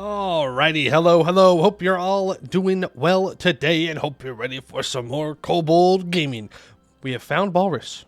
Alrighty, hello, hello. Hope you're all doing well today and hope you're ready for some more kobold gaming. We have found Balrijin.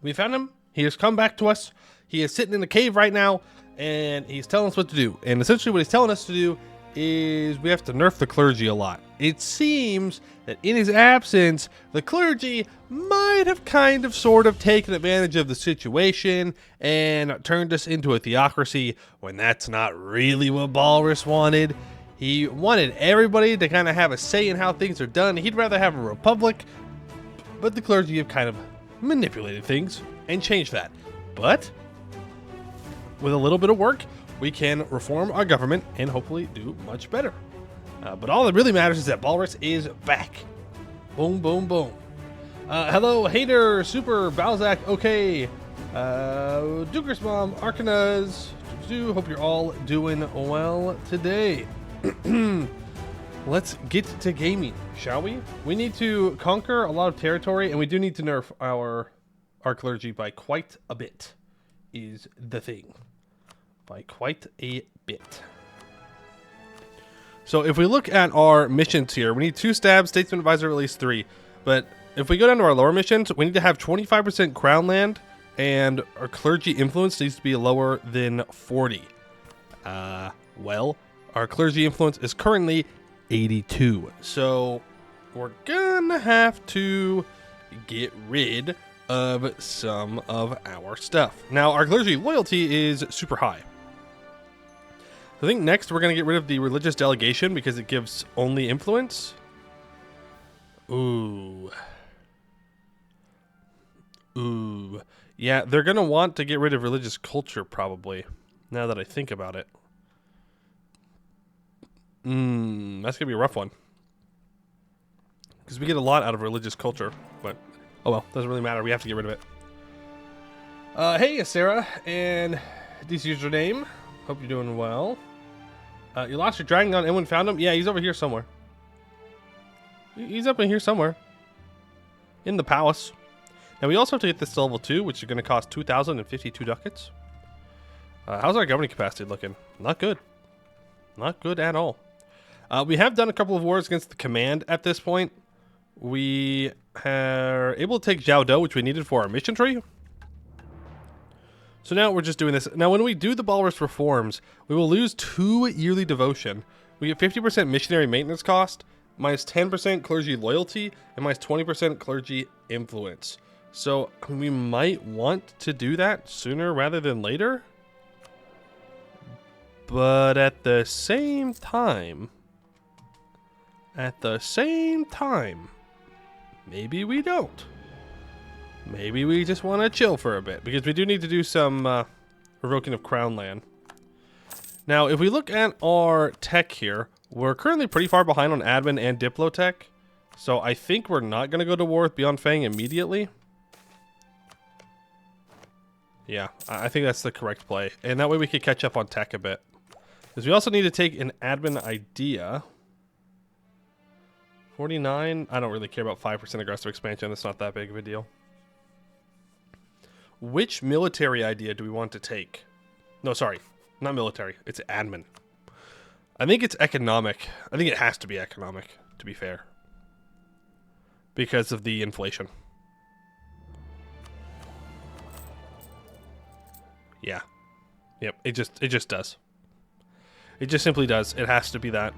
We found him. He has come back to us. He is sitting in the cave right now and he's telling us what to do. And essentially what he's telling us to do is we have to nerf the clergy a lot. It seems that in his absence, the clergy might have kind of sort of taken advantage of the situation and turned us into a theocracy when that's not really what Balrijin wanted. He wanted everybody to kind of have a say in how things are done. He'd rather have a republic, but the clergy have kind of manipulated things and changed that. But with a little bit of work, we can reform our government and hopefully do much better. But all that really matters is that Balrijin is back. Boom, boom, boom. Hello, Hater, Super, Balzac, okay. Duker's Mom, Arcanaz, hope you're all doing well today. Let's get to gaming, shall we? We need to conquer a lot of territory, and we do need to nerf our clergy by quite a bit, is the thing. By quite a bit. So if we look at our missions here, we need 2 stabs, statesman advisor at least 3. But if we go down to our lower missions, we need to have 25% crown land, and our clergy influence needs to be lower than 40. Well, our clergy influence is currently 82. So we're gonna have to get rid of some of our stuff. Now, our clergy loyalty is super high. I think next we're going to get rid of the religious delegation because it gives only influence. Ooh. Yeah, they're going to want to get rid of religious culture probably, now that I think about it. That's going to be a rough one. Because we get a lot out of religious culture, but oh well, doesn't really matter. We have to get rid of it. Hey, Sarah, and this username. Hope you're doing well. You lost your dragon gun. Anyone found him? Yeah, he's over here somewhere. He's up in here somewhere. In the palace. Now, we also have to get this to level 2, which is going to cost 2,052 ducats. How's our governing capacity looking? Not good. Not good at all. We have done a couple of wars against the command at this point. We are able to take Jiaodo, which we needed for our mission tree. So now we're just doing this. Now, when we do the Balrijin reforms, we will lose 2 yearly devotion. We get 50% missionary maintenance cost, minus 10% clergy loyalty, and minus 20% clergy influence. So we might want to do that sooner rather than later. But at the same time, maybe we don't. Maybe we just want to chill for a bit, because we do need to do some revoking of crown land. Now, if we look at our tech here, we're currently pretty far behind on admin and diplo tech. So I think we're not going to go to war with Beyond Fang immediately. Yeah, I think that's the correct play. And that way we could catch up on tech a bit. Because we also need to take an admin idea. 49, I don't really care about 5% aggressive expansion. That's not that big of a deal. Which military idea do we want to take? No, sorry, not military. It's admin. I think it's economic. I think it has to be economic, to be fair. Because of the inflation. Yeah. Yep, it just does. It just simply does. It has to be that.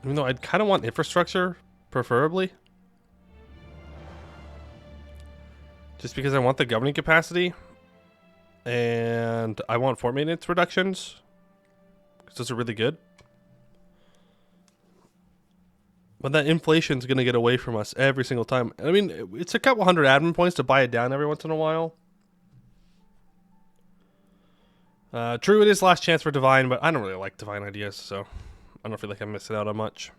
Even though I'd kind of want infrastructure, preferably. Just because I want the governing capacity. And I want fort maintenance reductions. Because those are really good. But that inflation's going to get away from us every single time. I mean, it's a couple hundred admin points to buy it down every once in a while. True, it is last chance for divine, but I don't really like divine ideas, so I don't feel like I'm missing out on much.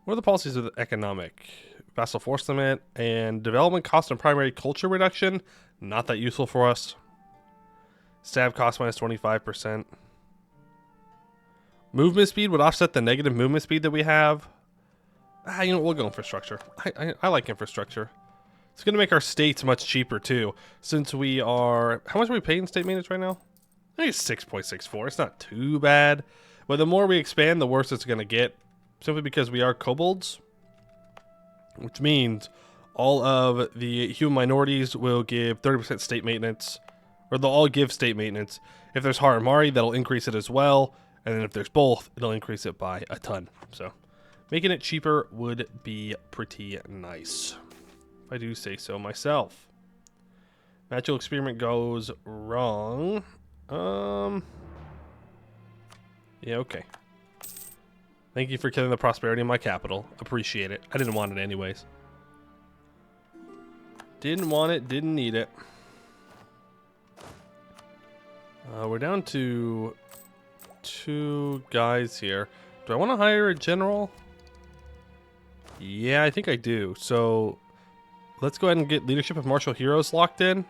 What are the policies of the economic? Vassal force limit and development cost and primary culture reduction. Not that useful for us. Stab cost minus 25%. Movement speed would offset the negative movement speed that we have. You know, we'll go infrastructure. I like infrastructure. It's going to make our states much cheaper too, since we are... How much are we paying state maintenance right now? I think it's 6.64. It's not too bad. But the more we expand, the worse it's going to get. Simply because we are kobolds. Which means all of the human minorities will give 30% state maintenance. Or they'll all give state maintenance. If there's Haramari, that'll increase it as well. And then if there's both, it'll increase it by a ton. So making it cheaper would be pretty nice. If I do say so myself. Magical experiment goes wrong. Yeah, okay. Thank you for killing the prosperity of my capital. Appreciate it. I didn't want it anyways. Didn't want it, didn't need it. We're down to 2 guys here. Do I want to hire a general? Yeah, I think I do. So let's go ahead and get leadership of martial heroes locked in.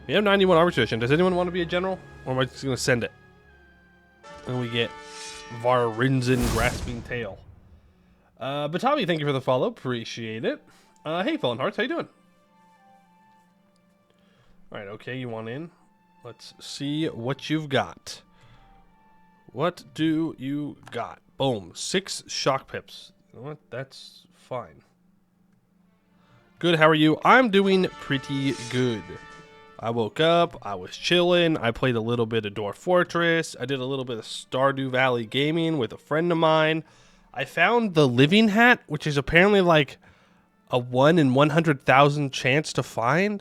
We have 91 armor tradition. Does anyone want to be a general? Or am I just going to send it? And we get Varrinzen grasping tail. Batavi, thank you for the follow. Appreciate it. Hey, Fallen Hearts, how you doing? Alright, okay, you want in? Let's see what you've got. What do you got? Boom. 6 shock pips. You know what? That's fine. Good, how are you? I'm doing pretty good. I woke up, I was chilling, I played a little bit of Dwarf Fortress, I did a little bit of Stardew Valley gaming with a friend of mine. I found the living hat, which is apparently like a 1 in 100,000 chance to find.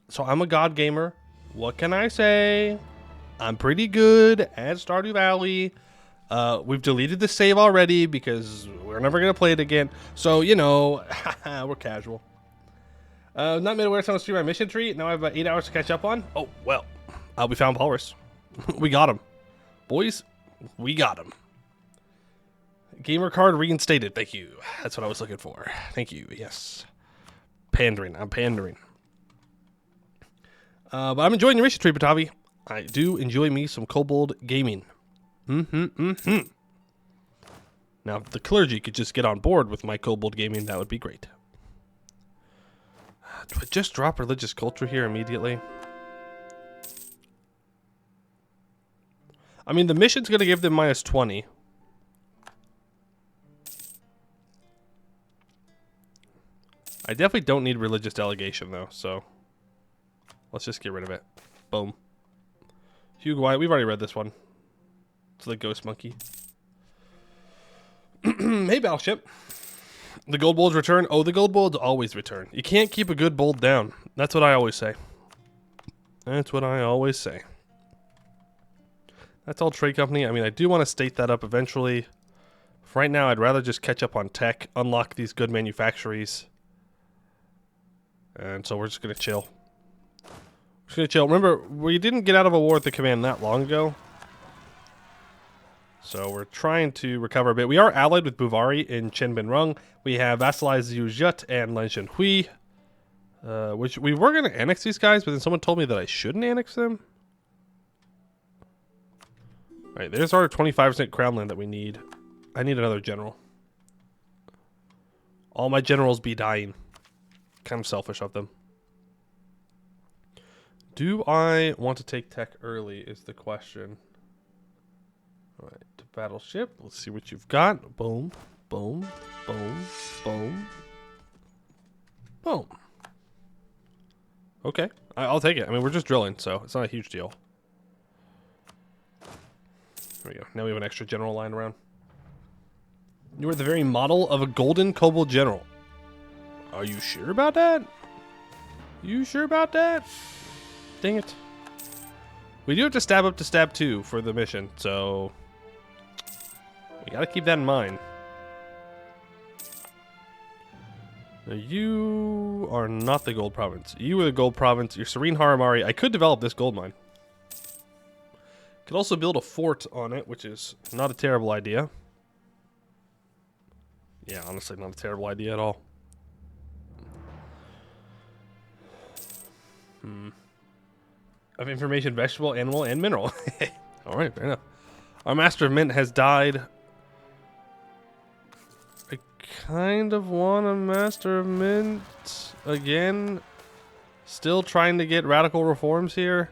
So I'm a god gamer. What can I say? I'm pretty good at Stardew Valley. We've deleted the save already because we're never going to play it again. So, you know, we're casual. Not made aware someone streamed my mission tree. Now I have about 8 hours to catch up on. Oh, well. We found Walrus. We got him. Boys, we got him. Gamer card reinstated. Thank you. That's what I was looking for. Thank you. Yes. Pandering. I'm pandering. But I'm enjoying your mission tree, Batavi. I do enjoy me some kobold gaming. Now, if the clergy could just get on board with my kobold gaming, that would be great. Do I just drop religious culture here immediately? I mean, the mission's going to give them minus 20. I definitely don't need religious delegation, though, so let's just get rid of it. Boom. Hugh White, we've already read this one. It's the ghost monkey. Hey, Battleship. The gold bulls return. Oh, the gold bulls always return. You can't keep a good bold down. That's what I always say. That's what I always say. That's all trade company. I mean, I do want to state that up eventually. For right now, I'd rather just catch up on tech, unlock these good manufactories. And so we're just going to chill. We're just going to chill. Remember, we didn't get out of a war with the command that long ago. So we're trying to recover a bit. We are allied with Buvari in Chenbin Rung. We have vassalized Yu Jut and Lenshin Hui. Which we were going to annex these guys, but then someone told me that I shouldn't annex them. Alright, there's our 25% crown land that we need. I need another general. All my generals be dying. Kind of selfish of them. Do I want to take tech early is the question. Alright, battleship. Let's see what you've got. Boom, boom, boom, boom, boom. Okay, I'll take it. I mean, we're just drilling, so it's not a huge deal. There we go. Now we have an extra general lying around. You are the very model of a golden kobold general. Are you sure about that? You sure about that? Dang it. We do have to stab up to stab 2 for the mission, so we gotta keep that in mind. Now, you are not the gold province. You are the gold province. You're Serene Haramari. I could develop this gold mine. Could also build a fort on it, which is not a terrible idea. Yeah, honestly, not a terrible idea at all. Of information, vegetable, animal, and mineral. Alright, fair enough. Our Master of Mint has died. I kind of want a Master of Mint again. Still trying to get radical reforms here.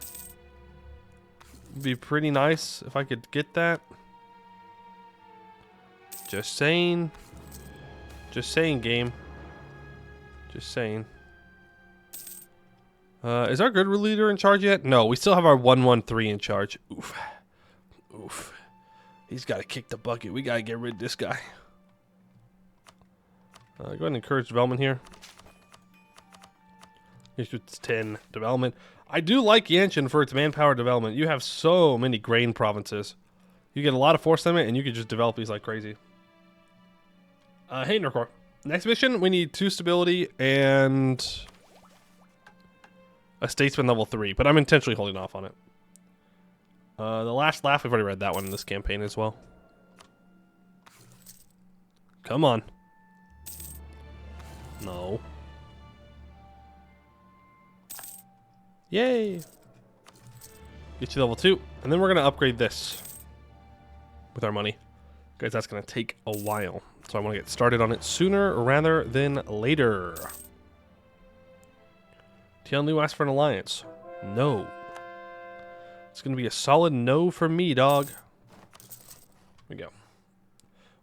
It'd be pretty nice if I could get that. Just saying. Just saying, game. Just saying. Is our good leader in charge yet? No, we still have our 113 in charge. Oof. Oof. He's got to kick the bucket. We got to get rid of this guy. Go ahead and encourage development here. Here's 10 development. I do like Yanshin for its manpower development. You have so many grain provinces. You get a lot of force limit, and you can just develop these like crazy. Hey, Nurkor. Next mission, we need 2 stability and a statesman level 3, but I'm intentionally holding off on it. The last laugh, we've already read that one in this campaign as well. Come on. No. Yay! Get you level 2, and then we're gonna upgrade this with our money. Guys, that's gonna take a while. So I want to get started on it sooner rather than later. Tianlu asked for an alliance. No. It's going to be a solid no for me, dog. Here we go.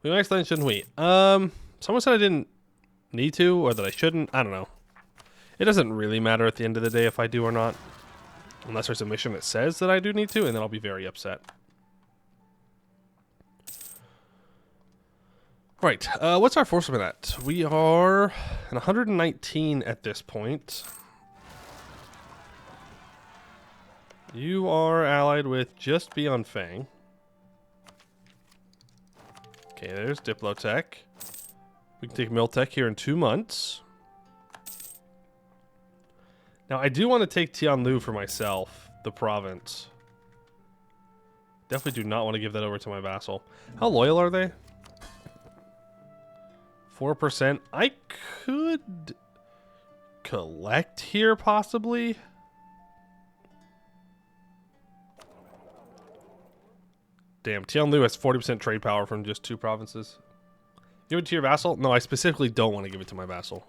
We might explain, shouldn't we? Someone said I didn't need to, or that I shouldn't. I don't know. It doesn't really matter at the end of the day if I do or not. Unless there's a mission that says that I do need to, and then I'll be very upset. Right, what's our force limit at? We are at 119 at this point. You are allied with just beyond Fang. Okay, there's Diplotech. We can take Miltech here in 2 months. Now, I do want to take Tianlu for myself, the province. Definitely do not want to give that over to my vassal. How loyal are they? 4%. I could collect here, possibly. Damn, Tianlu has 40% trade power from just 2 provinces. Give it to your vassal? No, I specifically don't want to give it to my vassal.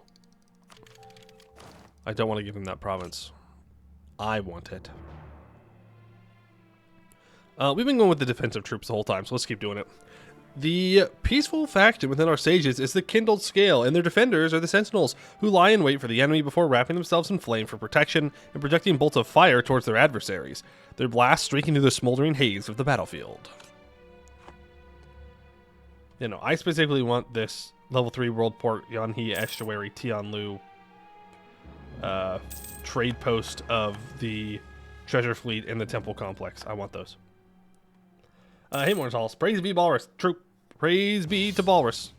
I don't want to give him that province. I want it. We've been going with the defensive troops the whole time, so let's keep doing it. The peaceful faction within our sages is the Kindled Scale, and their defenders are the Sentinels, who lie in wait for the enemy before wrapping themselves in flame for protection and projecting bolts of fire towards their adversaries, their blasts streaking through the smoldering haze of the battlefield. You know, I specifically want this level 3 World Port Yanhe Estuary Tianlu trade post of the treasure fleet and the temple complex. I want those. Hey, Mortals. Praise be Balris. Troop. Praise be to Balris.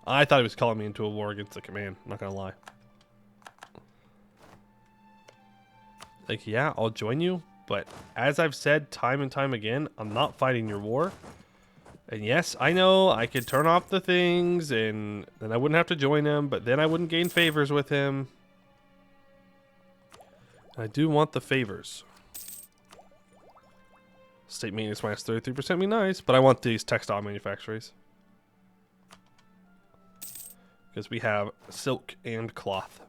I thought he was calling me into a war against the command. Not gonna lie. Like, yeah, I'll join you. But as I've said time and time again, I'm not fighting your war. And yes, I know I could turn off the things and then I wouldn't have to join him. But then I wouldn't gain favors with him. I do want the favors. State maintenance minus 33% be nice, but I want these textile manufacturers. Because we have silk and cloth.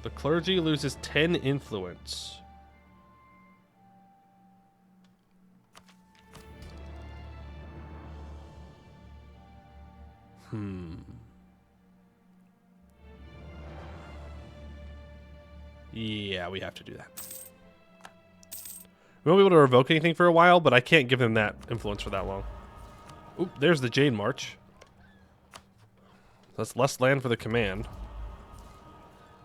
The clergy loses 10 influence. Yeah, we have to do that. We won't be able to revoke anything for a while, but I can't give them that influence for that long. Oop, there's the Jade March. That's less land for the command.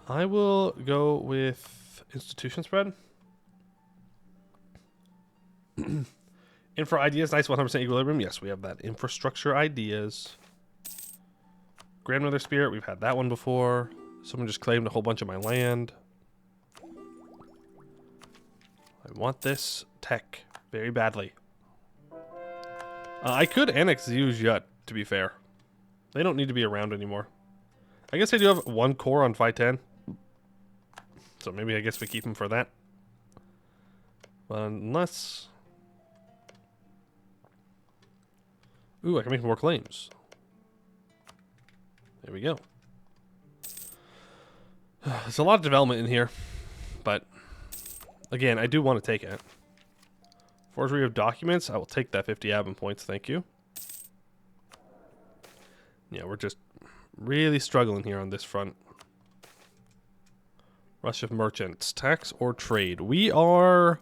I will go with institution spread. Infra ideas, nice 100% equilibrium. Yes, we have that. Infrastructure ideas. Grandmother Spirit, we've had that one before. Someone just claimed a whole bunch of my land. I want this tech very badly. I could annex Zhu, to be fair. They don't need to be around anymore. I guess I do have 1 core on 510. So maybe I guess we keep them for that. Unless... Ooh, I can make more claims. There we go. There's a lot of development in here. But... again, I do want to take it. Forgery of documents. I will take that 50 admin points. Thank you. Yeah, we're just really struggling here on this front. Rush of merchants. Tax or trade? We are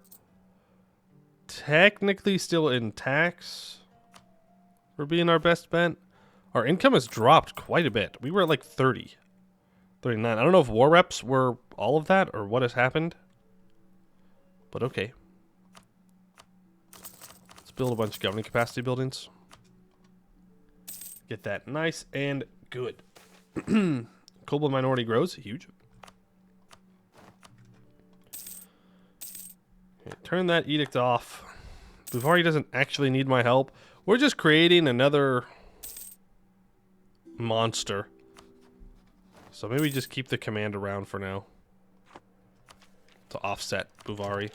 technically still in tax for being our best bet. Our income has dropped quite a bit. We were at like 30. 39. I don't know if war reps were all of that or what has happened. But okay. Let's build a bunch of governing capacity buildings. Get that nice and good. Kobold minority grows. Huge. Okay, turn that edict off. Balrijin doesn't actually need my help. We're just creating another monster. So maybe just keep the command around for now. To offset Balrijin.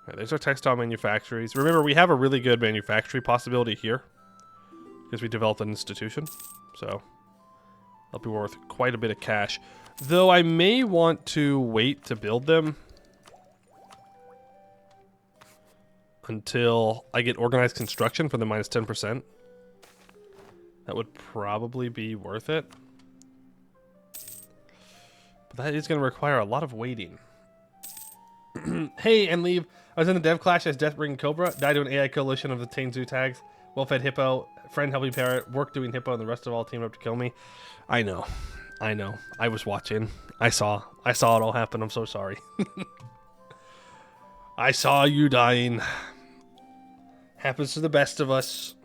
Alright, there's our textile manufactories. Remember, we have a really good manufacturing possibility here. Because we developed an institution. So, that'll be worth quite a bit of cash. Though I may want to wait to build them until I get organized construction for the minus 10%. That would probably be worth it. But that is going to require a lot of waiting. Hey, and leave. I was in the dev clash as Deathbringing Cobra. Died to an AI coalition of the Tainzu tags. Well-fed hippo. Friend helping parrot. Work doing hippo. And the rest of all teamed up to kill me. I know. I know. I was watching. I saw it all happen. I'm so sorry. I saw you dying. Happens to the best of us.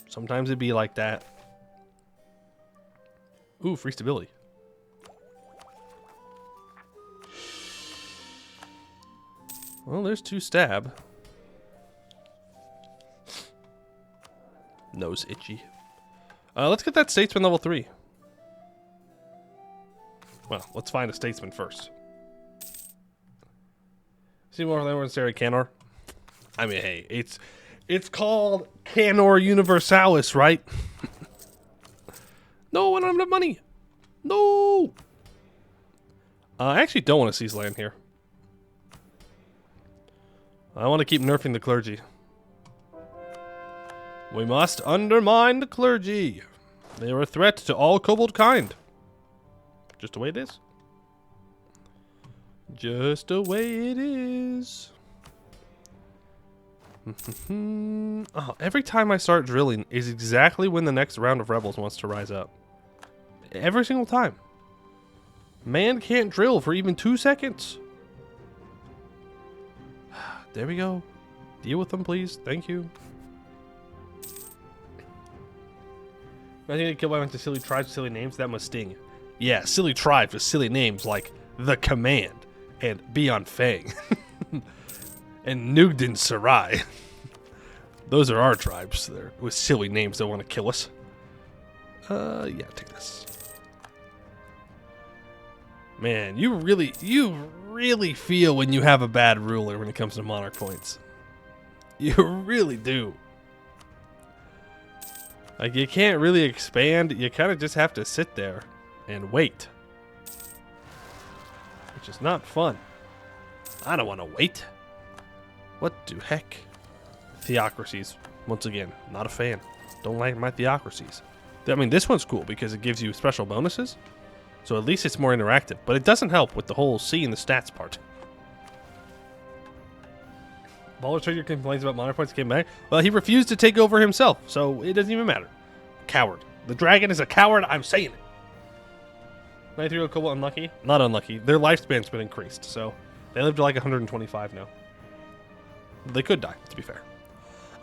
Sometimes it'd be like that. Ooh, free stability. Well, there's 2 stab. Nose itchy. Let's get that statesman level 3. Well, let's find a statesman first. See more than Sarah Canor? I mean, hey, it's called Canor Universalis, right? No, I don't have enough money. No. I actually don't want to seize land here. I want to keep nerfing the clergy. We must undermine the clergy. They are a threat to all kobold kind. Just the way it is. Just the way it is. Oh, every time I start drilling is exactly when the next round of rebels wants to rise up. Every single time. Man can't drill for even 2 seconds. There we go. Deal with them, please. Thank you. Imagine getting killed by a bunch of silly tribes with silly names. That must sting. Yeah, silly tribes with silly names like The Command and Beyond Fang and Nugden Sarai. Those are our tribes. They're with silly names that want to kill us. Yeah, take this. Man, you really feel when you have a bad ruler when it comes to monarch points. You really do. Like, you can't really expand. You kind of just have to sit there and wait. Which is not fun. I don't want to wait. What the heck? Theocracies. Once again, not a fan. Don't like my theocracies. I mean, this one's cool because it gives you special bonuses. So at least it's more interactive. But it doesn't help with the whole seeing the stats part. Baller Trader complains about monarch points came back. Well, he refused to take over himself, so it doesn't even matter. Coward. The dragon is a coward, I'm saying it. 93-year-old kobold unlucky? Not unlucky. Their lifespan's been increased, so they live to like 125 now. They could die, to be fair.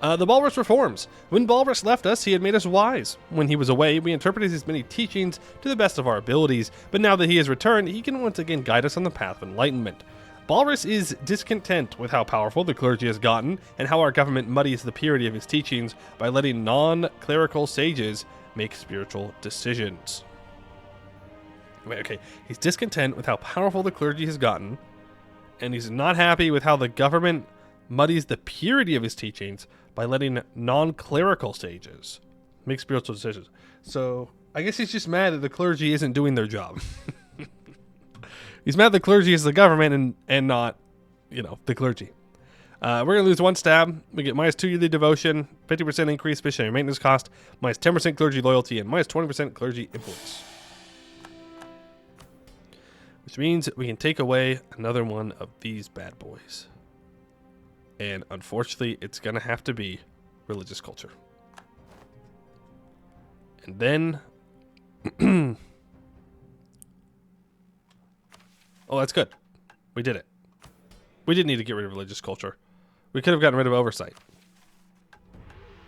The Balrijin reforms. When Balrijin left us, he had made us wise. When he was away, we interpreted his many teachings to the best of our abilities, but now that he has returned, he can once again guide us on the path of enlightenment. Balrijin is discontent with how powerful the clergy has gotten and how our government muddies the purity of his teachings by letting non-clerical sages make spiritual decisions. Wait, okay. He's discontent with how powerful the clergy has gotten, and he's not happy with how the government muddies the purity of his teachings by letting non-clerical sages make spiritual decisions. So, I guess he's just mad that the clergy isn't doing their job. He's mad the clergy is the government and not, you know, the clergy. We're going to lose 1 stab. We get -2 yearly devotion, 50% increase missionary maintenance cost, -10% clergy loyalty, and -20% clergy influence. Which means we can take away another one of these bad boys. And unfortunately, it's going to have to be religious culture. And then... oh, that's good. We did it. We didn't need to get rid of religious culture. We could have gotten rid of oversight.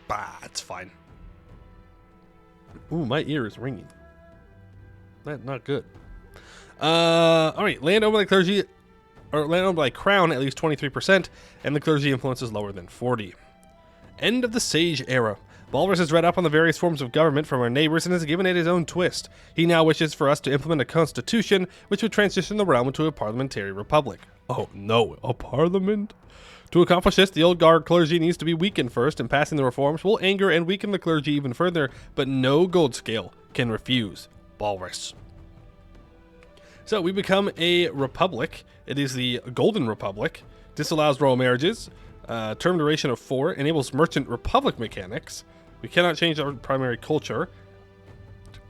Bah, it's fine. Ooh, my ear is ringing. That's not good. Alright, land owned by the clergy, or land owned by crown at least 23%, and the clergy influence is lower than 40. End of the Sage Era. Balrijin has read up on the various forms of government from our neighbors and has given it his own twist. He now wishes for us to implement a constitution which would transition the realm into a parliamentary republic. Oh no, a parliament? To accomplish this, the old guard clergy needs to be weakened first, and passing the reforms will anger and weaken the clergy even further, but no gold scale can refuse Balrijin. So we become a republic. It is the Golden Republic. Disallows royal marriages. Term duration of 4. Enables merchant republic mechanics. We cannot change our primary culture.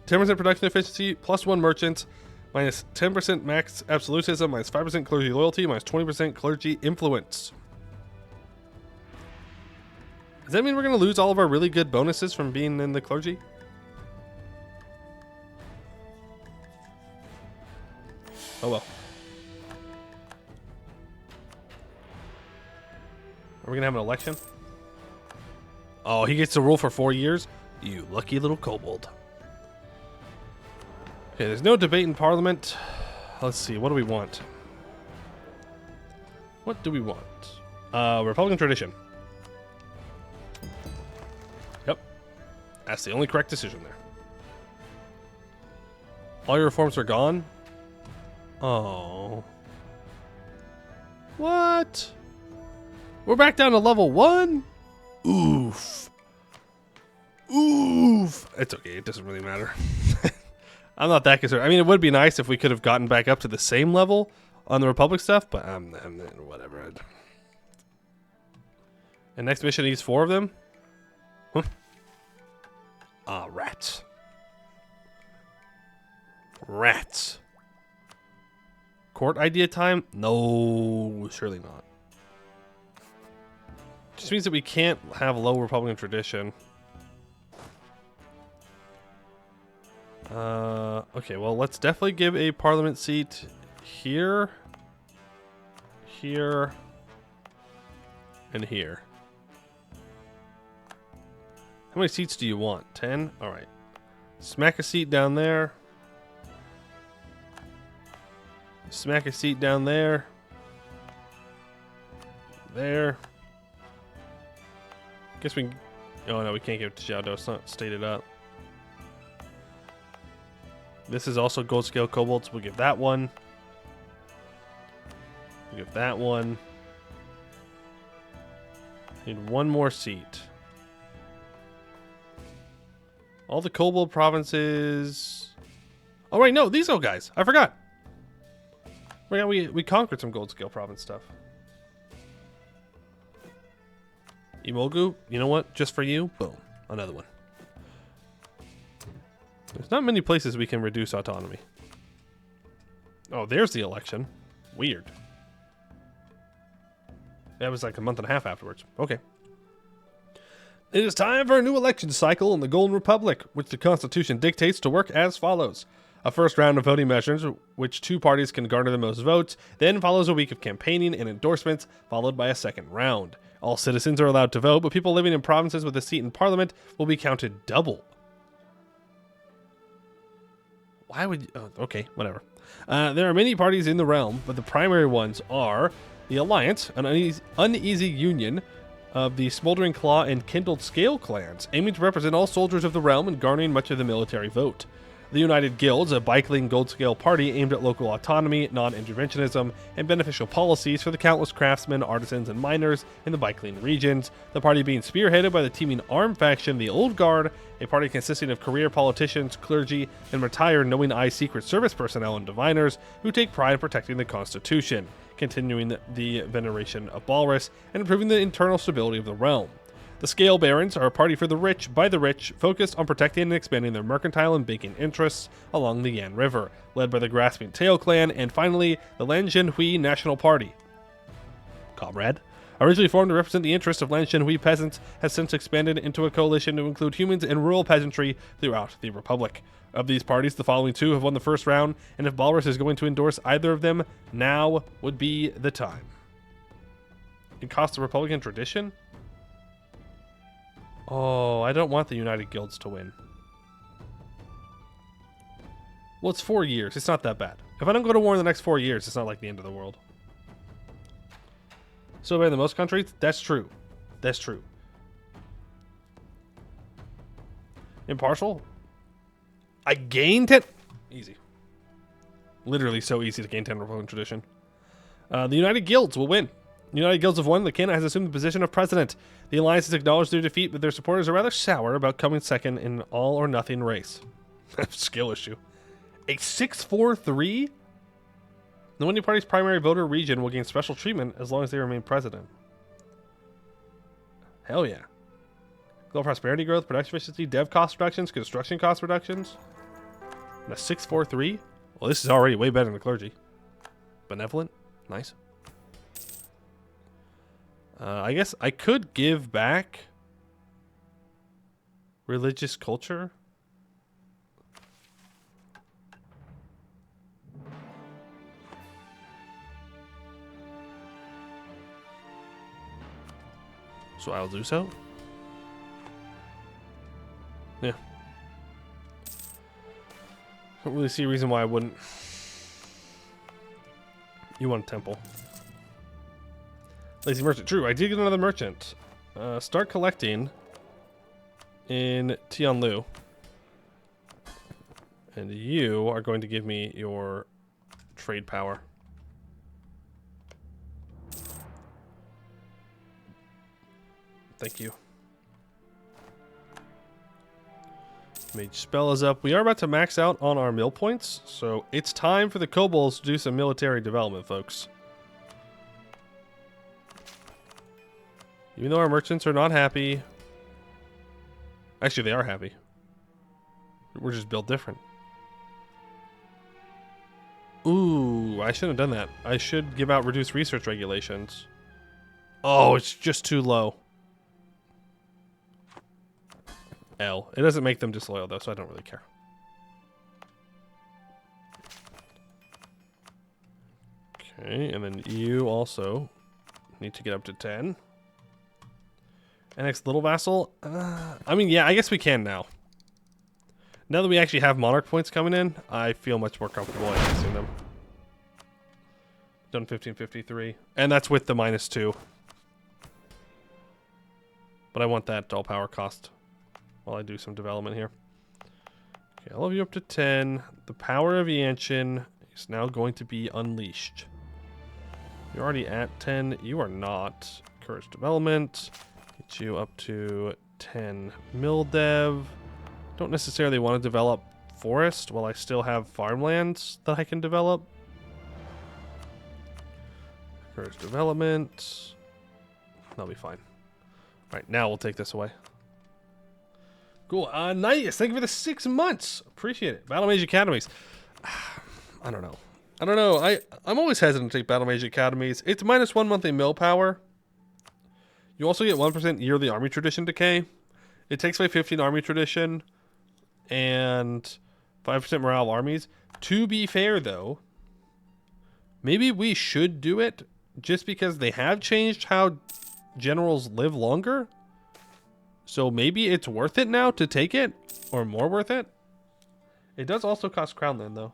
10% production efficiency, +1 merchants, -10% max absolutism, -5% clergy loyalty, -20% clergy influence. Does that mean we're going to lose all of our really good bonuses from being in the clergy? Oh well. Are we going to have an election? Oh, he gets to rule for 4 years? You lucky little kobold. Okay, there's no debate in Parliament. Let's see, what do we want? What do we want? Republican tradition. Yep. That's the only correct decision there. All your reforms are gone? Oh. What? We're back down to level 1? Oof. Oof. It's okay, it doesn't really matter. I'm not that concerned. I mean, it would be nice if we could have gotten back up to the same level on the Republic stuff, but whatever. And next mission needs 4 of them? Huh? Ah, rats. Rats. Court idea time? No, surely not. Just means that we can't have low Republican tradition. Okay, well, let's definitely give a parliament seat here, here, and here. How many seats do you want? 10? Alright. Smack a seat down there. Smack a seat down there. There. Guess we can... Oh no, we can't give it to Xiaodo. It's not stated up. This is also gold scale kobolds. We'll give that one. We'll give that one. Need one more seat. All the kobold provinces. Oh right, no, these old guys. I forgot. We conquered some gold scale province stuff. Imogu, you know what? Just for you, boom, another one. There's not many places we can reduce autonomy. Oh, there's the election. Weird. That was like a month and a half afterwards. Okay. It is time for a new election cycle in the Golden Republic, which the Constitution dictates to work as follows. A first round of voting measures, which 2 parties can garner the most votes, then follows a week of campaigning and endorsements, followed by a second round. All citizens are allowed to vote, but people living in provinces with a seat in Parliament will be counted double. Why would you... Oh, okay, whatever. There are many parties in the realm, but the primary ones are the Alliance, an uneasy union of the Smoldering Claw and Kindled Scale clans, aiming to represent all soldiers of the realm and garnering much of the military vote. The United Guilds, a bike-leaning gold-scale party aimed at local autonomy, non-interventionism, and beneficial policies for the countless craftsmen, artisans, and miners in the bike-leaning regions. The party being spearheaded by the teeming armed faction, the Old Guard, a party consisting of career politicians, clergy, and retired knowing eye secret service personnel and diviners who take pride in protecting the Constitution, continuing the veneration of Balrijin, and improving the internal stability of the realm. The Scale Barons are a party for the rich, by the rich, focused on protecting and expanding their mercantile and banking interests along the Yan River, led by the Grasping Tail Clan, and finally, the Lan Zhenhui National Party. Comrade, originally formed to represent the interests of Lan Zhenhui peasants, has since expanded into a coalition to include humans and rural peasantry throughout the Republic. Of these parties, the following two have won the first round, and if Balrijin is going to endorse either of them, now would be the time. It costs the Republican tradition? Oh, I don't want the United Guilds to win. Well, it's 4 years. It's not that bad. If I don't go to war in the next 4 years, it's not like the end of the world. So better than most countries? That's true. That's true. Impartial? I gained 10. Easy. Literally so easy to gain 10 Republican tradition. The United Guilds will win. The United Guilds have won. The Canada has assumed the position of president. The Alliance has acknowledged their defeat, but their supporters are rather sour about coming second in an all-or-nothing race. Skill issue. A 6-4-3? The winning party's primary voter region will gain special treatment as long as they remain president. Hell yeah. Global prosperity growth, production efficiency, dev cost reductions, construction cost reductions. And a 6-4-3? Well, this is already way better than the clergy. Benevolent? Nice. I guess I could give back religious culture. So I'll do so. Yeah. Don't really see a reason why I wouldn't. You want a temple. Lazy merchant. True, I did get another merchant. Start collecting in Tianlu. And you are going to give me your trade power. Thank you. Mage spell is up. We are about to max out on our mill points, so it's time for the kobolds to do some military development, folks. Even though our merchants are not happy. Actually, they are happy. We're just built different. Ooh, I shouldn't have done that. I should give out reduced research regulations. Oh, it's just too low. L. It doesn't make them disloyal, though, so I don't really care. Okay, and then you also need to get up to 10. And next little vassal. I mean, yeah, I guess we can now. Now that we actually have monarch points coming in, I feel much more comfortable annexing them. Done 1553. And that's with the -2. But I want that all power cost while I do some development here. Okay, I'll have you up to 10. The power of Yanshin is now going to be unleashed. You're already at 10. You are not. Courage development. Get you up to 10 mill dev. Don't necessarily want to develop forest while I still have farmlands that I can develop. Courage development. That'll be fine. Alright, now we'll take this away. Cool. Nice. Thank you for the 6 months. Appreciate it. Battle Mage Academies. I don't know. I'm always hesitant to take Battle Mage Academies. It's -1 monthly mill power. You also get 1% yearly army tradition decay. It takes away 15 army tradition and 5% morale of armies. To be fair, though, maybe we should do it just because they have changed how generals live longer. So maybe it's worth it now to take it, or more worth it. It does also cost crown land, though.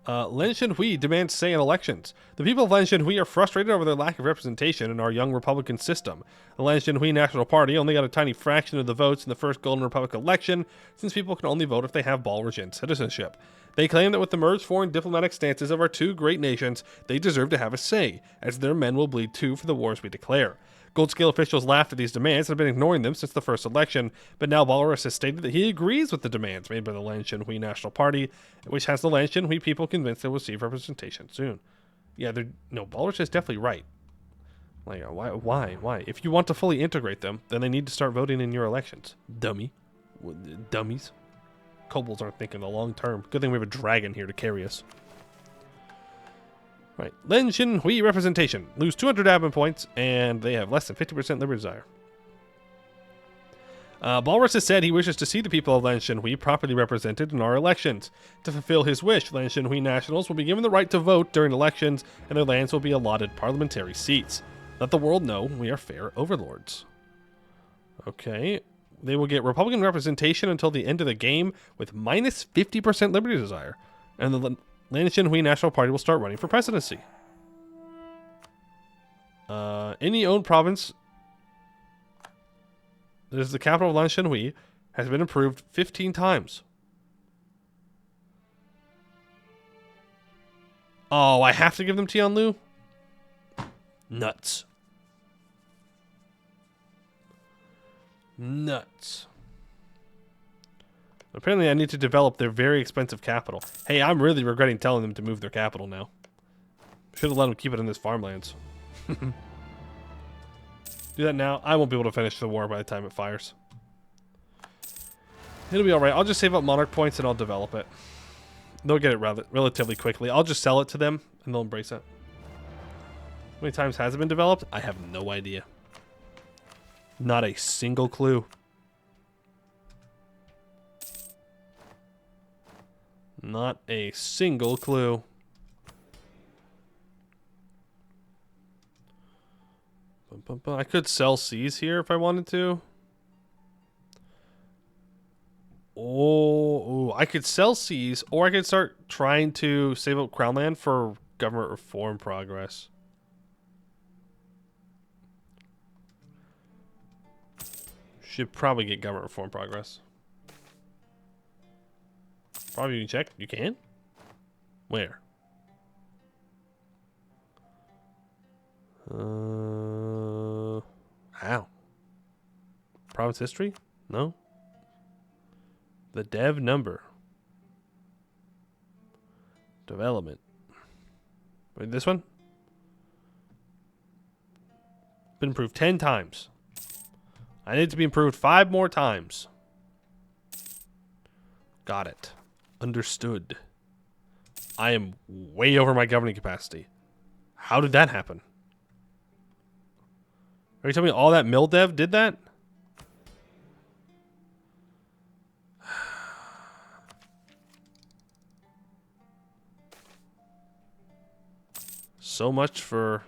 Len Shenhui demands say in elections. The people of Len Shenhui are frustrated over their lack of representation in our young Republican system. The Len Shenhui National Party only got a tiny fraction of the votes in the first Golden Republic election, since people can only vote if they have Balrijin citizenship. They claim that with the merged foreign diplomatic stances of our two great nations, they deserve to have a say, as their men will bleed too for the wars we declare. Gold Scale officials laughed at these demands and have been ignoring them since the first election, but now Balrus has stated that he agrees with the demands made by the Lan Shenhui National Party, which has the Lan Shenhui people convinced they will receive representation soon. Yeah, Balrus is definitely right. Like, why? If you want to fully integrate them, then they need to start voting in your elections. Dummies. Kobolds aren't thinking the long term. Good thing we have a dragon here to carry us. Right, Len Shenhui representation. Lose 200 admin points, and they have less than 50% liberty desire. Balrus has said he wishes to see the people of Len Shenhui properly represented in our elections. To fulfill his wish, Len Shenhui nationals will be given the right to vote during elections, and their lands will be allotted parliamentary seats. Let the world know we are fair overlords. Okay, they will get Republican representation until the end of the game with minus 50% liberty desire, and the Lan Shenhui National Party will start running for presidency. Any owned province that is the capital of Lan Shenhui has been improved 15 times. Oh, I have to give them Tianlu? Nuts. Nuts. Apparently I need to develop their very expensive capital. Hey, I'm really regretting telling them to move their capital now. Should have let them keep it in this farmlands. Do that now. I won't be able to finish the war by the time it fires. It'll be alright. I'll just save up monarch points and I'll develop it. They'll get it relatively quickly. I'll just sell it to them and they'll embrace it. How many times has it been developed? I have no idea. Not a single clue. Not a single clue. I could sell C's here if I wanted to. Oh, I could sell C's, or I could start trying to save up Crown Land for government reform progress. Should probably get government reform progress. Probably you can check. You can? Where? How? Province history? No. The dev number. Development. Wait, this one? Been improved 10 times. I need it to be improved 5 more times. Got it. Understood. I am way over my governing capacity. How did that happen? Are you telling me all that mill dev did that? So much for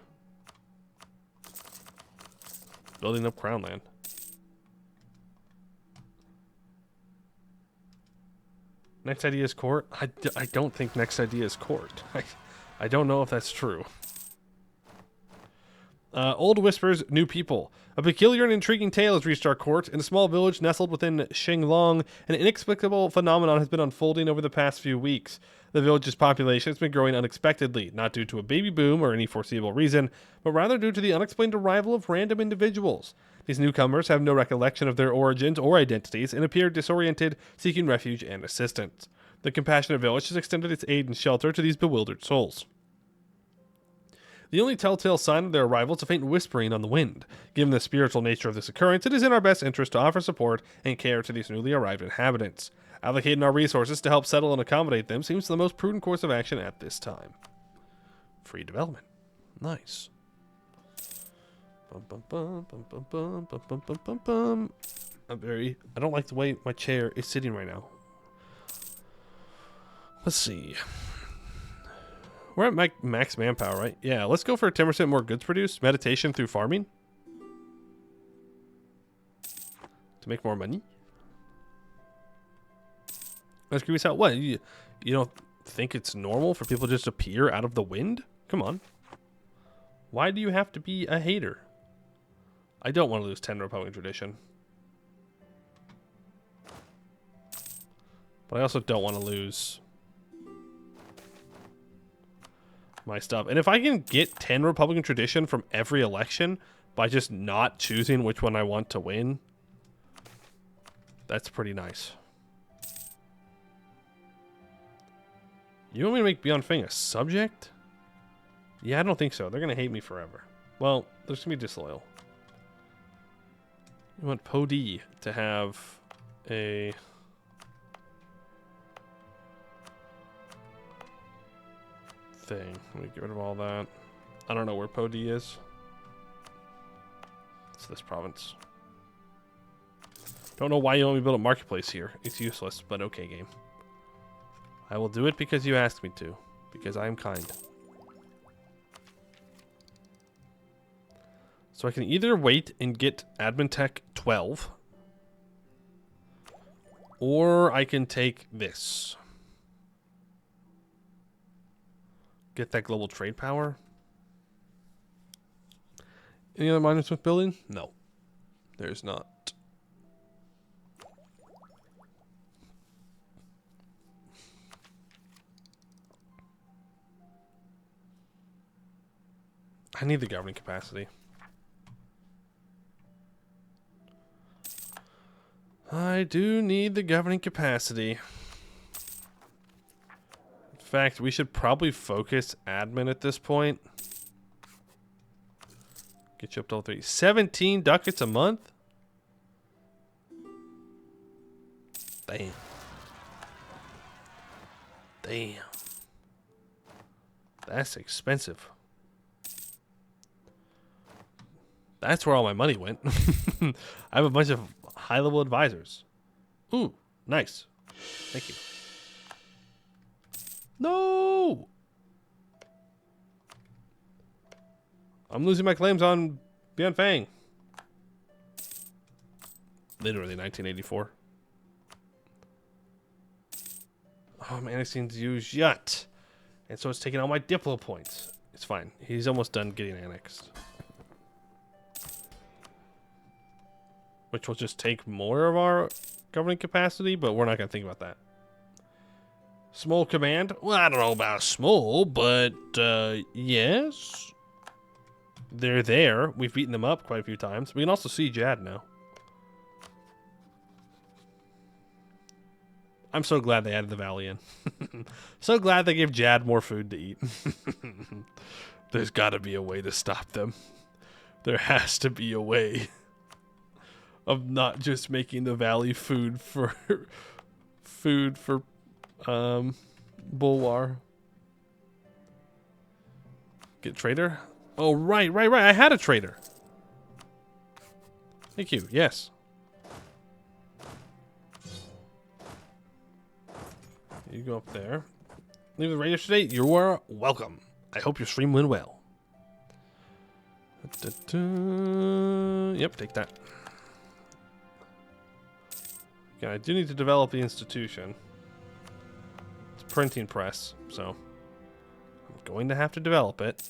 building up Crown Land. Next idea is court? I don't think next idea is court. I don't know if that's true. Old whispers, new people. A peculiar and intriguing tale has reached our court. In a small village nestled within Shenglong, an inexplicable phenomenon has been unfolding over the past few weeks. The village's population has been growing unexpectedly, not due to a baby boom or any foreseeable reason, but rather due to the unexplained arrival of random individuals. These newcomers have no recollection of their origins or identities and appear disoriented, seeking refuge and assistance. The compassionate village has extended its aid and shelter to these bewildered souls. The only telltale sign of their arrival is a faint whispering on the wind. Given the spiritual nature of this occurrence, it is in our best interest to offer support and care to these newly arrived inhabitants. Allocating our resources to help settle and accommodate them seems the most prudent course of action at this time. Free development. Nice. I don't like the way my chair is sitting right now. Let's see. We're at max manpower, right? Yeah, let's go for 10% more goods produced. Meditation through farming. To make more money. Let's give us out. What? You don't think it's normal for people to just appear out of the wind? Come on. Why do you have to be a hater? I don't want to lose 10 Republican tradition. But I also don't want to lose my stuff. And if I can get 10 Republican tradition from every election by just not choosing which one I want to win, that's pretty nice. You want me to make Beyond Fang a subject? Yeah, I don't think so. They're going to hate me forever. Well, there's going to be disloyal. You want Podi to have a... thing. Let me get rid of all that. I don't know where Podi is. It's this province. Don't know why you want me to build a marketplace here. It's useless, but okay, game. I will do it because you asked me to. Because I am kind. So I can either wait and get Admin Tech 12. Or I can take this. Get that global trade power. Any other miners with building? No. There's not. I need the governing capacity. I do need the governing capacity. In fact, we should probably focus admin at this point. Get you up to level 3. 17 ducats a month? Damn. Damn. That's expensive. That's where all my money went. I have a bunch of high-level advisors. Ooh, nice. Thank you. No! I'm losing my claims on Beyond Fang. Literally 1984. Oh, I'm annexing Zhu's Yut. And so it's taking all my Diplo points. It's fine. He's almost done getting annexed. Which will just take more of our governing capacity, but we're not going to think about that. Small command? Well, I don't know about small, but yes. They're there. We've beaten them up quite a few times. We can also see Jad now. I'm so glad they added the Valley in. So glad they gave Jad more food to eat. There's got to be a way to stop them. There has to be a way of not just making the Valley food for Bulwar. Get trader? Oh, right. I had a trader. Thank you. Yes. You go up there. Leave the radio today. You are welcome. I hope your stream went well. Yep, take that. Okay, I do need to develop the institution. It's a printing press, so I'm going to have to develop it.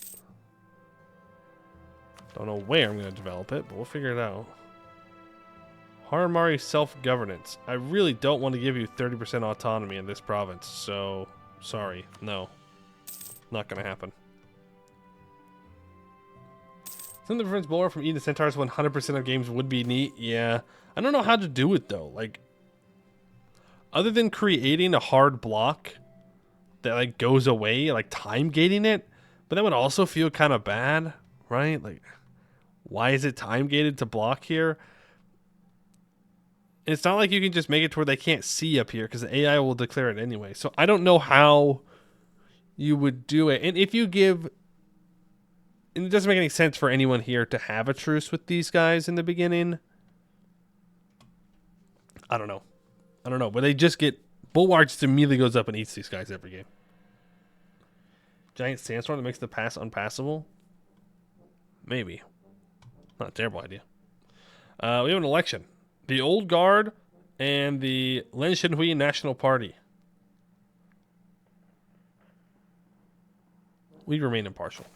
Don't know where I'm going to develop it, but we'll figure it out. Haramari self-governance. I really don't want to give you 30% autonomy in this province, so sorry. No. Not going to happen. Something that prevents Bulwar from eating the centaurs 100% of games would be neat. Yeah. I don't know how to do it, though. Like, other than creating a hard block that, like, goes away, like, time gating it, but that would also feel kind of bad, right? Like, why is it time gated to block here? It's not like you can just make it to where they can't see up here because the AI will declare it anyway. So I don't know how you would do it. And if you give... And it doesn't make any sense for anyone here to have a truce with these guys in the beginning. I don't know. But they just get... Bulwar just immediately goes up and eats these guys every game. Giant sandstorm that makes the pass unpassable? Maybe. Not a terrible idea. We have an election. The Old Guard and the Len Shinhui National Party. we remain impartial.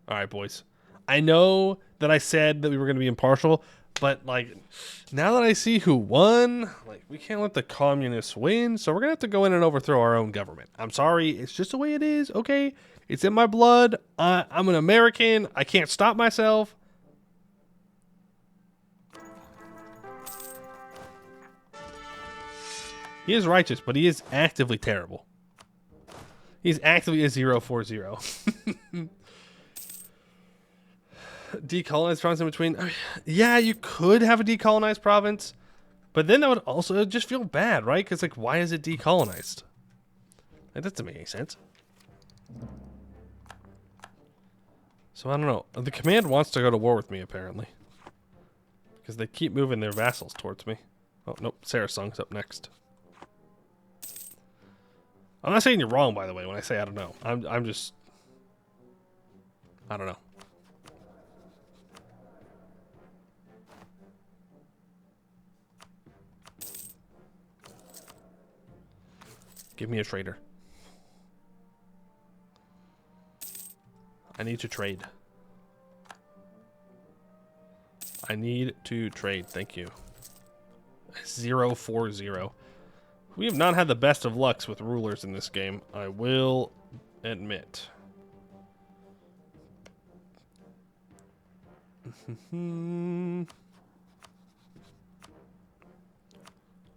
All right, boys. I know that I said that we were going to be impartial, but like now that I see who won, like we can't let the communists win, so we're going to have to go in and overthrow our own government. I'm sorry, it's just the way it is. Okay, it's in my blood. I'm an American. I can't stop myself. He is righteous, but he is actively terrible. He's actively a 040. Decolonized province in between. Yeah, you could have a decolonized province, but then that would also just feel bad, right? Because like, why is it decolonized? That doesn't make any sense. So I don't know. The command wants to go to war with me apparently, because they keep moving their vassals towards me. Oh nope, Sarasung's up next. I'm not saying you're wrong, by the way, when I say I don't know. I'm just... I don't know. Give me a trader. I need to trade. I need to trade. Thank you. 040. We have not had the best of lucks with rulers in this game, I will admit.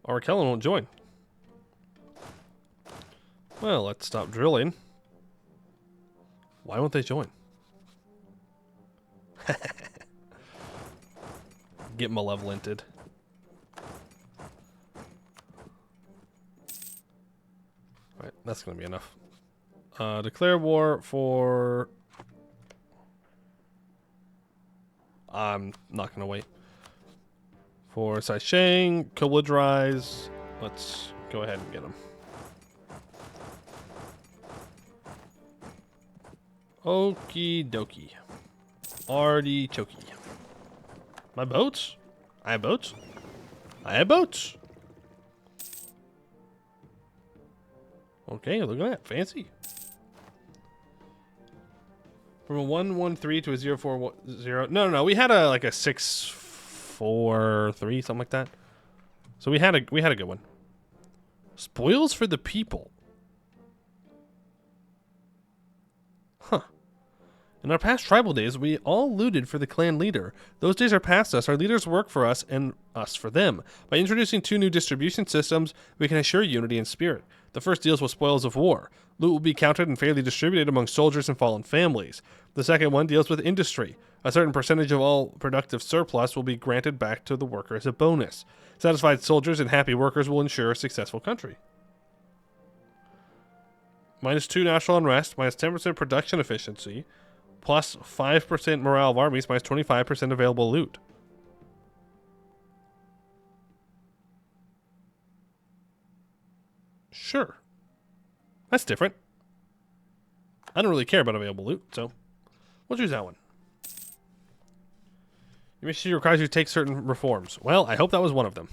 Our Kellen won't join. Well, let's stop drilling. Why won't they join? Get malevolented. Alright, that's gonna be enough. Declare war for... I'm not gonna wait. For Saishang, Coolidge Rise. Let's go ahead and get them. Okie dokie. Artichoke. My boats? I have boats? I have boats! Okay, look at that. Fancy. From a 113 to a 040. No. We had a like a 643, something like that. So we had a good one. Spoils for the people. Huh. In our past tribal days, we all looted for the clan leader. Those days are past us. Our leaders work for us and us for them. By introducing 2 new distribution systems, we can assure unity and spirit. The first deals with spoils of war. Loot will be counted and fairly distributed among soldiers and fallen families. The second one deals with industry. A certain percentage of all productive surplus will be granted back to the worker as a bonus. Satisfied soldiers and happy workers will ensure a successful country. -2 national unrest, -10% production efficiency, plus 5% morale of armies, -25% available loot. Sure. That's different. I don't really care about available loot, so we'll choose that one. Your mission requires you to take certain reforms. Well, I hope that was one of them.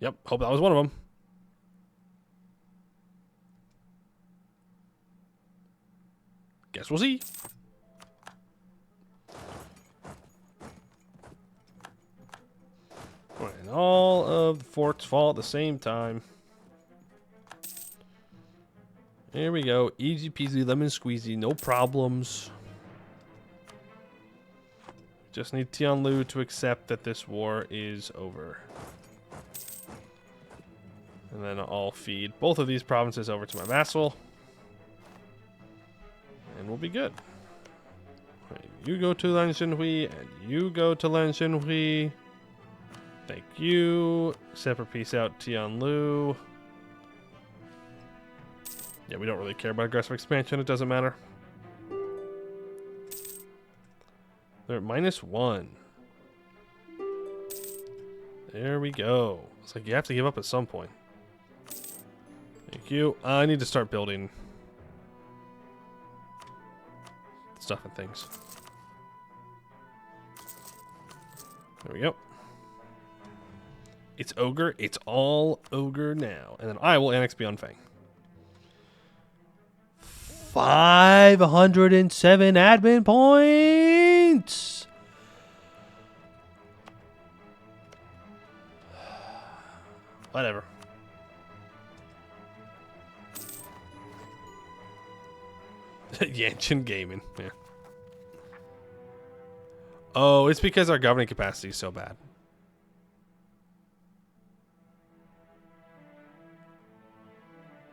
Yep, hope that was one of them. Guess we'll see. And all of the forts fall at the same time. There we go. Easy peasy, lemon squeezy, no problems. Just need Tianlu to accept that this war is over. And then I'll feed both of these provinces over to my vassal. And we'll be good. Right, you go to Lanshinhui, and you go to Lanshinhui. Thank you. Separate peace out, Tianlu. Yeah, we don't really care about aggressive expansion. It doesn't matter. They're at -1. There we go. It's like you have to give up at some point. Thank you. I need to start building stuff and things. There we go. It's ogre. It's all ogre now. And then I will annex Beyond Fang. 507 admin points. Whatever. Yanchin Gaming. Yeah. Oh, it's because our governing capacity is so bad.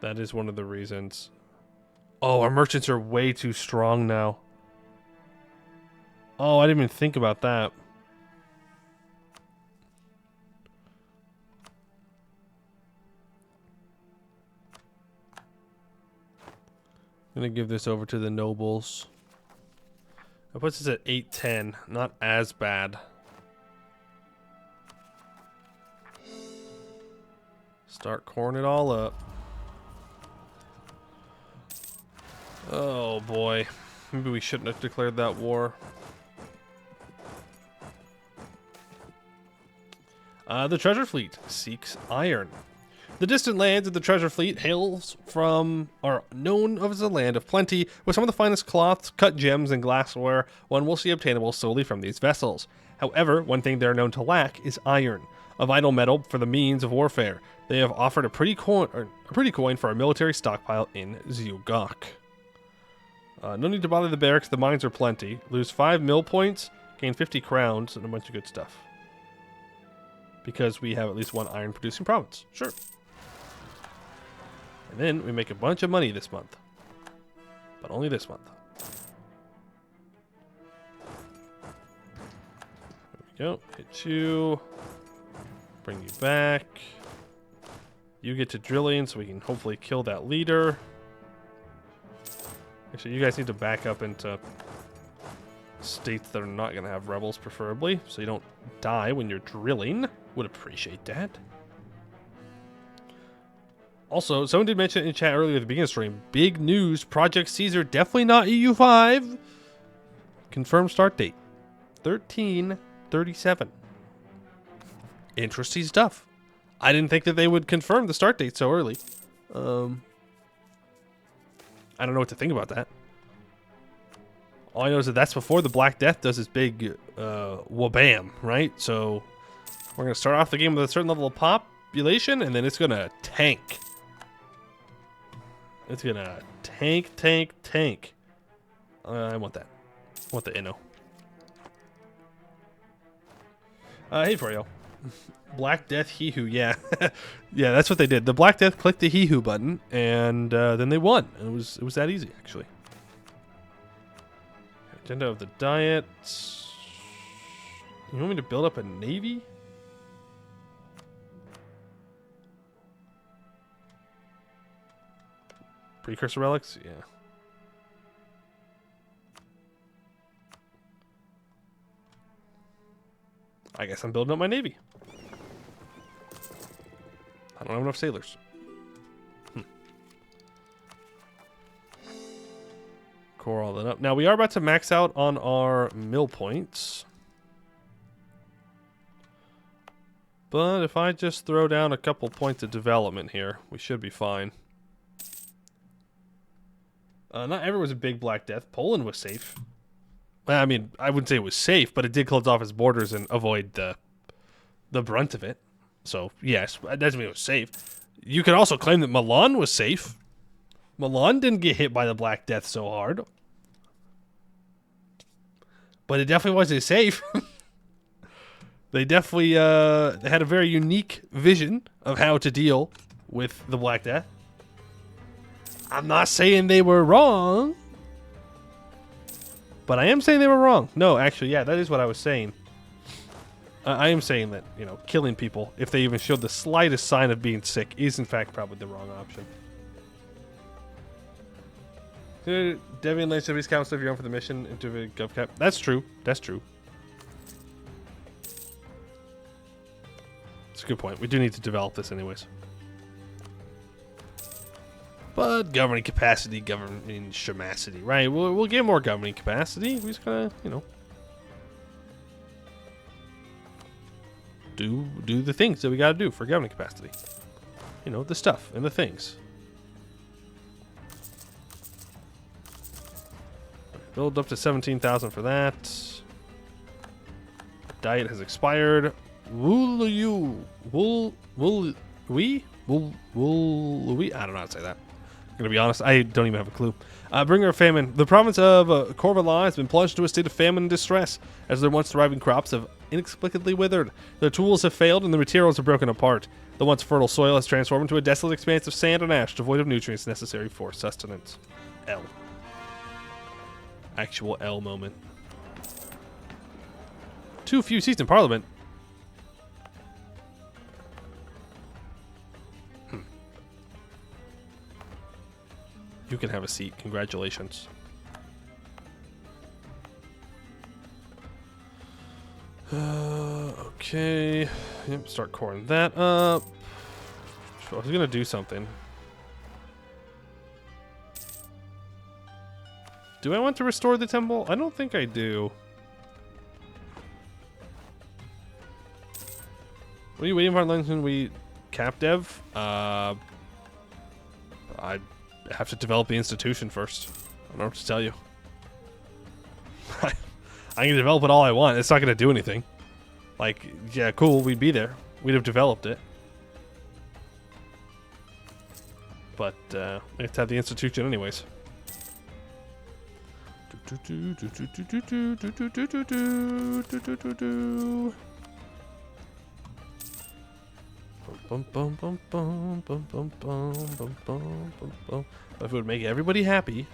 That is one of the reasons. Oh, our merchants are way too strong now. Oh, I didn't even think about that. I'm going to give this over to the nobles. That puts us at 810. Not as bad. Start coring it all up. Oh boy. Maybe we shouldn't have declared that war. The treasure fleet seeks iron. The distant lands of the treasure fleet hails from, are known as a land of plenty, with some of the finest cloths, cut gems, and glassware one will see obtainable solely from these vessels. However, one thing they are known to lack is iron, a vital metal for the means of warfare. They have offered a pretty coin for a military stockpile in Zugok. No need to bother the barracks, the mines are plenty. Lose 5 mill points, gain 50 crowns, and a bunch of good stuff. Because we have at least one iron producing province. Sure. And then we make a bunch of money this month. But only this month. There we go. Hit you. Bring you back. You get to drilling so we can hopefully kill that leader. Actually, you guys need to back up into states that are not going to have rebels, preferably, so you don't die when you're drilling. Would appreciate that. Also, someone did mention in chat earlier at the beginning of the stream, big news, Project Caesar, definitely not EU5. Confirmed start date, 13/37. Interesting stuff. I didn't think that they would confirm the start date so early. I don't know what to think about that. All I know is that that's before the Black Death does its big wabam, right? So we're going to start off the game with a certain level of population, and then it's going to tank. It's going to tank. I want that. I want the Inno. Hey, Froyo. Black Death He-Who, yeah. Yeah, that's what they did. The Black Death clicked the He-Who button, and then they won. It was that easy, actually. Agenda of the Diet. You want me to build up a navy? Precursor relics? Yeah. I guess I'm building up my navy. I don't have enough sailors. Core all that up. Now, we are about to max out on our mill points. But if I just throw down a couple points of development here, we should be fine. Not everyone was a big Black Death. Poland was safe. Well, I mean, I wouldn't say it was safe, but it did close off its borders and avoid the brunt of it. So, yes, that doesn't mean it was safe. You could also claim that Milan was safe. Milan didn't get hit by the Black Death so hard. But it definitely wasn't safe. They definitely had a very unique vision of how to deal with the Black Death. I'm not saying they were wrong. But I am saying they were wrong. No, actually, yeah, that is what I was saying. I am saying that, you know, killing people, if they even showed the slightest sign of being sick, is in fact probably the wrong option. Devian Lane Cities Council if you're on for the mission into the GovCap. That's true. That's true. It's a good point. We do need to develop this anyways. But governing capacity, governing shamacity, right? We'll get more governing capacity. We just gotta, you know. do the things that we got to do for governing capacity. You know, the stuff and the things. Build up to 17,000 for that. Diet has expired. Will you? Will we? I don't know how to say that. I'm gonna be honest, I don't even have a clue. Bringer of famine. The province of Corvala has been plunged into a state of famine and distress, as their once thriving crops have inexplicably withered. Their tools have failed and the materials are broken apart. The once fertile soil has transformed into a desolate expanse of sand and ash, devoid of nutrients necessary for sustenance. L. Actual L moment. Too few seats in Parliament. You can have a seat. Congratulations. Okay. Yep, start coring that up. I was gonna do something. Do I want to restore the temple? I don't think I do. What are you waiting for, London? We cap dev? I have to develop the institution first. I don't know what to tell you. I can develop it all I want. It's not going to do anything. Like, yeah, cool, we'd be there. We'd have developed it. But we have to have the institution anyways. If it would make everybody happy,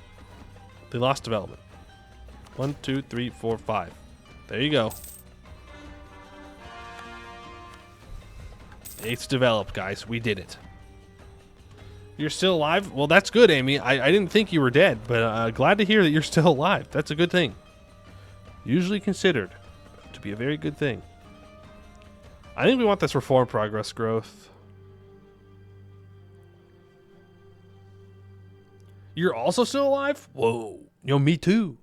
they lost development. 1, 2, 3, 4, 5. There you go. It's developed, guys. We did it. You're still alive? Well, that's good, Amy. I didn't think you were dead, but glad to hear that you're still alive. That's a good thing. Usually considered to be a very good thing. I think we want this reform progress growth. You're also still alive? Whoa. Yo, me too.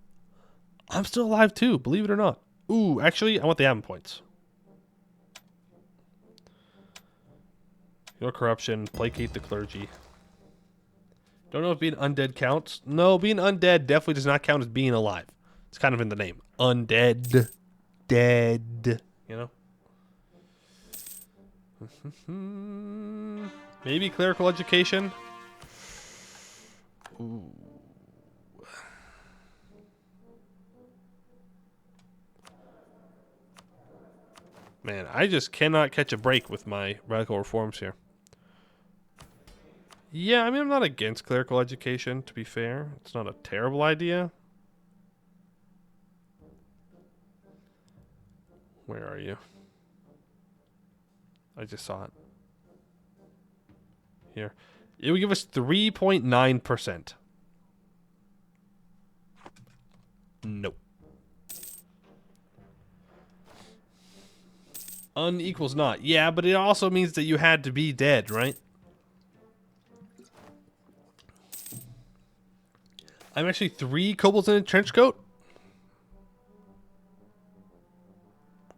I'm still alive too, believe it or not. Ooh, actually, I want the admin points. Your corruption, placate the clergy. Don't know if being undead counts. No, being undead definitely does not count as being alive. It's kind of in the name. Undead. Dead. You know? Maybe clerical education. Ooh. Man, I just cannot catch a break with my radical reforms here. Yeah, I mean, I'm not against clerical education, to be fair. It's not a terrible idea. Where are you? I just saw it. Here. It would give us 3.9%. Nope. Un equals not. Yeah, but it also means that you had to be dead, right? I'm actually 3 kobolds in a trench coat?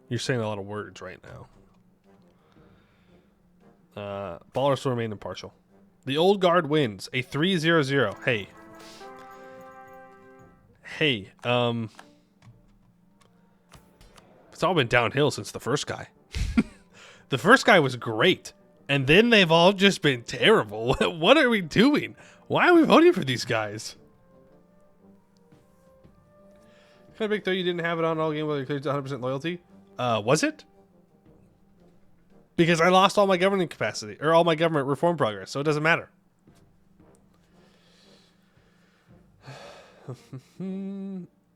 You're saying a lot of words right now. Ballers will remain impartial. The old guard wins. A 3-0-0. Hey. Hey, it's all been downhill since the first guy. The first guy was great, and then they've all just been terrible. What are we doing? Why are we voting for these guys? Kind of big though you didn't have it on all game whether you cleared 100% loyalty. Was it? Because I lost all my governing capacity, or all my government reform progress, so it doesn't matter.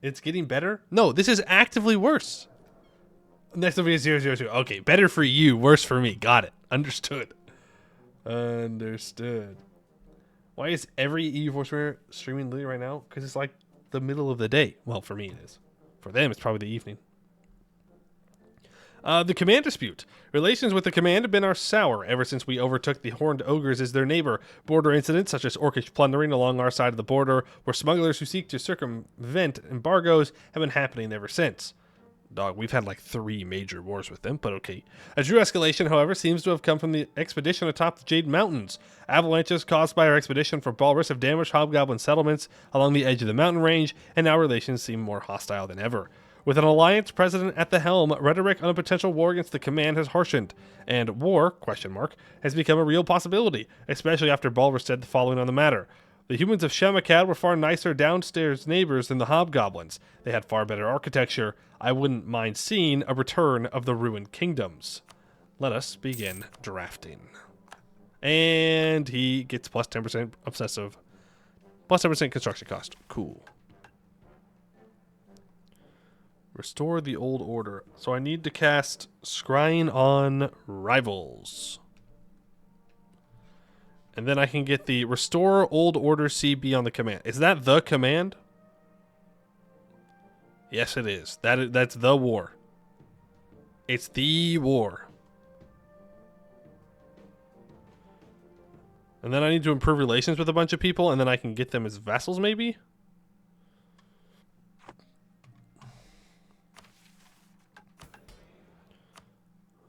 It's getting better? No, this is actively worse. Next will be a 0-0-2. Okay, better for you, worse for me. Got it. Understood. Understood. Why is every EU4 streaming literally right now? Because it's like the middle of the day. Well, for me it is. For them, it's probably the evening. The command dispute. Relations with the command have been our sour ever since we overtook the horned ogres as their neighbor. Border incidents such as orcish plundering along our side of the border, where smugglers who seek to circumvent embargoes have been happening ever since. Dog, we've had like 3 major wars with them, but okay. A true escalation, however, seems to have come from the expedition atop the Jade Mountains. Avalanches caused by our expedition for Balrijin have damaged hobgoblin settlements along the edge of the mountain range, and now relations seem more hostile than ever. With an alliance president at the helm, rhetoric on a potential war against the command has harshened, and war, has become a real possibility, especially after Balrijin said the following on the matter. The humans of Shemakad were far nicer downstairs neighbors than the hobgoblins. They had far better architecture. I wouldn't mind seeing a return of the ruined kingdoms. Let us begin drafting. And he gets plus 10% obsessive. Plus 10% construction cost. Cool. Restore the old order. So I need to cast Scrying on Rivals. And then I can get the Restore Old Order CB on the command. Is that the command? Yes, it is. That's the war. It's the war. And then I need to improve relations with a bunch of people, and then I can get them as vassals, maybe?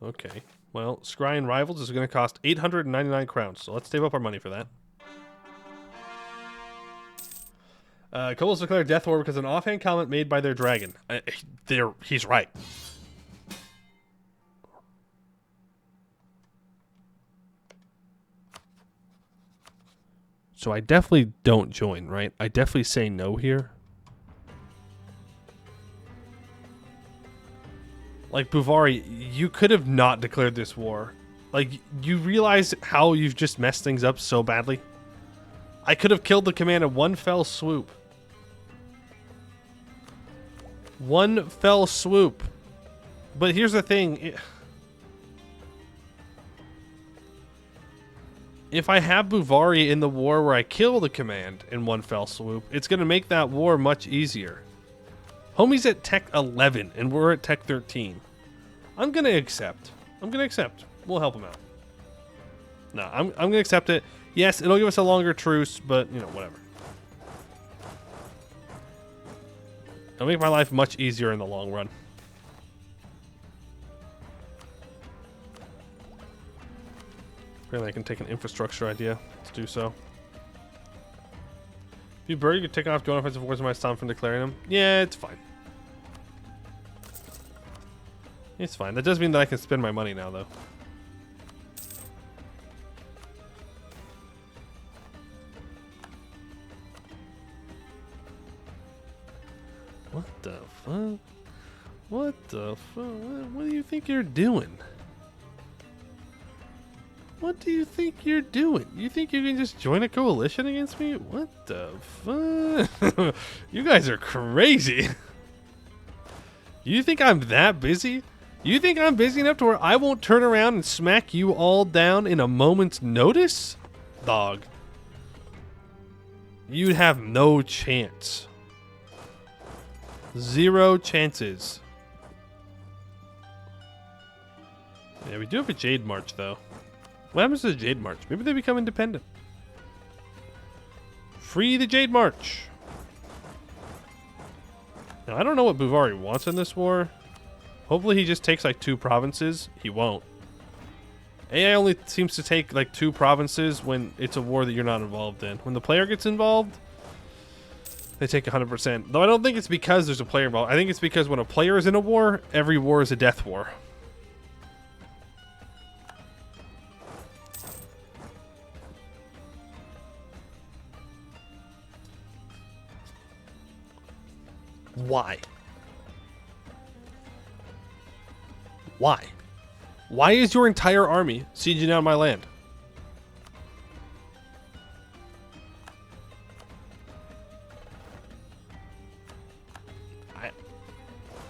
Okay. Well, Scrying Rivals is going to cost 899 crowns, so let's save up our money for that. Kobolds declare death war because of an offhand comment made by their dragon. He's right. So I definitely don't join, right? I definitely say no here. Like, Buvari, you could have not declared this war. Like, you realize how you've just messed things up so badly? I could have killed the command in one fell swoop. One fell swoop. But here's the thing. If I have Buvari in the war where I kill the command in one fell swoop, it's going to make that war much easier. Homie's at tech 11, and we're at tech 13. I'm going to accept. We'll help him out. No, I'm going to accept it. Yes, it'll give us a longer truce, but, you know, whatever. It'll make my life much easier in the long run. Apparently I can take an infrastructure idea to do so. If you bury, you can take off joint offensive wars in my stun from declaring them. Yeah, it's fine. It's fine. That does mean that I can spend my money now, though. What the fuck? What the fuck? What do you think you're doing? What do you think you're doing? You think you can just join a coalition against me? What the fuck? You guys are crazy. You think I'm that busy? You think I'm busy enough to where I won't turn around and smack you all down in a moment's notice? Dog. You'd have no chance. 0 chances. Yeah, we do have a Jade March, though. What happens to the Jade March? Maybe they become independent. Free the Jade March. Now, I don't know what Buvari wants in this war. Hopefully he just takes like 2 provinces. He won't. AI only seems to take like 2 provinces when it's a war that you're not involved in. When the player gets involved, they take 100%. Though I don't think it's because there's a player involved. I think it's because when a player is in a war, every war is a death war. Why? Why? Why is your entire army sieging down my land?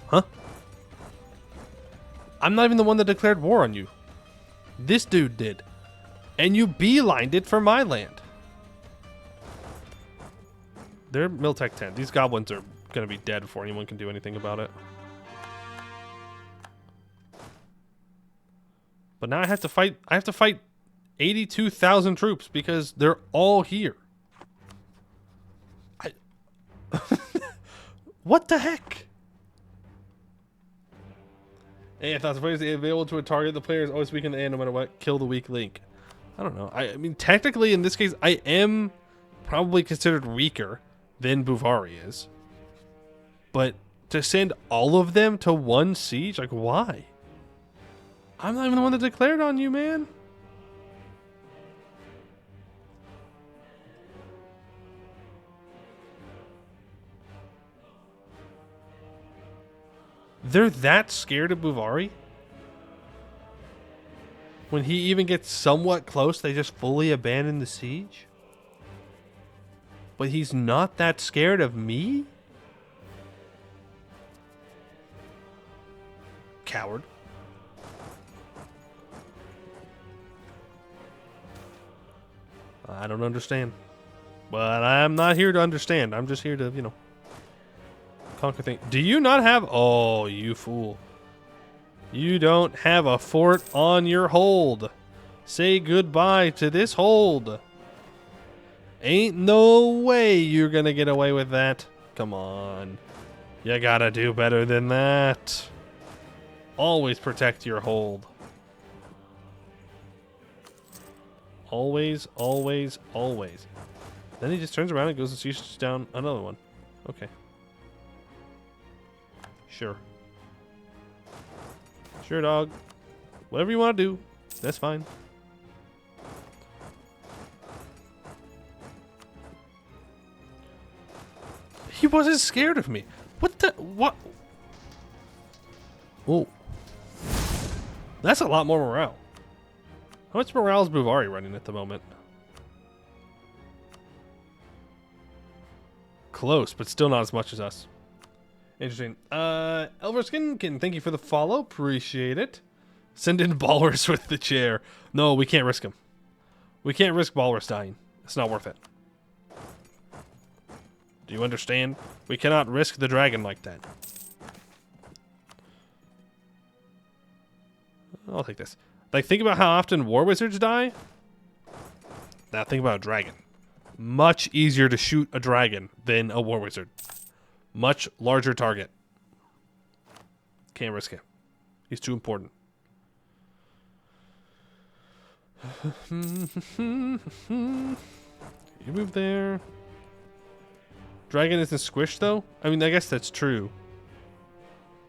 Huh? I'm not even the one that declared war on you. This dude did. And you beelined it for my land. They're Miltech 10. These goblins are going to be dead before anyone can do anything about it. But now I have to fight 82,000 troops because they're all here. What the heck? Hey, I thought the players available to a target, the player is always weak in the end no matter what. Kill the weak link. I don't know. I mean, technically, in this case, I am probably considered weaker than Buvari is. But to send all of them to one siege? Like, why? I'm not even the one that declared on you, man. They're that scared of Buvari? When he even gets somewhat close, they just fully abandon the siege? But he's not that scared of me? Coward. I don't understand. But I'm not here to understand. I'm just here to, you know, conquer things. Do you not have... Oh, you fool. You don't have a fort on your hold. Say goodbye to this hold. Ain't no way you're gonna get away with that. Come on. You gotta do better than that. Always protect your hold. Always, always, always. Then he just turns around and goes and shoots down another one. Okay. Sure. Sure, dog. Whatever you want to do, that's fine. He wasn't scared of me. What the... What? Oh. That's a lot more morale. How much morale is Buvari running at the moment? Close, but still not as much as us. Interesting. Elverskin, thank you for the follow. Appreciate it. Send in Balrus with the chair. No, we can't risk him. We can't risk Balrus dying. It's not worth it. Do you understand? We cannot risk the dragon like that. I'll take this. Like, think about how often war wizards die. Now think about a dragon. Much easier to shoot a dragon than a war wizard. Much larger target. Can't risk it. He's too important. You move there. Dragon isn't squished, though? I mean, I guess that's true.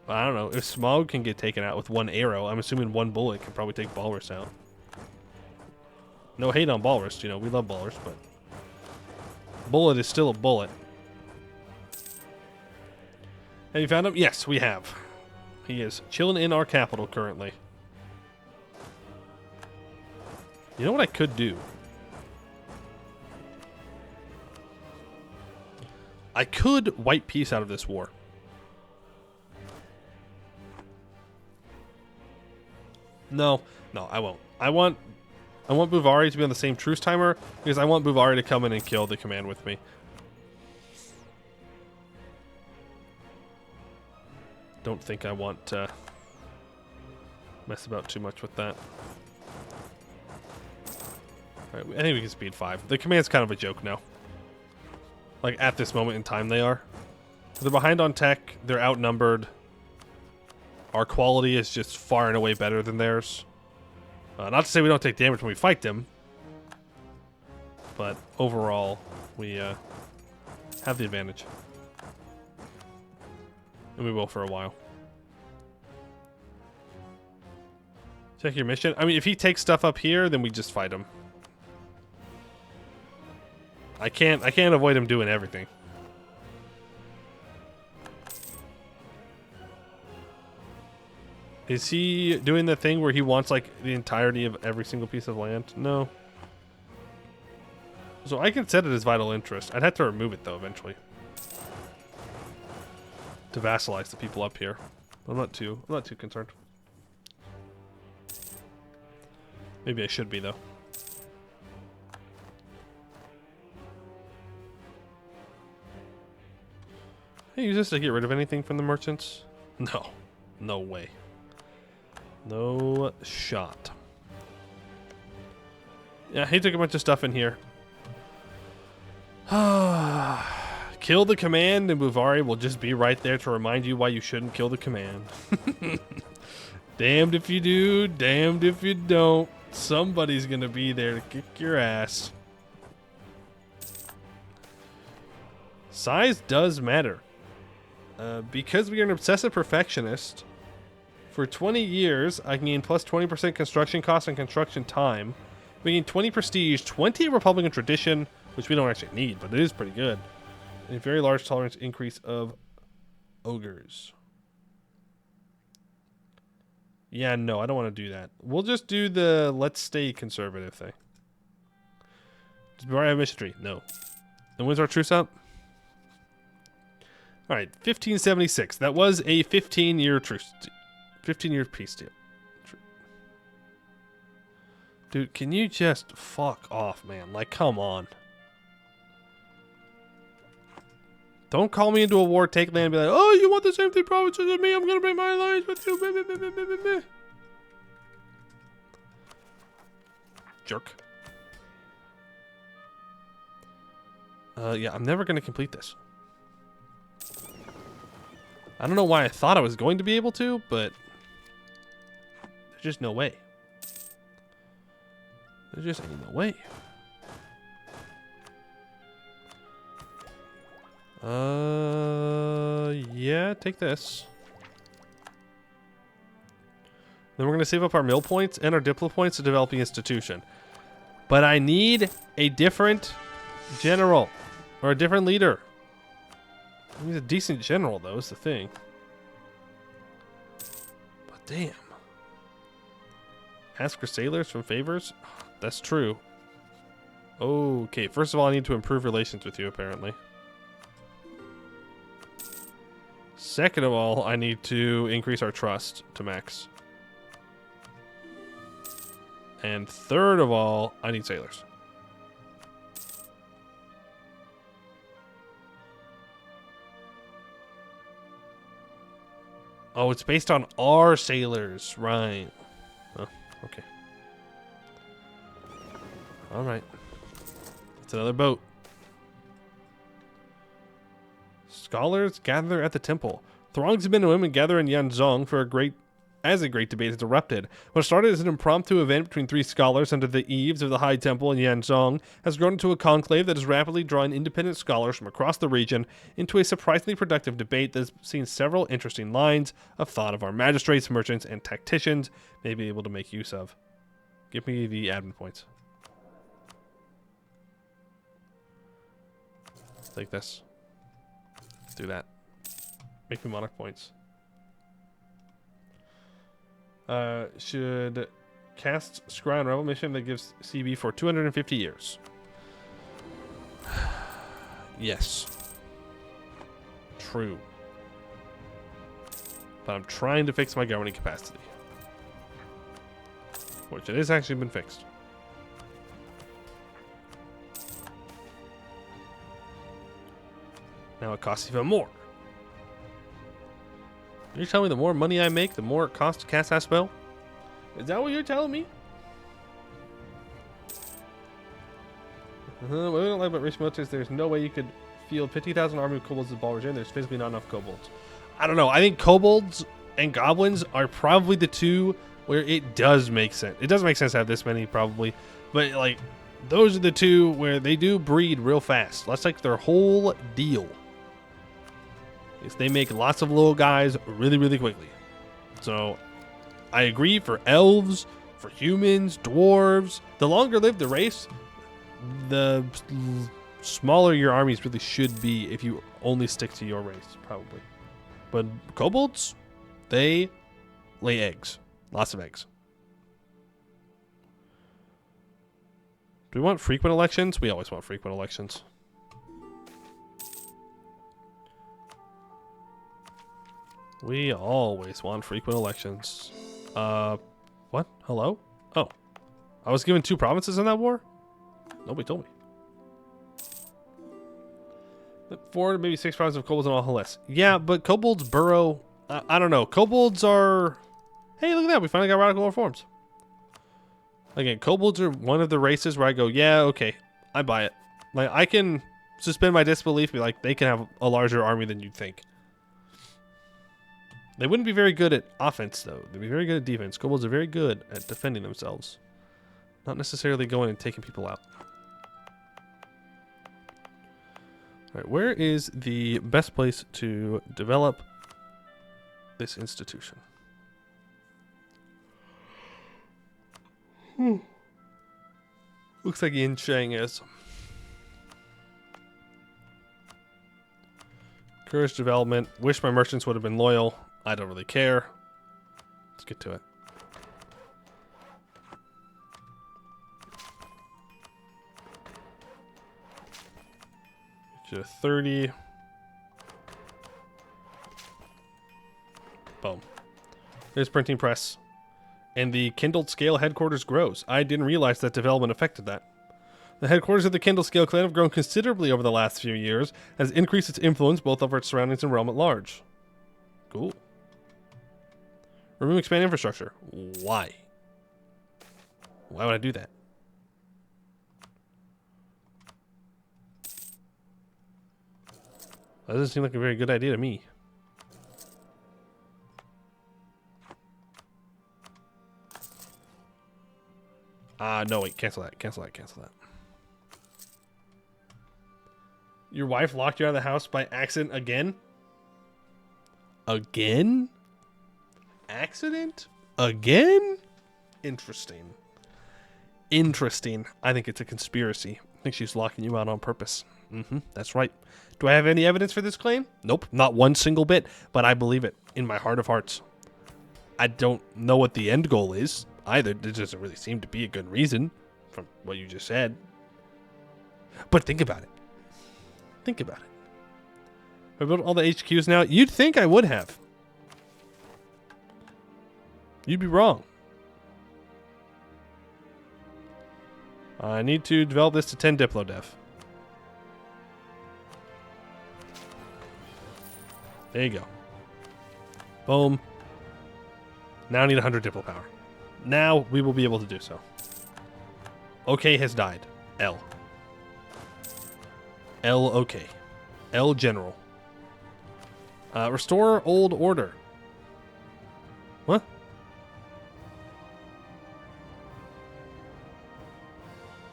I don't know. If Smog can get taken out with one arrow, I'm assuming one bullet can probably take Balrus out. No hate on Balrus. You know, we love Balrus, but... bullet is still a bullet. Have you found him? Yes, we have. He is chilling in our capital currently. You know what I could do? I could wipe peace out of this war. No, I won't. I want Buvari to be on the same truce timer because I want Buvari to come in and kill the command with me. Don't think I want to mess about too much with that. Alright, I think we can speed 5. The command's kind of a joke now. Like, at this moment in time, they are. They're behind on tech. They're outnumbered. Our quality is just far and away better than theirs. Not to say we don't take damage when we fight them. But overall, we have the advantage. And we will for a while. Check your mission. I mean, if he takes stuff up here, then we just fight him. I can't avoid him doing everything. Is he doing the thing where he wants like the entirety of every single piece of land? No. So I can set it as vital interest. I'd have to remove it though eventually. To vassalize the people up here. I'm not too concerned. Maybe I should be though. Hey, use this to get rid of anything from the merchants? No. No way. No shot. Yeah, he took a bunch of stuff in here. Kill the command and Buvari will just be right there to remind you why you shouldn't kill the command. Damned if you do, damned if you don't. Somebody's gonna be there to kick your ass. Size does matter. Because we are an obsessive perfectionist, for 20 years, I can gain plus 20% construction cost and construction time. We gain 20 prestige, 20 Republican tradition, which we don't actually need, but it is pretty good. And a very large tolerance increase of ogres. Yeah, no, I don't want to do that. We'll just do the let's stay conservative thing. Does Bavaria have mission tree? No. And when's our truce up? All right, 1576. That was a 15-year truce. 15-year peace deal. Dude, can you just fuck off, man? Like, come on. Don't call me into a war, take land, and be like, oh, you want the same three provinces as me? I'm going to bring my alliance with you. Jerk. Yeah, I'm never going to complete this. I don't know why I thought I was going to be able to, but there's just no way. There just ain't no way. Yeah, take this. Then we're going to save up our mill points and our diplo points to develop the institution. But I need a different general or a different leader. He's a decent general, though, is the thing. But damn. Ask for sailors from favors? That's true. Okay, first of all, I need to improve relations with you, apparently. Second of all, I need to increase our trust to max. And third of all, I need sailors. Oh, it's based on our sailors, right. Oh, okay. Alright. It's another boat. Scholars gather at the temple. Throngs of men and women gather in Yanzhong for a great debate has erupted. What started as an impromptu event between three scholars under the eaves of the High Temple in Yanzhong has grown into a conclave that is rapidly drawing independent scholars from across the region into a surprisingly productive debate that has seen several interesting lines of thought of our magistrates, merchants, and tacticians may be able to make use of. Give me the admin points. Take this. Do that. Make me monarch points. Should cast Scry on Rebel mission that gives CB for 250 years. Yes. True. But I'm trying to fix my governing capacity. Which it has actually been fixed. Now it costs even more. You're telling me the more money I make, the more it costs to cast that spell? Is that what you're telling me? What I don't like about rich militaries, there's no way you could field 50,000 army of kobolds at Balrijin. There's physically not enough kobolds. I don't know. I think kobolds and goblins are probably the two where it does make sense. It does make sense to have this many, probably. But, like, those are the two where they do breed real fast. That's like their whole deal. Is they make lots of little guys really, really quickly. So, I agree for elves, for humans, dwarves. The longer live the race, the smaller your armies really should be if you only stick to your race, probably. But kobolds, they lay eggs. Lots of eggs. Do we want frequent elections? We always want frequent elections. We always want frequent elections. What? Hello? Oh. I was given 2 provinces in that war? Nobody told me. 4, maybe 6 provinces of kobolds in all Hellas. Yeah, but kobolds burrow... I don't know. Kobolds are... Hey, look at that. We finally got radical reforms. Again, kobolds are one of the races where I go, yeah, okay. I buy it. Like, I can suspend my disbelief and be like, they can have a larger army than you'd think. They wouldn't be very good at offense, though. They'd be very good at defense. Kobolds are very good at defending themselves. Not necessarily going and taking people out. All right, where is the best place to develop this institution? Looks like Yincheng is. Courage development. Wish my merchants would have been loyal. I don't really care. Let's get to it. Get you to 30. Boom. There's printing press. And the kindled scale headquarters grows. I didn't realize that development affected that. The headquarters of the Kindle Scale clan have grown considerably over the last few years, has increased its influence both over its surroundings and realm at large. Cool. Remove expand infrastructure. Why? Why would I do that? That doesn't seem like a very good idea to me. No, wait, cancel that, cancel that, cancel that. Your wife locked you out of the house by accident again? Again? Accident? Again? Interesting. Interesting. I think it's a conspiracy. I think she's locking you out on purpose. That's right. Do I have any evidence for this claim? Nope, not one single bit, but I believe it in my heart of hearts. I don't know what the end goal is either. There doesn't really seem to be a good reason from what you just said. But think about it. Think about it. If I built all the HQs now, you'd think I would have. You'd be wrong. I need to develop this to 10 Diplo Dev. There you go. Boom. Now I need 100 Diplo power. Now we will be able to do so. OK has died. L. L OK. L General. Restore old order. What?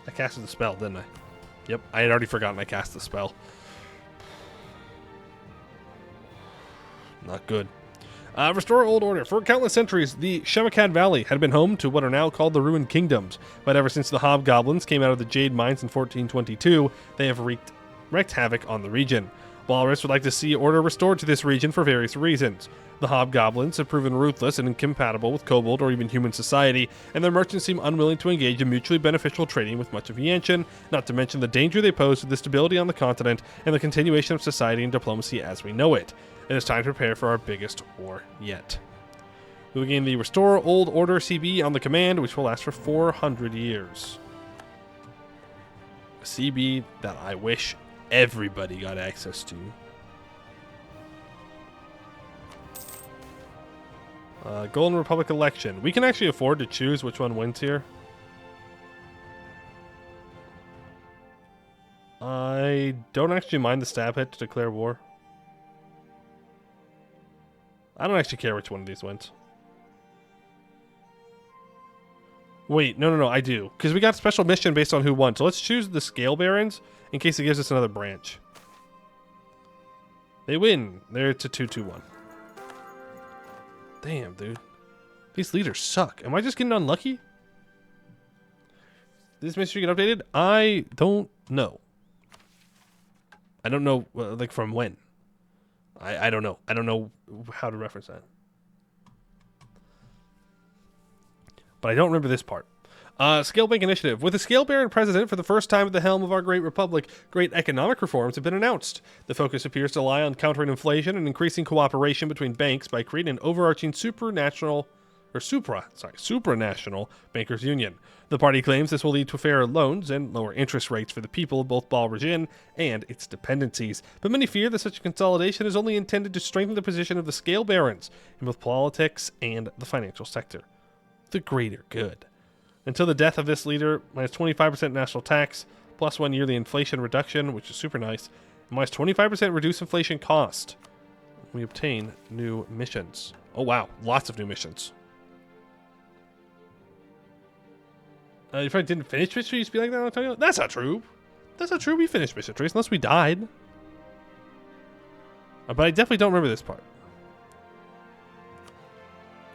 I casted the spell, didn't I? Yep, I had already forgotten I cast the spell. Not good. Restore old order. For countless centuries, the Shemakad Valley had been home to what are now called the Ruined Kingdoms. But ever since the Hobgoblins came out of the Jade Mines in 1422, they have wreaked havoc on the region. Walrus would like to see order restored to this region for various reasons. The Hobgoblins have proven ruthless and incompatible with kobold or even human society, and their merchants seem unwilling to engage in mutually beneficial trading with much of Yanshan, not to mention the danger they pose to the stability on the continent and the continuation of society and diplomacy as we know it. It is time to prepare for our biggest war yet. We will gain the Restore Old Order CB on the command, which will last for 400 years. A CB that I wish everybody got access to. Golden Republic election. We can actually afford to choose which one wins here. I don't actually mind the stab hit to declare war. I don't actually care which one of these wins. Wait, no, I do. Because we got special mission based on who won. So let's choose the Scale Barons in case it gives us another branch. They win. It's a 2-2-1. Damn, dude. These leaders suck. Am I just getting unlucky? Did this mystery get updated? I don't know. I don't know, like, from when. I don't know. I don't know how to reference that. But I don't remember this part. Scale Bank Initiative. With the Scale Baron president for the first time at the helm of our great republic, great economic reforms have been announced. The focus appears to lie on countering inflation and increasing cooperation between banks by creating an overarching supranational bankers union. The party claims this will lead to fairer loans and lower interest rates for the people of both Balrijin and its dependencies. But many fear that such a consolidation is only intended to strengthen the position of the Scale Barons in both politics and the financial sector. The greater good. Until the death of this leader, minus 25% national tax, plus 1 yearly inflation reduction, which is super nice, and minus 25% reduced inflation cost. we obtain new missions. Oh wow, lots of new missions. If I didn't finish mysteries, be like that a long time ago? That's not true. That's not true. We finished mysteries unless we died. But I definitely don't remember this part.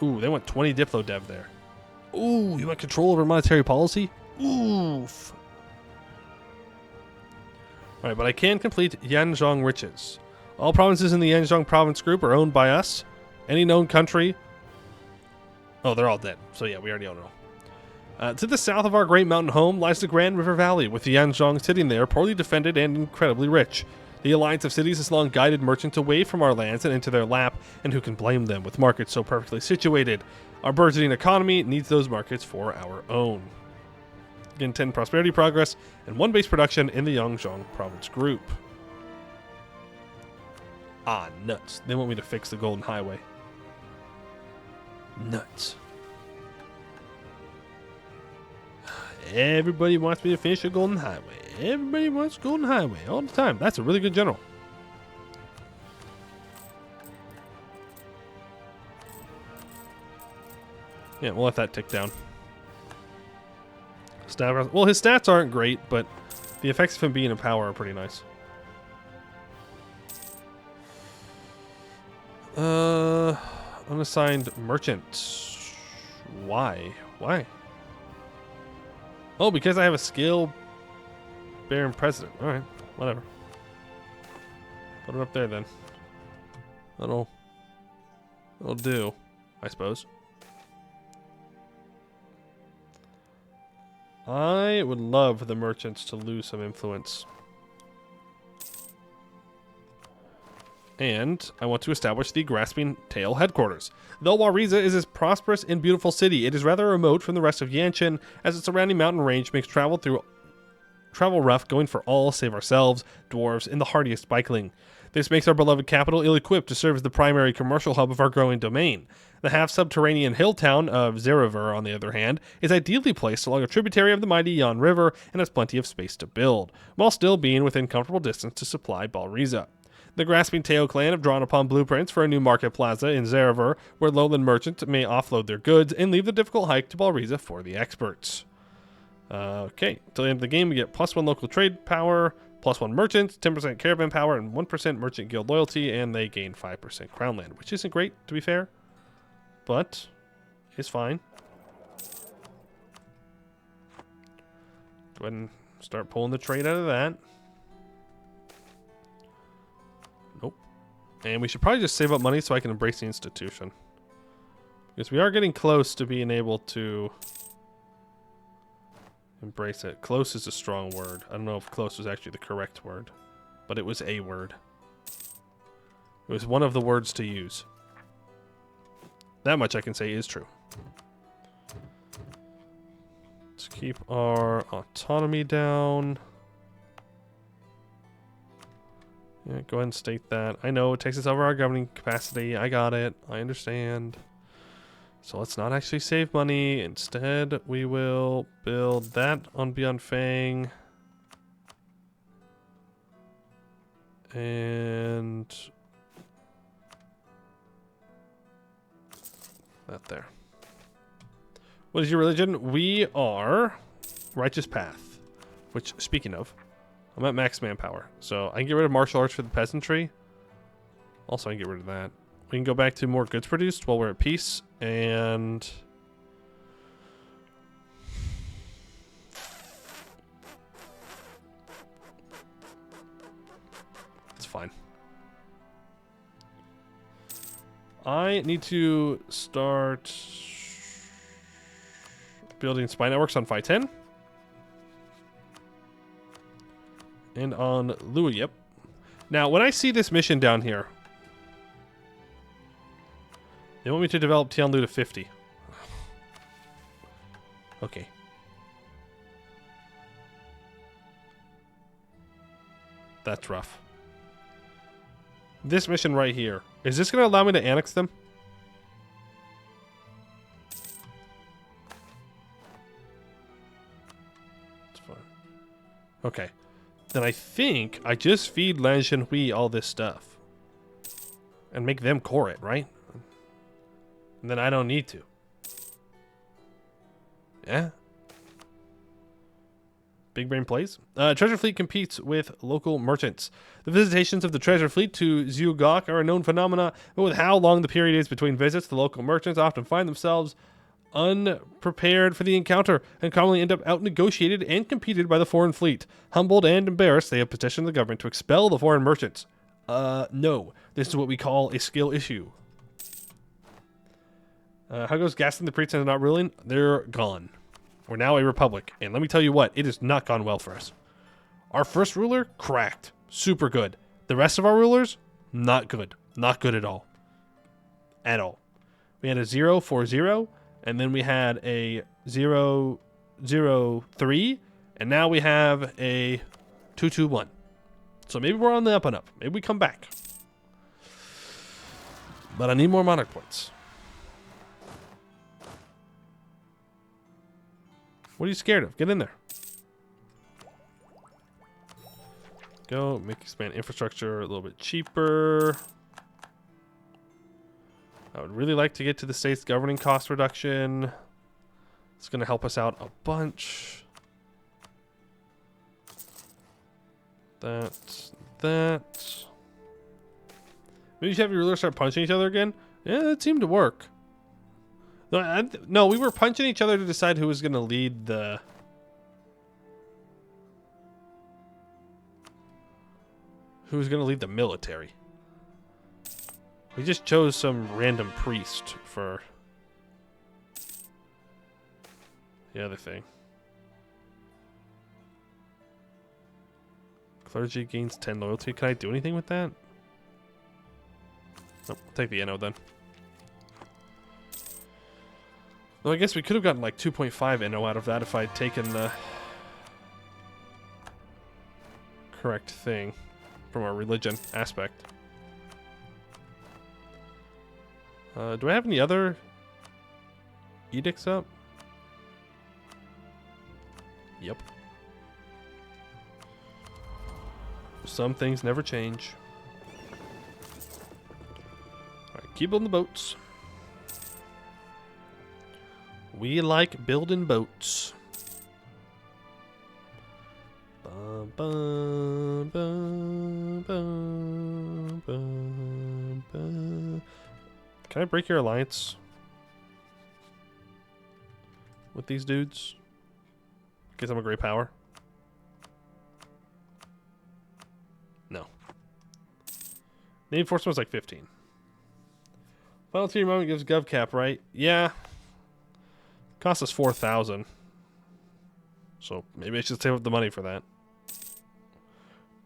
Ooh, they want 20 Diplo dev there. Ooh, you want control over monetary policy? Oof. Alright, but I can complete Yanzhong riches. All provinces in the Yanzhong province group are owned by us. Any known country. Oh, they're all dead. So yeah, we already own it all. To the south of our great mountain home lies the Grand River Valley, with the Yanzhong sitting there, poorly defended and incredibly rich. The alliance of cities has long guided merchants away from our lands and into their lap, and who can blame them with markets so perfectly situated? Our burgeoning economy needs those markets for our own. Again, 10 prosperity progress, and 1 base production in the Yanzhong province group. Ah, nuts. They want me to fix the Golden Highway. Nuts. Everybody wants me to finish the Golden Highway. Everybody wants Golden Highway all the time. That's a really good general. Yeah, we'll let that tick down. Well, his stats aren't great, but the effects of him being in power are pretty nice. Unassigned merchant. Why? Why? Oh, because I have a skill Baron President. Alright, whatever. Put it up there then. That'll do, I suppose. I would love the merchants to lose some influence. And I want to establish the Grasping Tail headquarters. Though Walriza is a prosperous and beautiful city, it is rather remote from the rest of Yanshan, as its surrounding mountain range makes travel rough, going for all save ourselves, dwarves, and the hardiest bikeling. This makes our beloved capital ill-equipped to serve as the primary commercial hub of our growing domain. The half-subterranean hill town of Zerever, on the other hand, is ideally placed along a tributary of the mighty Yan River and has plenty of space to build, while still being within comfortable distance to supply Balrijin. The Grasping Tail clan have drawn upon blueprints for a new market plaza in Zerever, where lowland merchants may offload their goods and leave the difficult hike to Balrijin for the experts. Okay, till the end of the game we get +1 local trade power, +1 merchant, 10% caravan power, and 1% merchant guild loyalty, and they gain 5% crown land, which isn't great, to be fair, but it's fine. Go ahead and start pulling the trade out of that. Nope. And we should probably just save up money so I can embrace the institution, because we are getting close to being able to embrace it. Close is a strong word. I don't know if close was actually the correct word, but it was a word. It was one of the words to use. That much I can say is true. Let's keep our autonomy down. Yeah, go ahead and state that. I know it takes us over our governing capacity. I got it. I understand. So let's not actually save money. Instead, we will build that on Beyond Fang. And that there. What is your religion? We are Righteous Path. Which, speaking of, I'm at max manpower. So I can get rid of martial arts for the peasantry. Also, I can get rid of that. We can go back to more goods produced while we're at peace, and it's fine. I need to start building spy networks on Phi 10 and on Lua. Yep. Now, when I see this mission down here, they want me to develop Tianlu to 50. Okay. That's rough. This mission right here. Is this going to allow me to annex them? It's fine. Okay. Then I think I just feed Lan Zhenhui all this stuff. and make them core it, right? And then I don't need to. Yeah. Big brain plays. Treasure Fleet competes with local merchants. The visitations of the Treasure Fleet to Zugok are a known phenomena, but with how long the period is between visits, the local merchants often find themselves unprepared for the encounter and commonly end up out-negotiated and competed by the foreign fleet. Humbled and embarrassed, they have petitioned the government to expel the foreign merchants. No. This is what we call a skill issue. How goes Gaston the Priest and not ruling? They're gone. We're now a republic, and let me tell you what, it has not gone well for us. Our first ruler, cracked. Super good. The rest of our rulers, not good. Not good at all. At all. We had a 0-4-0, and then we had a 0-0-3, and now we have a 2-2-1. So maybe we're on the up and up. Maybe we come back. But I need more monarch points. What are you scared of? Get in there. Go. Make expand infrastructure a little bit cheaper. I would really like to get to the state's governing cost reduction. It's going to help us out a bunch. That. Maybe you have your rulers start punching each other again? Yeah, that seemed to work. No, we were punching each other to decide who was going to lead the... Who was going to lead the military. We just chose some random priest for the other thing. Clergy gains 10 loyalty. Can I do anything with that? Nope, I'll take the NO then. Well, I guess we could have gotten like 2.5 NO out of that if I had taken the correct thing from our religion aspect. Do I have any other edicts up? Yep. Some things never change. Alright, keep building the boats. We like building boats. Bum, bum, bum, bum, bum, bum. Can I break your alliance with these dudes? Because I'm a great power. No. Navy enforcement was like 15. Final tier moment gives gov cap, right? Yeah. Cost us 4,000. So maybe I should save up the money for that.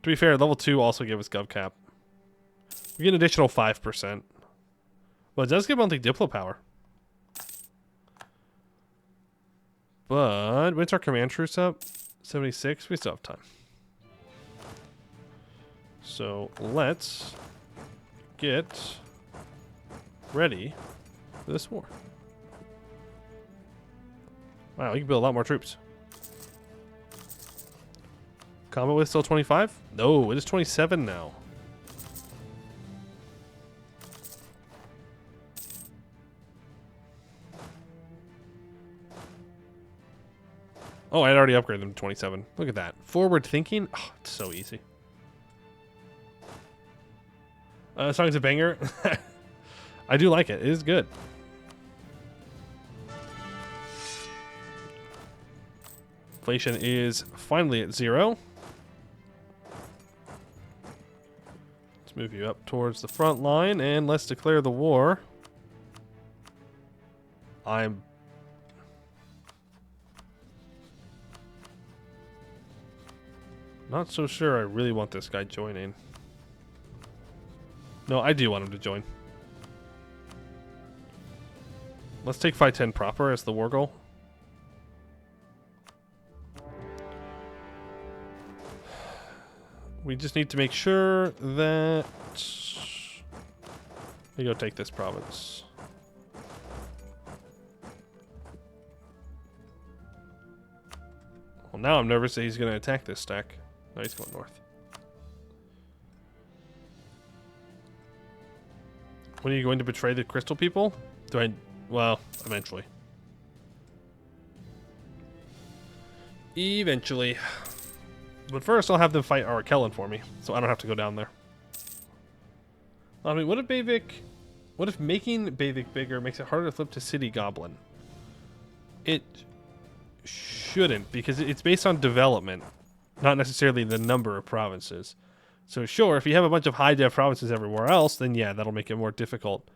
To be fair, level 2 also gave us gov cap. We get an additional 5%. But it does give monthly Diplo power. But when's our command truce up? 76? We still have time. So let's get ready for this war. Wow, we can build a lot more troops. Combat with still 25? No, it is 27 now. Oh, I had already upgraded them to 27. Look at that. Forward thinking. Oh, it's so easy. Song's a banger. I do like it. It is good. Inflation is finally at 0. Let's move you up towards the front line and let's declare the war. I'm not so sure I really want this guy joining. No, I do want him to join. Let's take 510 proper as the war goal. We just need to make sure that... we go take this province. Well, now I'm nervous that he's going to attack this stack. No, he's going north. When are you going to betray the crystal people? Do I... Well, eventually. Eventually. But first, I'll have them fight Arkellen for me, so I don't have to go down there. I mean, what if Bavik... What if making Bavik bigger makes it harder to flip to City Goblin? It shouldn't, because it's based on development, not necessarily the number of provinces. So sure, if you have a bunch of high-dev provinces everywhere else, then yeah, that'll make it more difficult.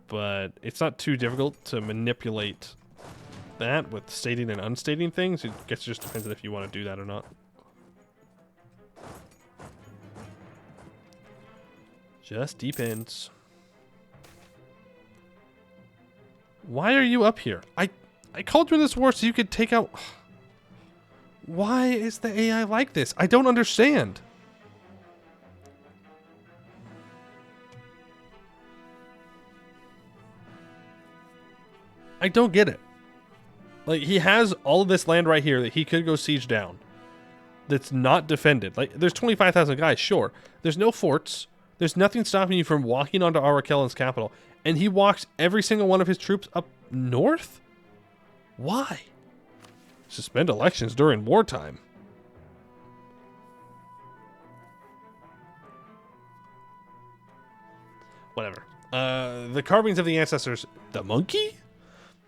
But it's not too difficult to manipulate that with stating and unstating things. It guess it just depends on if you want to do that or not. Just depends. Why are you up here? I called you in this war so you could take out... Why is the AI like this? I don't understand. I don't get it. Like, he has all of this land right here that he could go siege down. That's not defended. Like, there's 25,000 guys, sure. There's no forts. There's nothing stopping you from walking onto Arakellan's capital. And he walks every single one of his troops up north? Why? Suspend elections during wartime. Whatever. The carvings of the ancestors. The monkey?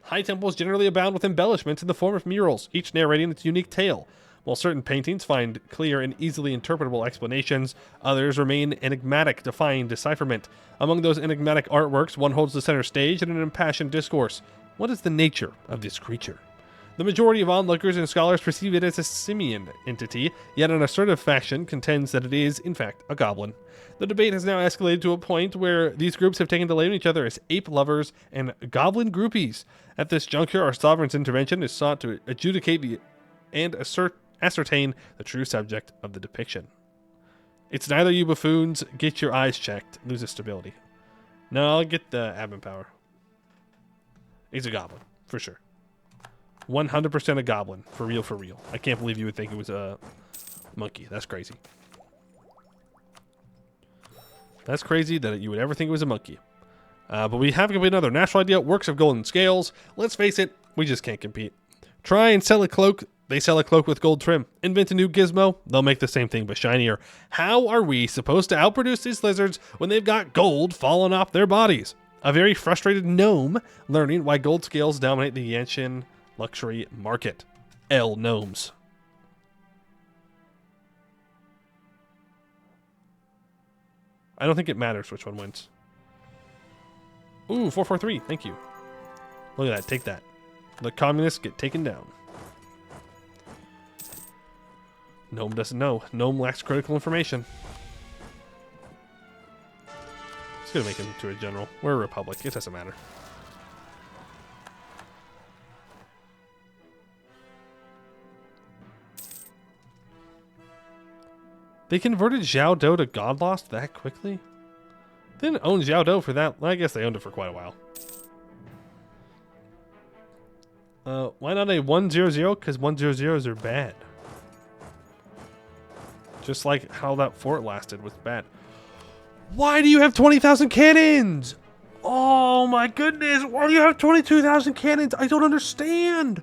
High temples generally abound with embellishments in the form of murals, each narrating its unique tale. While certain paintings find clear and easily interpretable explanations, others remain enigmatic, defying decipherment. Among those enigmatic artworks, one holds the center stage in an impassioned discourse. What is the nature of this creature? The majority of onlookers and scholars perceive it as a simian entity, yet an assertive faction contends that it is, in fact, a goblin. The debate has now escalated to a point where these groups have taken to labeling each other as ape lovers and goblin groupies. At this juncture, our sovereign's intervention is sought to adjudicate and ascertain the true subject of the depiction. It's neither, you buffoons. Get your eyes checked. Loses stability. No, I'll get the admin power. He's a goblin, for sure. 100% a goblin. For real, for real. I can't believe you would think it was a monkey. That's crazy. That's crazy that you would ever think it was a monkey. But we have completed another national idea. Works of golden scales. Let's face it, we just can't compete. Try and sell a cloak. They sell a cloak with gold trim. Invent a new gizmo. They'll make the same thing but shinier. How are we supposed to outproduce these lizards when they've got gold falling off their bodies? A very frustrated gnome learning why gold scales dominate the Yanshin luxury market. L gnomes. I don't think it matters which one wins. Ooh, 443. Thank you. Look at that. Take that. The communists get taken down. Gnome doesn't know. Gnome lacks critical information. It's gonna make him to a general. We're a republic. It doesn't matter. They converted Zhao Do to Godlost that quickly? They didn't own Zhao Do for that. Well, I guess they owned it for quite a while. Why not a 100? Because 100s are bad. Just like how that fort lasted was bad. Why do you have 20,000 cannons? Oh my goodness. Why do you have 22,000 cannons? I don't understand.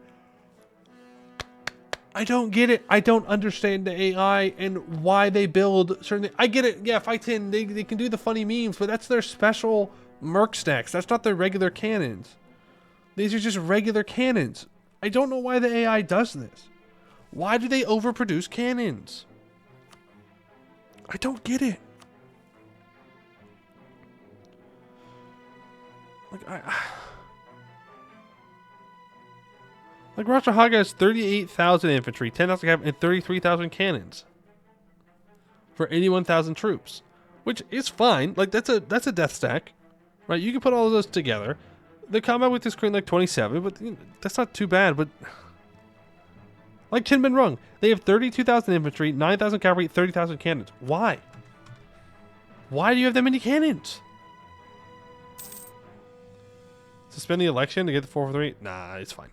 I don't get it. I don't understand the AI and why they build certain things. I get it. Yeah, Fight 10, they can do the funny memes, but that's their special merc stacks. That's not their regular cannons. These are just regular cannons. I don't know why the AI does this. Why do they overproduce cannons? I don't get it. Like Rajahaga has 38,000 infantry, 10,000 cavalry, and 33,000 cannons for 81,000 troops, which is fine. Like that's a death stack, right? You can put all of those together. The combat with this current like 27, but you know, that's not too bad. But like Chinmen Rung, they have 32,000 infantry, 9,000 cavalry, 30,000 cannons. Why? Why do you have that many cannons? Suspend the election to get the 443? Nah, it's fine.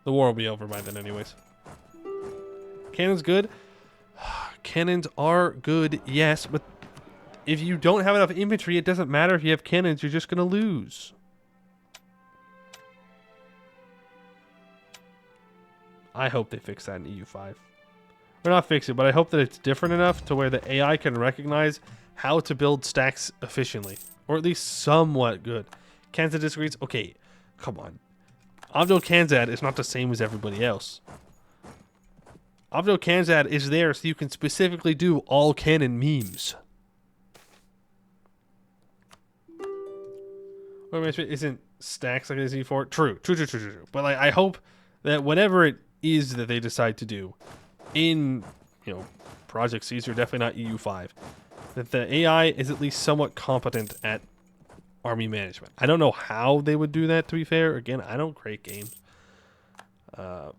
The war will be over by then anyways. Cannons good? Cannons are good, yes, but if you don't have enough infantry, it doesn't matter if you have cannons. You're just going to lose. I hope they fix that in EU5. Or not fix it, but I hope that it's different enough to where the AI can recognize how to build stacks efficiently. Or at least somewhat good. Kanzad disagrees? Okay, come on. Abdel Kanzad is not the same as everybody else. Abdel Kanzad is there so you can specifically do all cannon memes. Isn't stacks like this E4? True. But like, I hope that whatever it is that they decide to do in, Project Caesar, definitely not EU5, that the AI is at least somewhat competent at army management. I don't know how they would do that, to be fair. Again, I don't create games. I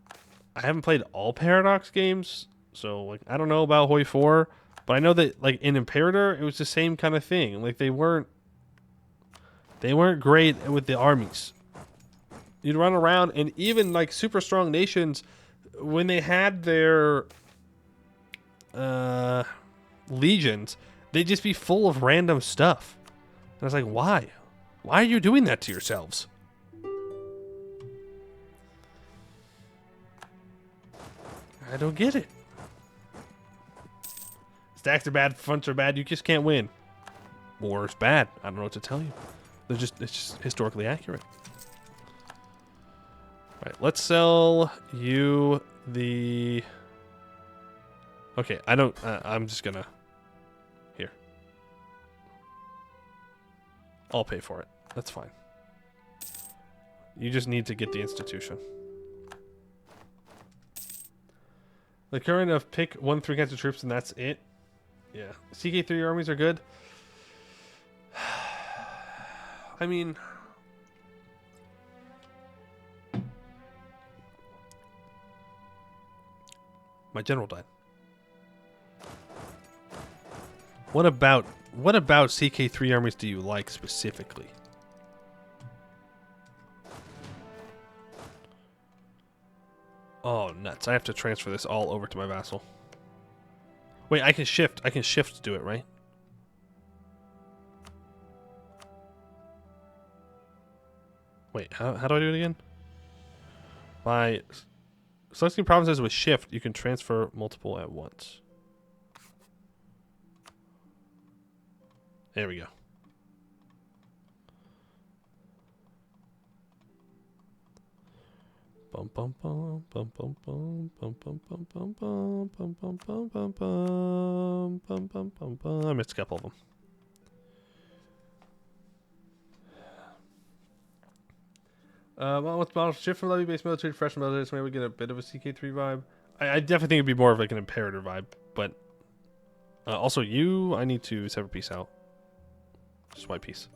haven't played all Paradox games, so like I don't know about Hoi 4, but I know that like in Imperator, it was the same kind of thing. Like they weren't great with the armies. You'd run around, and even like super strong nations, when they had their legions, they'd just be full of random stuff. And I was like, why? Why are you doing that to yourselves? I don't get it. Stacks are bad, fronts are bad, you just can't win. War is bad. I don't know what to tell you. It's just historically accurate. Alright, let's sell you the... Okay, I'm just gonna... Here. I'll pay for it. That's fine. You just need to get the institution. The current of pick 1-3 cancer troops and that's it. Yeah. CK3 armies are good. I mean... My general died. What about CK3 armies do you like specifically? Oh, nuts. I have to transfer this all over to my vassal. Wait, I can shift. I can shift to do it, right? Wait, how do I do it again? By selecting provinces with shift, you can transfer multiple at once. There we go. Bum bum bum bum bum bum bum bum bum bum bum bum bum bum bum bum bum bum bum bum. I missed a couple of them. Well, what's model shift from levy-based military to fresh military? So maybe we get a bit of a CK3 vibe. I definitely think it'd be more of like an imperator vibe, but also I need to separate peace out. Just white peace.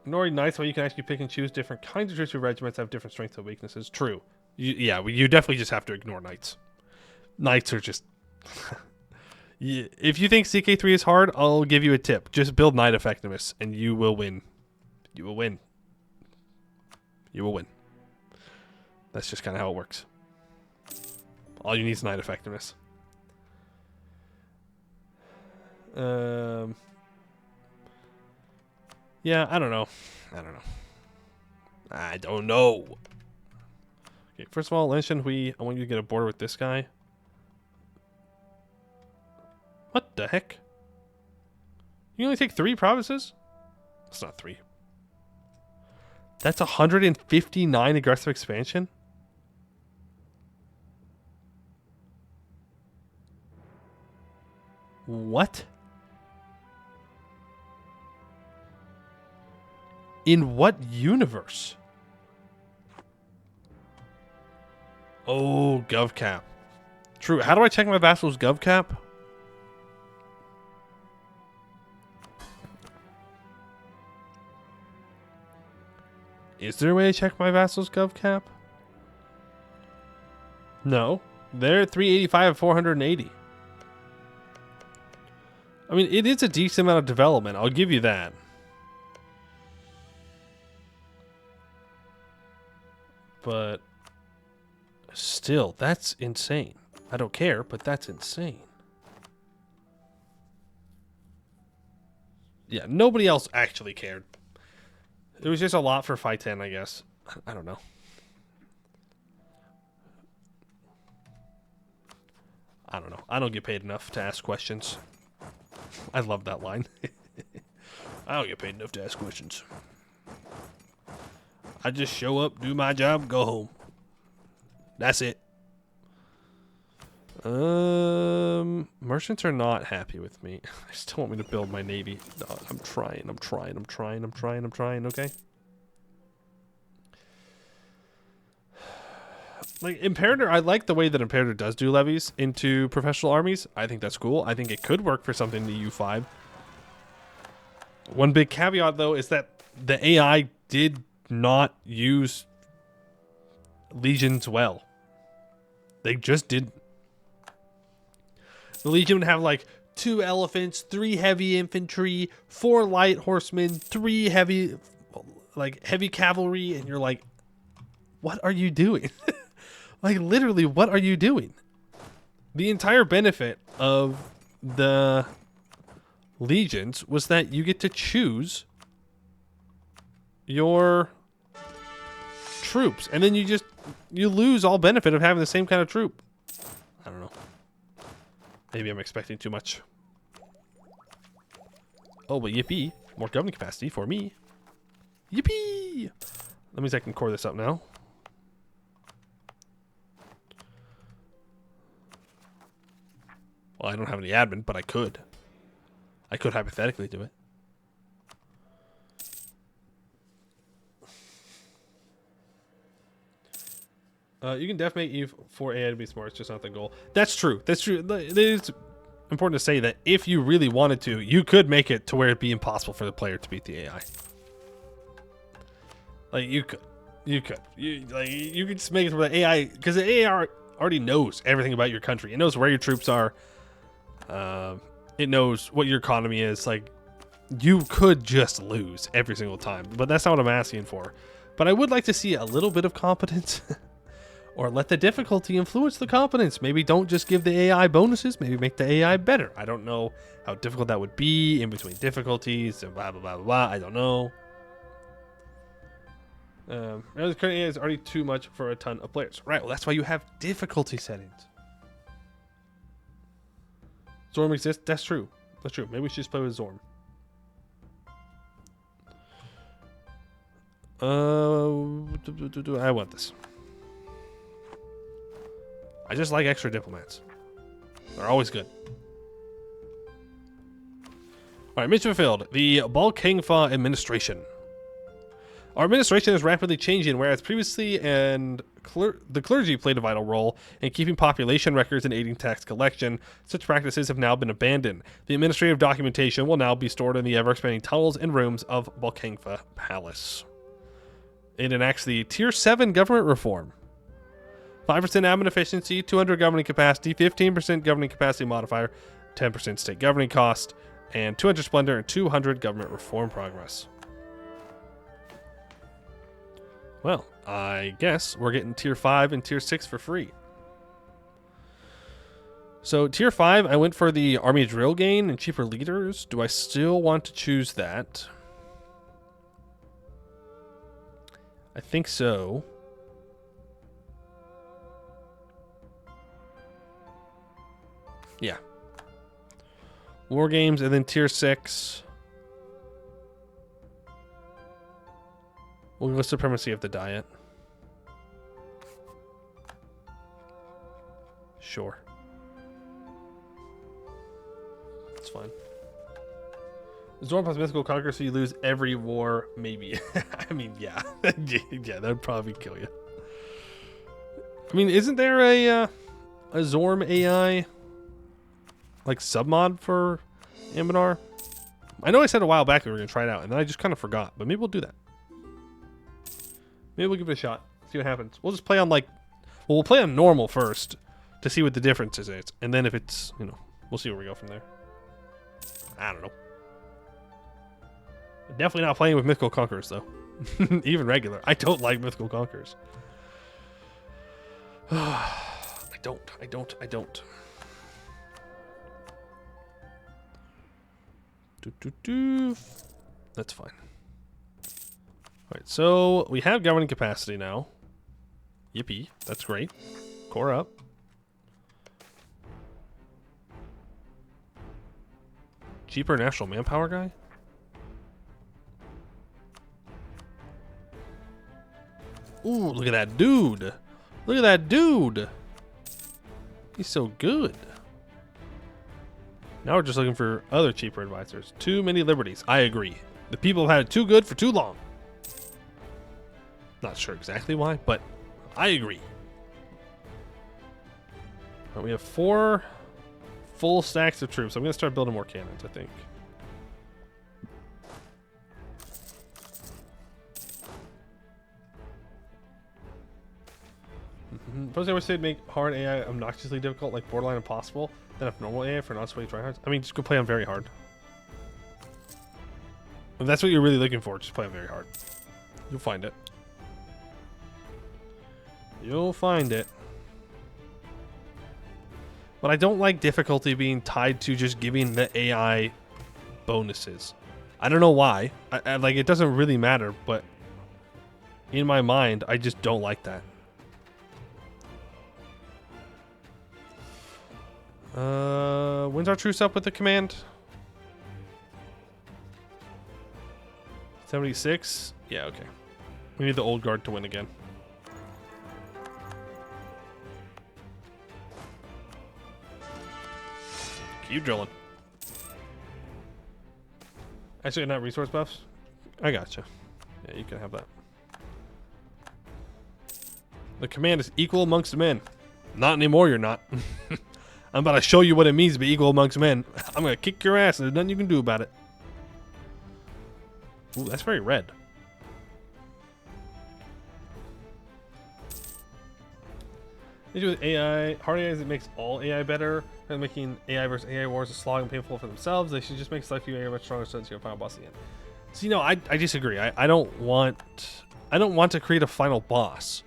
Ignoring knights, well, you can actually pick and choose different kinds of troops. Your regiments have different strengths and weaknesses. True. You definitely just have to ignore knights. Knights are just... If you think CK3 is hard, I'll give you a tip. Just build knight effectiveness, and you will win. You will win. You will win. That's just kind of how it works. All you need is knight effectiveness. Yeah, I don't know. I don't know. Okay, first of all, Lan Shenhui, I want you to get a border with this guy. What the heck? You only take 3 provinces? That's not 3. That's 159 aggressive expansion? What? In what universe? Oh, GovCap. True. How do I check my vassal's GovCap? Is there a way to check my vassal's GovCap? No. They're at 385 and 480. I mean, it is a decent amount of development. I'll give you that. But still, that's insane. I don't care, but that's insane. Yeah, nobody else actually cared. It was just a lot for Fight 10, I guess. I don't know. I don't know. I don't get paid enough to ask questions. I love that line. I don't get paid enough to ask questions. I just show up, do my job, go home. That's it. Merchants are not happy with me. They still want me to build my navy. No, I'm trying, okay? Like, Imperator, I like the way that Imperator does do levies into professional armies. I think that's cool. I think it could work for something in the U5. One big caveat, though, is that the AI did not use legions well. They just didn't. The Legion would have like 2 elephants, 3 heavy infantry, 4 light horsemen, 3 heavy cavalry, and you're like, what are you doing? Like, literally, what are you doing? The entire benefit of the legions was that you get to choose your troops, and then you lose all benefit of having the same kind of troop. I don't know. Maybe I'm expecting too much. Oh, but yippee. More government capacity for me. Yippee! That means I can core this up now. Well, I don't have any admin, but I could. I could hypothetically do it. You can definitely make Eve for AI to be smart. It's just not the goal. That's true. That's true. It is important to say that if you really wanted to, you could make it to where it'd be impossible for the player to beat the AI. Like, you could. You could. You could just make it where the AI... Because the AI already knows everything about your country. It knows where your troops are. It knows what your economy is. Like, you could just lose every single time. But that's not what I'm asking for. But I would like to see a little bit of competence. Or let the difficulty influence the competence. Maybe don't just give the AI bonuses. Maybe make the AI better. I don't know how difficult that would be in between difficulties and blah, blah, blah, blah. I don't know. The current AI is already too much for a ton of players. Right, well, that's why you have difficulty settings. Zorm exists? That's true. That's true. Maybe we should just play with Zorm. I want this. I just like extra diplomats. They're always good. Alright, mission fulfilled. The Balrijin administration. Our administration is rapidly changing, whereas previously the clergy played a vital role in keeping population records and aiding tax collection. Such practices have now been abandoned. The administrative documentation will now be stored in the ever-expanding tunnels and rooms of Balrijin Palace. It enacts the Tier 7 government reform. 5% admin efficiency, 200 governing capacity, 15% governing capacity modifier, 10% state governing cost, and 200 splendor and 200 government reform progress. Well, I guess we're getting Tier 5 and Tier 6 for free. So Tier 5, I went for the army drill gain and cheaper leaders. Do I still want to choose that? I think so. Yeah. War games and then Tier 6. We'll go supremacy of the diet. Sure. That's fine. Zorn plus mythical conquer, so you lose every war, maybe. I mean, yeah. Yeah, that'd probably kill you. I mean, isn't there a Zorm AI like submod for Anbennar? I know I said a while back that we were going to try it out, and then I just kind of forgot. But maybe we'll do that. Maybe we'll give it a shot. See what happens. We'll just play on we'll play on normal first to see what the difference is. And then if it's, we'll see where we go from there. I don't know. Definitely not playing with Mythical Conquerors, though. Even regular. I don't like Mythical Conquerors. I don't. That's fine. Alright, so we have governing capacity now. Yippee. That's great. Core up. Cheaper national manpower guy? Ooh, look at that dude. Look at that dude. He's so good. Now we're just looking for other cheaper advisors. Too many liberties. I agree. The people have had it too good for too long. Not sure exactly why, but I agree. Right, we have 4 full stacks of troops. I'm going to start building more cannons, I think. Suppose I would say make hard AI obnoxiously difficult, like borderline impossible, then have normal AI for non-sweaty tryhards. I mean, just go play on very hard. If that's what you're really looking for, just play on very hard. You'll find it. You'll find it. But I don't like difficulty being tied to just giving the AI bonuses. I don't know why. I like, it doesn't really matter, but in my mind, I just don't like that. When's our truce up with the command? 76? Yeah, okay. We need the old guard to win again. Keep drilling. Actually, not resource buffs? I gotcha. Yeah, you can have that. The command is equal amongst men. Not anymore, you're not. I'm about to show you what it means to be equal amongst men. I'm going to kick your ass and there's nothing you can do about it. Ooh, that's very red. Issue with AI, hard AI is it makes all AI better. Rather than making AI versus AI wars a slog and painful for themselves, they should just make select few AI much stronger so that you can final boss again. So, you know, I disagree. I don't want to create a final boss.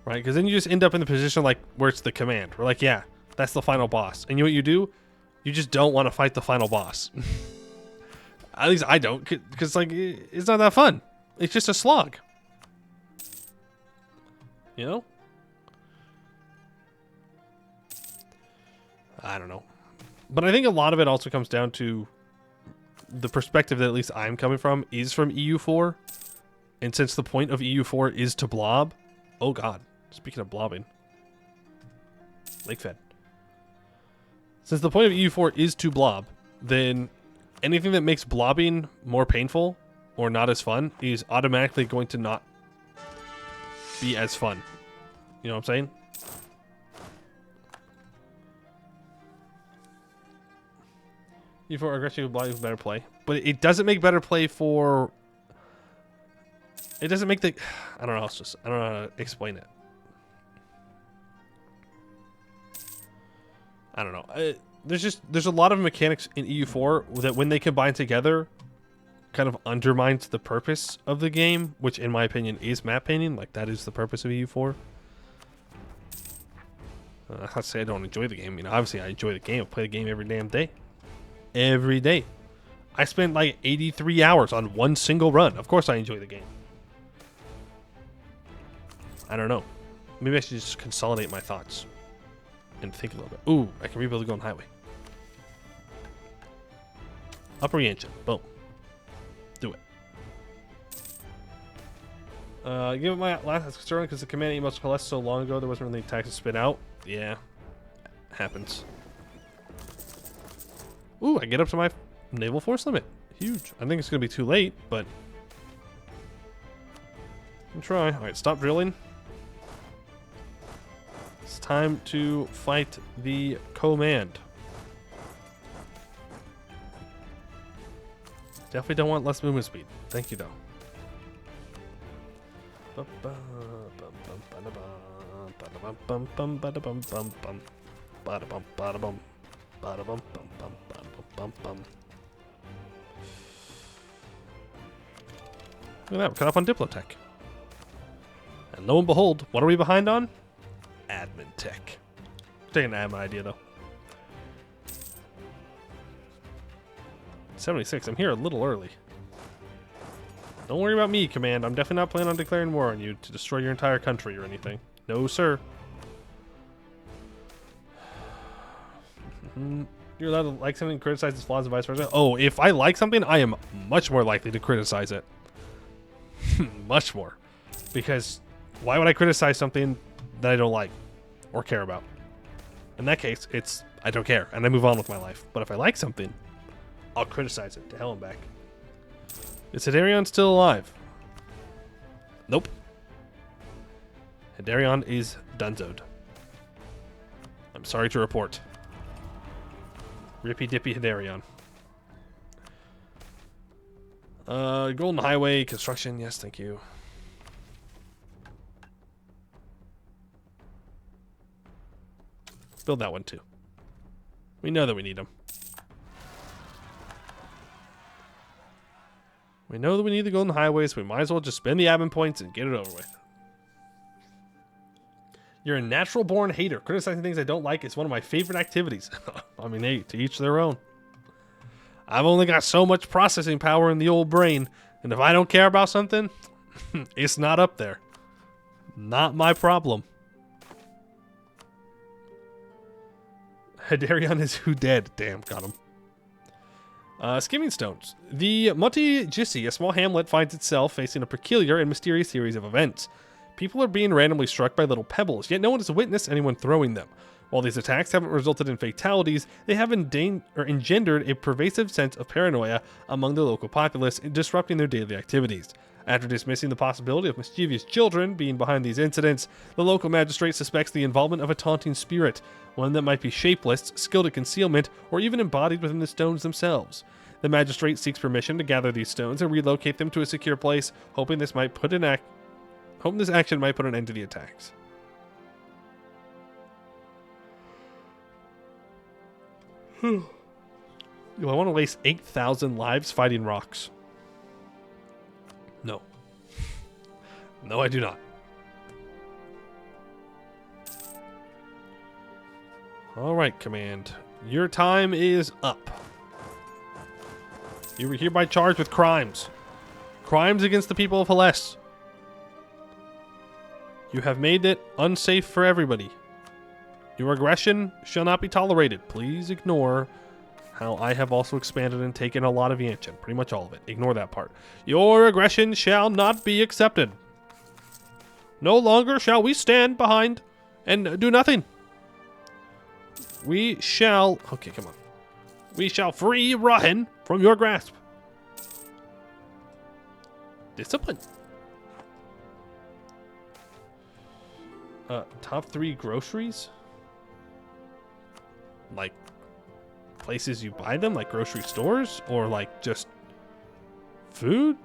Right? Because then you just end up in the position like where it's the command. We're like, yeah, that's the final boss. And you know what you do? You just don't want to fight the final boss. At least I don't, because like it's not that fun. It's just a slog. You know? I don't know. But I think a lot of it also comes down to the perspective that at least I'm coming from is from EU4. And since the point of EU4 is to blob, oh god, speaking of blobbing, Lake Fed. Since the point of EU4 is to blob, then anything that makes blobbing more painful or not as fun is automatically going to not be as fun. You know what I'm saying? EU4 aggressive blobbing is better play. But it doesn't make better play for... It doesn't make the... I don't know. It's just... I don't know how to explain it. I don't know. There's a lot of mechanics in EU4 that when they combine together kind of undermines the purpose of the game, which in my opinion is map painting. Like that is the purpose of EU4. I have to say I don't enjoy the game. I mean, obviously I enjoy the game. I play the game every damn day. Every day. I spent like 83 hours on one single run. Of course I enjoy the game. I don't know. Maybe I should just consolidate my thoughts and think a little bit. Ooh, I can rebuild the Golden Highway. Upper engine. Boom. Do it. Give it my last concern because the command emails collapsed so long ago there wasn't really tax to spit out. Yeah. Happens. Ooh, I get up to my naval force limit. Huge. I think it's going to be too late, but... I'll try. Alright, stop drilling. It's time to fight the command. Definitely don't want less movement speed. Thank you, though. Look at that, we're cut off on Diplotech. And lo and behold, what are we behind on? Admin tech. Taking an admin idea though. 76. I'm here a little early. Don't worry about me, Command. I'm definitely not planning on declaring war on you to destroy your entire country or anything. No, sir. You're allowed to like something and criticize its flaws and vice versa. Oh, if I like something, I am much more likely to criticize it. Much more. Because why would I criticize something that I don't like or care about? In that case, it's I don't care and I move on with my life. But if I like something, I'll criticize it to hell and back. Is Hedarion still alive? Nope. Hedarion is dunzoed. I'm sorry to report. Rippy dippy Hedarion. Golden Highway construction. Yes, thank you. Build that one too. We know that we need them. We know that we need the Golden Highway, so we might as well just spend the admin points and get it over with. You're a natural-born hater. Criticizing things I don't like is one of my favorite activities. I mean, hey, to each their own. I've only got so much processing power in the old brain, and if I don't care about something, it's not up there. Not my problem. Hedarion is who dead. Damn, got him. Skimming stones. The Mutti Jissi, a small hamlet, finds itself facing a peculiar and mysterious series of events. People are being randomly struck by little pebbles, yet no one has witnessed anyone throwing them. While these attacks haven't resulted in fatalities, they have engendered a pervasive sense of paranoia among the local populace, disrupting their daily activities. After dismissing the possibility of mischievous children being behind these incidents, the local magistrate suspects the involvement of a taunting spirit, one that might be shapeless, skilled at concealment, or even embodied within the stones themselves. The magistrate seeks permission to gather these stones and relocate them to a secure place, hoping this action might put an end to the attacks. Do I want to waste 8,000 lives fighting rocks? No. No, I do not. Alright, Command. Your time is up. You were hereby charged with crimes. Crimes against the people of Hellas. You have made it unsafe for everybody. Your aggression shall not be tolerated. Please ignore how I have also expanded and taken a lot of Yanchin. Pretty much all of it. Ignore that part. Your aggression shall not be accepted. No longer shall we stand behind and do nothing. We shall... Okay, come on. We shall free Rahin from your grasp. Discipline. Top 3 groceries? Like places you buy them, like grocery stores, or like just food?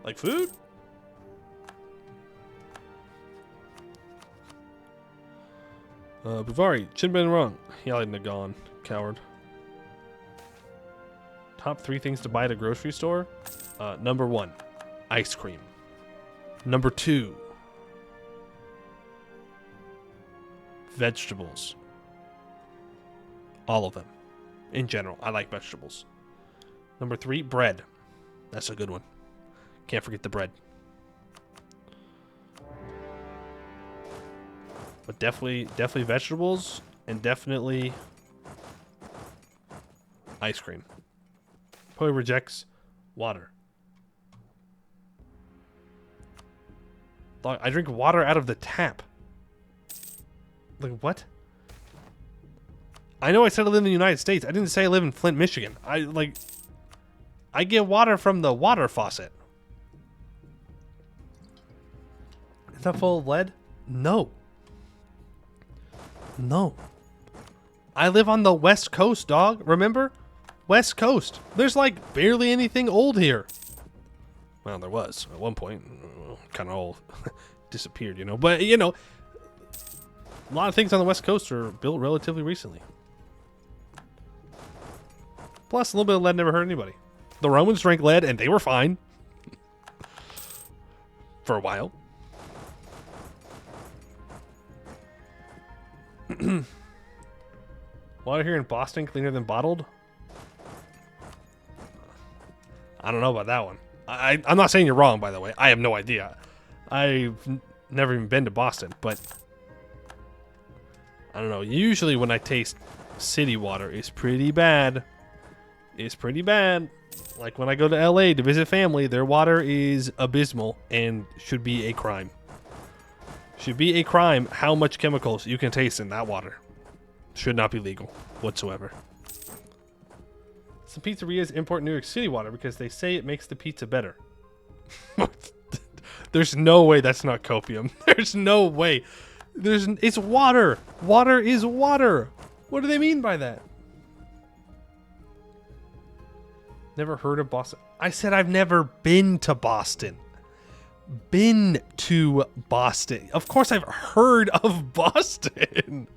Like food? Buvari, Chinben wrong. Yelling Nagon, coward. Top 3 things to buy at a grocery store? Number 1, ice cream. Number 2, vegetables. All of them. In general, I like vegetables. Number 3, bread. That's a good one. Can't forget the bread. But definitely vegetables, and definitely ice cream. Probably rejects water. I drink water out of the tap. Like, what? I know I said I live in the United States. I didn't say I live in Flint, Michigan. I get water from the water faucet. Is that full of lead? No. No. I live on the West Coast, dog. Remember? West Coast. There's like barely anything old here. Well, there was at one point. Kind of all disappeared, you know. But, you know, a lot of things on the West Coast are built relatively recently. Plus, a little bit of lead never hurt anybody. The Romans drank lead, and they were fine. For a while. Water here in Boston cleaner than bottled? I don't know about that one. I'm not saying you're wrong, by the way. I have no idea. I've never even been to Boston, but I don't know. Usually when I taste city water, it's pretty bad. It's pretty bad. Like when I go to LA to visit family, their water is abysmal and should be a crime. Should be a crime how much chemicals you can taste in that water. Should not be legal whatsoever. Some pizzerias import New York City water because they say it makes the pizza better. There's no way that's not copium. There's no way. It's water. Water is water. What do they mean by that? Never heard of Boston. I said I've never been to Boston. Been to Boston. Of course I've heard of Boston.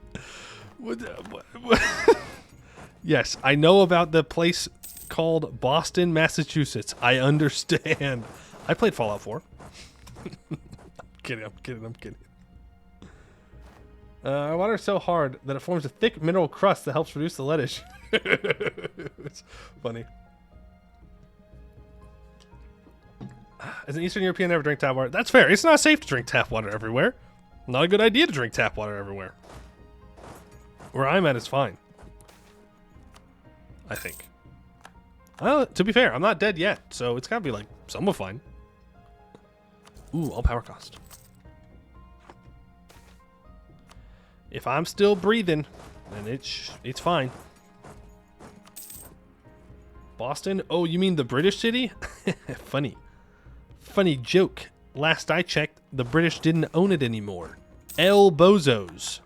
Yes, I know about the place called Boston, Massachusetts. I understand. I played Fallout 4. I'm kidding. Water is so hard that it forms a thick mineral crust that helps reduce the leadage. It's funny. As an Eastern European, never drink tap water. That's fair. It's not safe to drink tap water everywhere. Not a good idea to drink tap water everywhere. Where I'm at is fine. I think. To be fair, I'm not dead yet, so it's gotta be like somewhat fine. Ooh, all power cost. If I'm still breathing, then it's fine. Boston? Oh, you mean the British city? Funny joke. Last I checked, the British didn't own it anymore. El Bozos.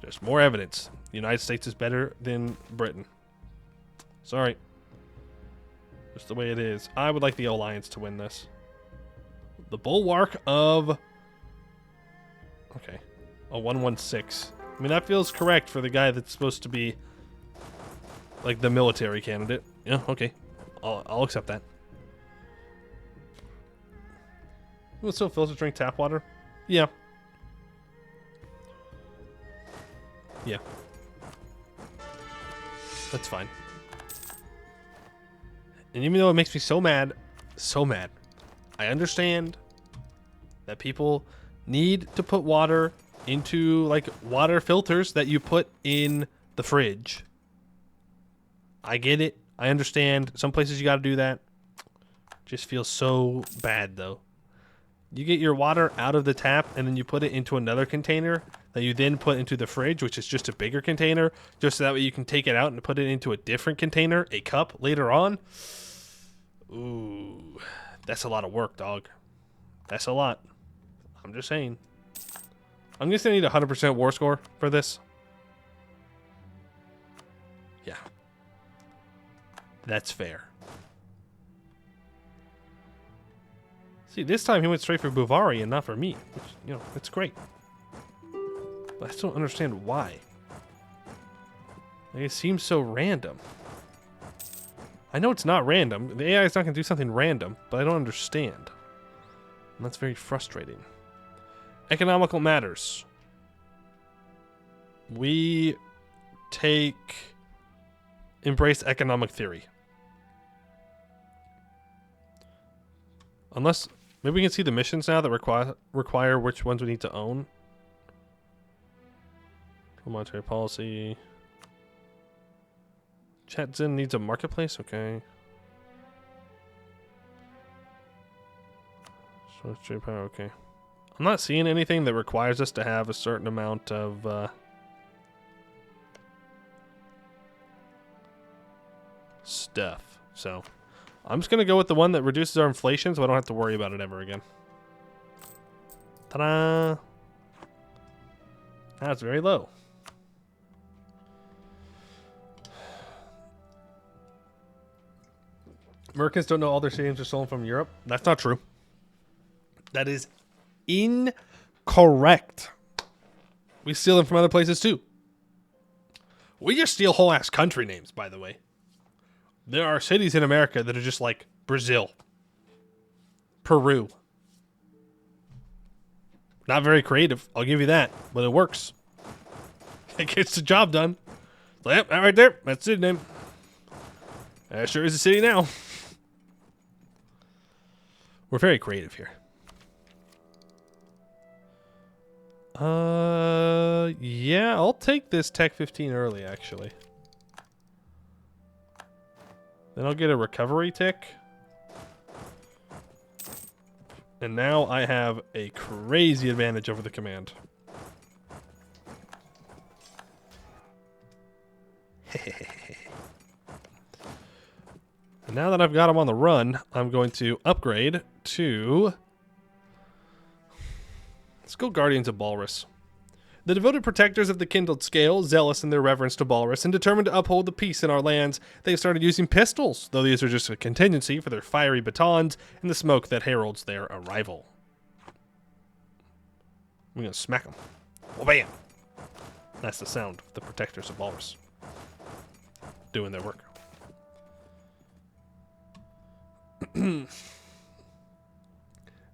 Just more evidence. The United States is better than Britain. Sorry. Just the way it is. I would like the Alliance to win this. The Bulwark of... Okay. A 116. I mean, that feels correct for the guy that's supposed to be like the military candidate. Yeah, okay. I'll accept that. Will it still filter drink tap water? Yeah. Yeah. That's fine. And even though it makes me so mad, I understand that people need to put water into like water filters that you put in the fridge. I get it. I understand. Some places you got to do that. Just feels so bad though. You get your water out of the tap and then you put it into another container that you then put into the fridge, which is just a bigger container, just so that way you can take it out and put it into a different container, a cup later on. Ooh, that's a lot of work, dog. That's a lot. I'm just saying. I'm just gonna need a 100% war score for this. Yeah. That's fair. See, this time he went straight for Bouvari and not for me, which, you know, it's great. But I still don't understand why. Like, it seems so random. I know it's not random. The AI is not going to do something random, but I don't understand. And that's very frustrating. Economical matters. We embrace economic theory. Unless... Maybe we can see the missions now that require which ones we need to own. Monetary policy. Chatzin needs a marketplace? Okay. Trade power, okay. I'm not seeing anything that requires us to have a certain amount of stuff. So I'm just gonna go with the one that reduces our inflation so I don't have to worry about it ever again. Ta-da! That's very low. Americans don't know all their stadiums are stolen from Europe. That's not true. That is incorrect. We steal them from other places too. We just steal whole ass country names, by the way. There are cities in America that are just like Brazil, Peru. Not very creative, I'll give you that, but it works. It gets the job done. So, yep, that right there, that's the city name. That sure is a city now. We're very creative here. Yeah, I'll take this Tech 15 early, actually. Then I'll get a recovery tick. And now I have a crazy advantage over the command. And now that I've got him on the run, I'm going to upgrade to... Let's go Guardians of Balris. The devoted protectors of the kindled scale, zealous in their reverence to Balris, and determined to uphold the peace in our lands, they started using pistols, though these are just a contingency for their fiery batons and the smoke that heralds their arrival. I'm gonna smack them. Well, bam! That's the sound of the protectors of Balris doing their work.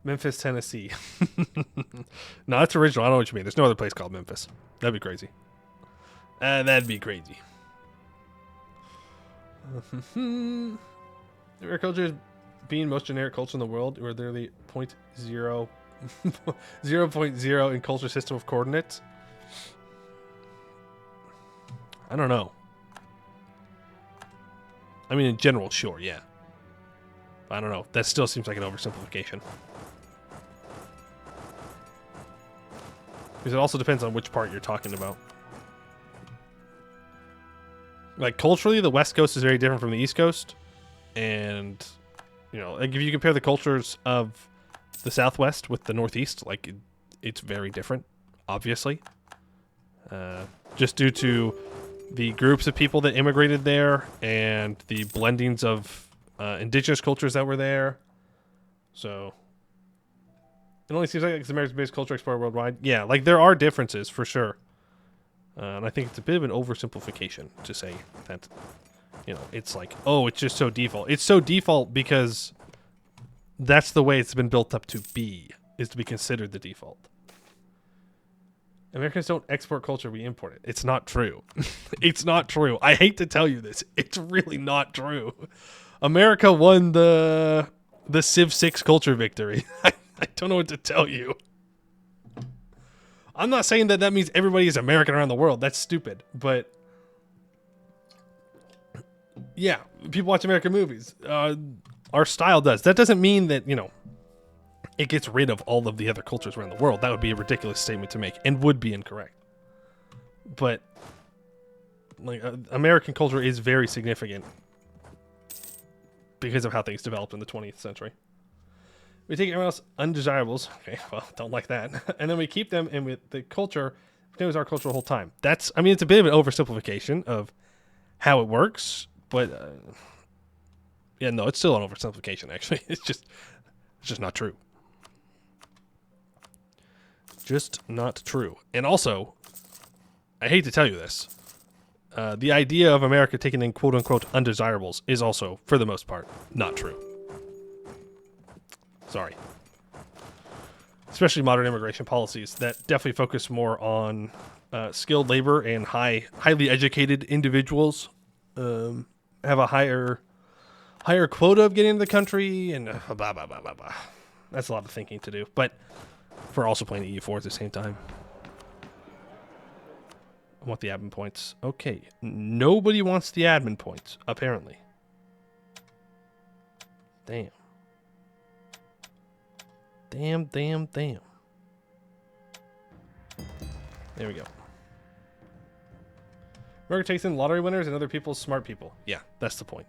Memphis, Tennessee. No, that's original. I don't know what you mean. There's no other place called Memphis. That'd be crazy. That'd be crazy. Generic culture is being most generic culture in the world, or they're the 0.0 in culture system of coordinates. I don't know. I mean, in general, sure, yeah. I don't know. That still seems like an oversimplification. Because it also depends on which part you're talking about. Like, culturally, the West Coast is very different from the East Coast. And, you know, like if you compare the cultures of the Southwest with the Northeast, like, it's very different, obviously. Just due to the groups of people that immigrated there and the blendings of indigenous cultures that were there. So it only seems like it's America's biggest culture explorer worldwide. Yeah, like there are differences for sure. And I think it's a bit of an oversimplification to say that, you know, it's like, oh, it's just so default. It's so default because that's the way it's been built up to be, is to be considered the default. Americans don't export culture, we import it. It's not true. It's not true. I hate to tell you this. It's really not true. America won the Civ 6 culture victory. I don't know what to tell you. I'm not saying that means everybody is American around the world. That's stupid. But yeah, people watch American movies. Our style does. That doesn't mean that, you know, it gets rid of all of the other cultures around the world. That would be a ridiculous statement to make and would be incorrect. But like American culture is very significant because of how things developed in the 20th century. We take everyone else undesirables. Okay, well, don't like that. And then we keep them, and with the culture, it was our culture the whole time. That's, I mean, it's a bit of an oversimplification of how it works, but yeah, no, it's still an oversimplification, actually. It's just not true. Just not true. And also, I hate to tell you this, the idea of America taking in quote-unquote undesirables is also, for the most part, not true. Sorry. Especially modern immigration policies that definitely focus more on skilled labor and highly educated individuals have a higher quota of getting into the country, and blah, blah, blah, blah, blah. That's a lot of thinking to do. But we're also playing EU4 at the same time. I want the admin points. Okay. Nobody wants the admin points, apparently. Damn. Damn, damn, damn. There we go. America takes in lottery winners and other people's smart people. Yeah, that's the point.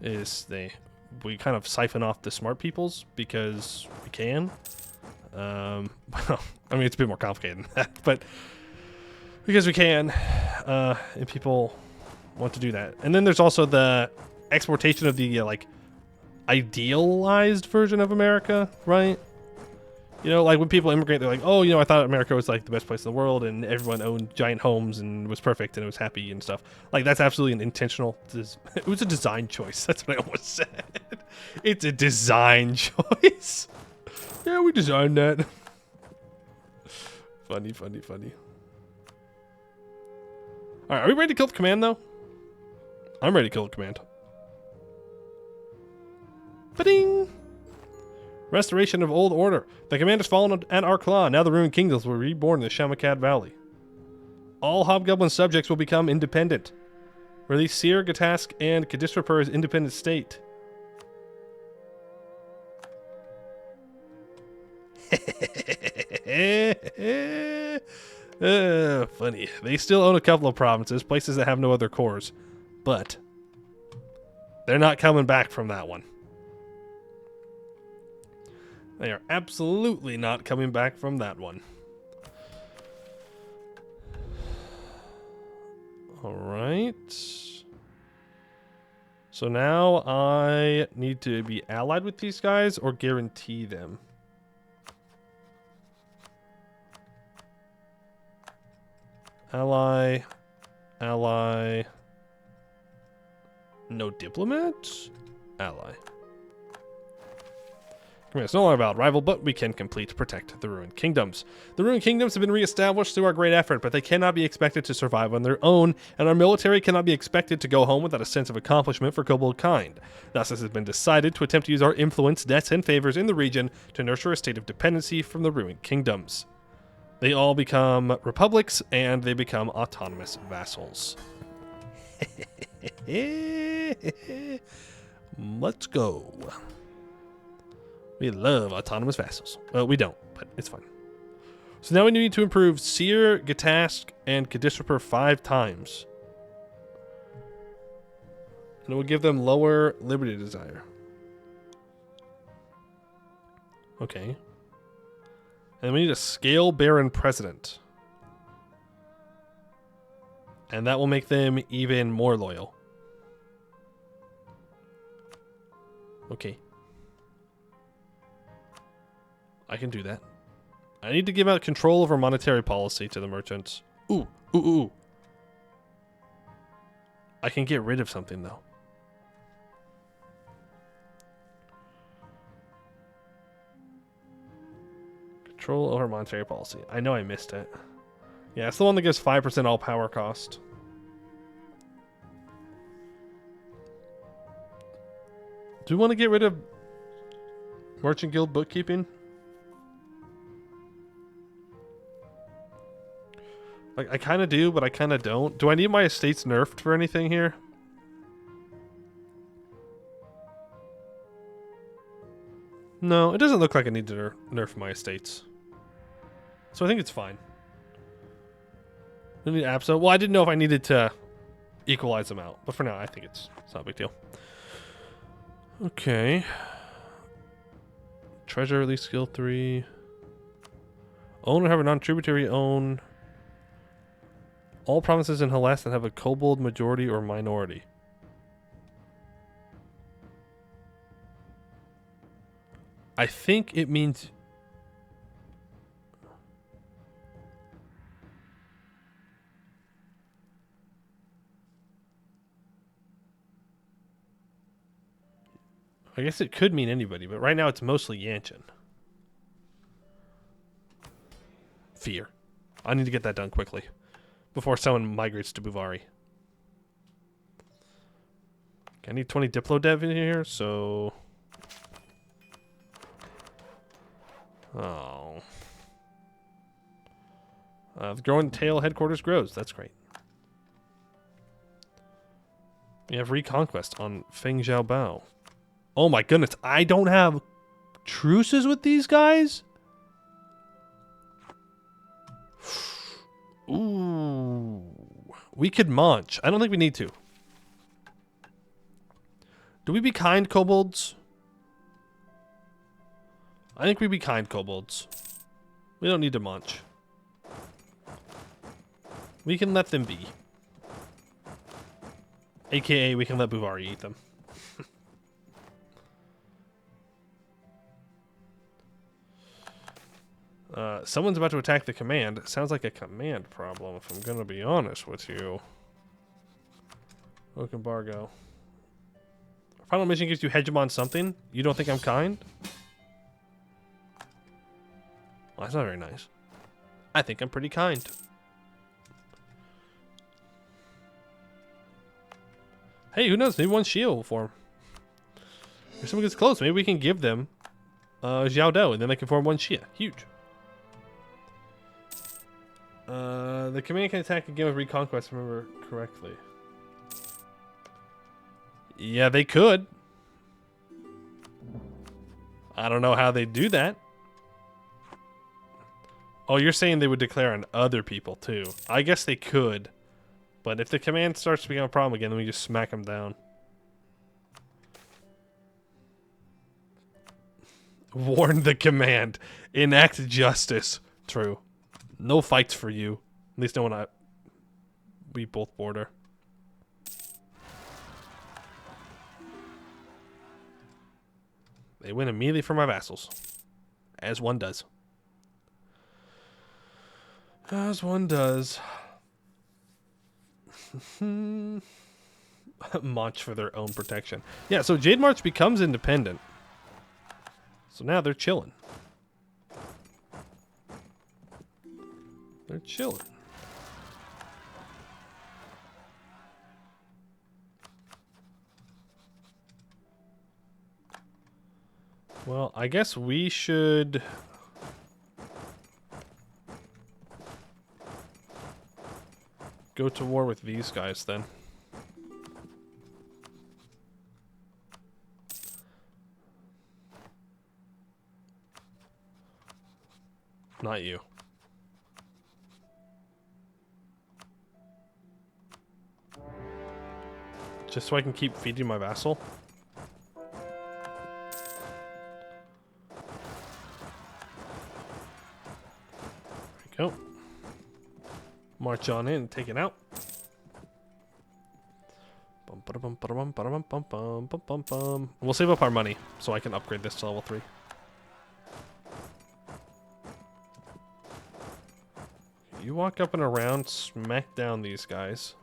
We kind of siphon off the smart peoples because we can. Well, I mean, it's a bit more complicated than that, but because we can, and people want to do that. And then there's also the exportation of the like idealized version of America, right? You know, like when people immigrate, they're like, oh, you know, I thought America was like the best place in the world and everyone owned giant homes and was perfect and it was happy and stuff. Like, that's absolutely an intentional, it was a design choice. That's what I almost said. It's a design choice. Yeah, we designed that. Funny, funny, funny. All right, are we ready to kill the command, though? I'm ready to kill the command. Ba-ding! Restoration of old order. The command has fallen at our claw. Now the ruined kingdoms will be reborn in the Shamakad Valley. All hobgoblin subjects will become independent. Release Seer, Gatask, and Kadishrapur as independent state. Funny. They still own a couple of provinces, places that have no other cores. But they're not coming back from that one. They are absolutely not coming back from that one. Alright. So now I need to be allied with these guys or guarantee them. Ally. Ally. No diplomats? Ally. It's no longer about rival, but we can complete protect the ruined kingdoms. The ruined kingdoms have been reestablished through our great effort, but they cannot be expected to survive on their own, and our military cannot be expected to go home without a sense of accomplishment for kobold kind. Thus, it has been decided to attempt to use our influence, debts, and favors in the region to nurture a state of dependency from the ruined kingdoms. They all become republics, and they become autonomous vassals. Let's go. We love autonomous vassals. Well, we don't, but it's fine. So now we need to improve Seer, Gatask, and Kadishrapur 5 times. And it will give them lower liberty desire. Okay. And we need a Scale Baron President. And that will make them even more loyal. Okay. I can do that. I need to give out control over monetary policy to the merchants. Ooh, ooh, ooh. I can get rid of something, though. Control over monetary policy. I know I missed it. Yeah, it's the one that gives 5% all power cost. Do we want to get rid of Merchant Guild bookkeeping? Like, I kind of do, but I kind of don't. Do I need my estates nerfed for anything here? No, it doesn't look like I need to nerf my estates. So I think it's fine. I need Abso. Well, I didn't know if I needed to equalize them out. But for now, I think it's not a big deal. Okay. Treasure, at least skill 3. Own or have a non-tributary own all provinces in Hellas that have a kobold majority or minority. I think it means... I guess it could mean anybody, but right now it's mostly Yanchin. Fear. I need to get that done quickly before someone migrates to Buvari. I need 20 Diplo Dev in here, so... Oh. The growing tail headquarters grows. That's great. We have Reconquest on Feng Zhao Bao. Oh my goodness, I don't have truces with these guys? Ooh. We could munch. I don't think we need to. Do we be kind, kobolds? I think we be kind, kobolds. We don't need to munch. We can let them be. AKA, we can let Buvari eat them. Someone's about to attack the command. It sounds like a command problem, if I'm gonna be honest with you. Oak embargo. Final mission gives you hegemon something. You don't think I'm kind? Well, that's not very nice. I think I'm pretty kind. Hey, who knows? Maybe one shield will form. If someone gets close, maybe we can give them Xiao Dou, and then they can form one Xia. Huge. The command can attack again with Reconquest, if I remember correctly. Yeah, they could. I don't know how they do that. Oh, you're saying they would declare on other people, too. I guess they could. But if the command starts to become a problem again, then we just smack them down. Warn the command. Enact justice. True. No fights for you. At least no one we both border. They win immediately for my vassals. As one does. As one does. March for their own protection. Yeah, so Jade March becomes independent. So now they're chilling. They're chilling. Well, I guess we should... go to war with these guys then. Not you. Just so I can keep feeding my vassal. There we go. March on in and take it out. We'll save up our money so I can upgrade this to level 3. You walk up and around, smack down these guys.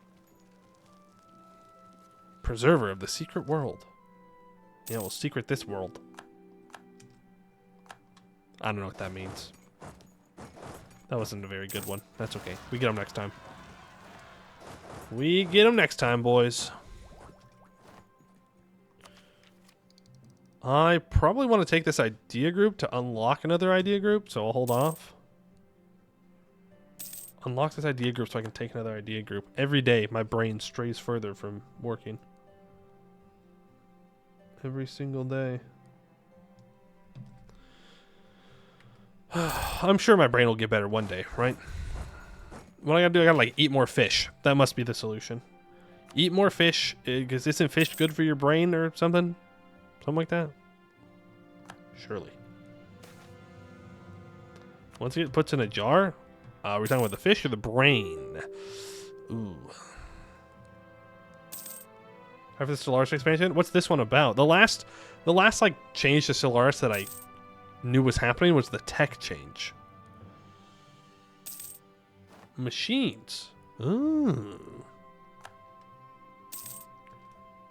Preserver of the secret world. Yeah, we'll secret this world. I don't know what that means. That wasn't a very good one. That's okay. We get them next time. We get them next time, boys. I probably want to take this idea group to unlock another idea group, so I'll hold off. Unlock this idea group so I can take another idea group. Every day, my brain strays further from working. Every single day. I'm sure my brain will get better one day, right? What I gotta do, I gotta like eat more fish. That must be the solution. Eat more fish, because isn't fish good for your brain or something? Something like that? Surely. Once it puts in a jar, we're talking about the fish or the brain? Ooh. After the Stellaris expansion, what's this one about? The last like change to Stellaris that I knew was happening was the tech change. Machines. Ooh.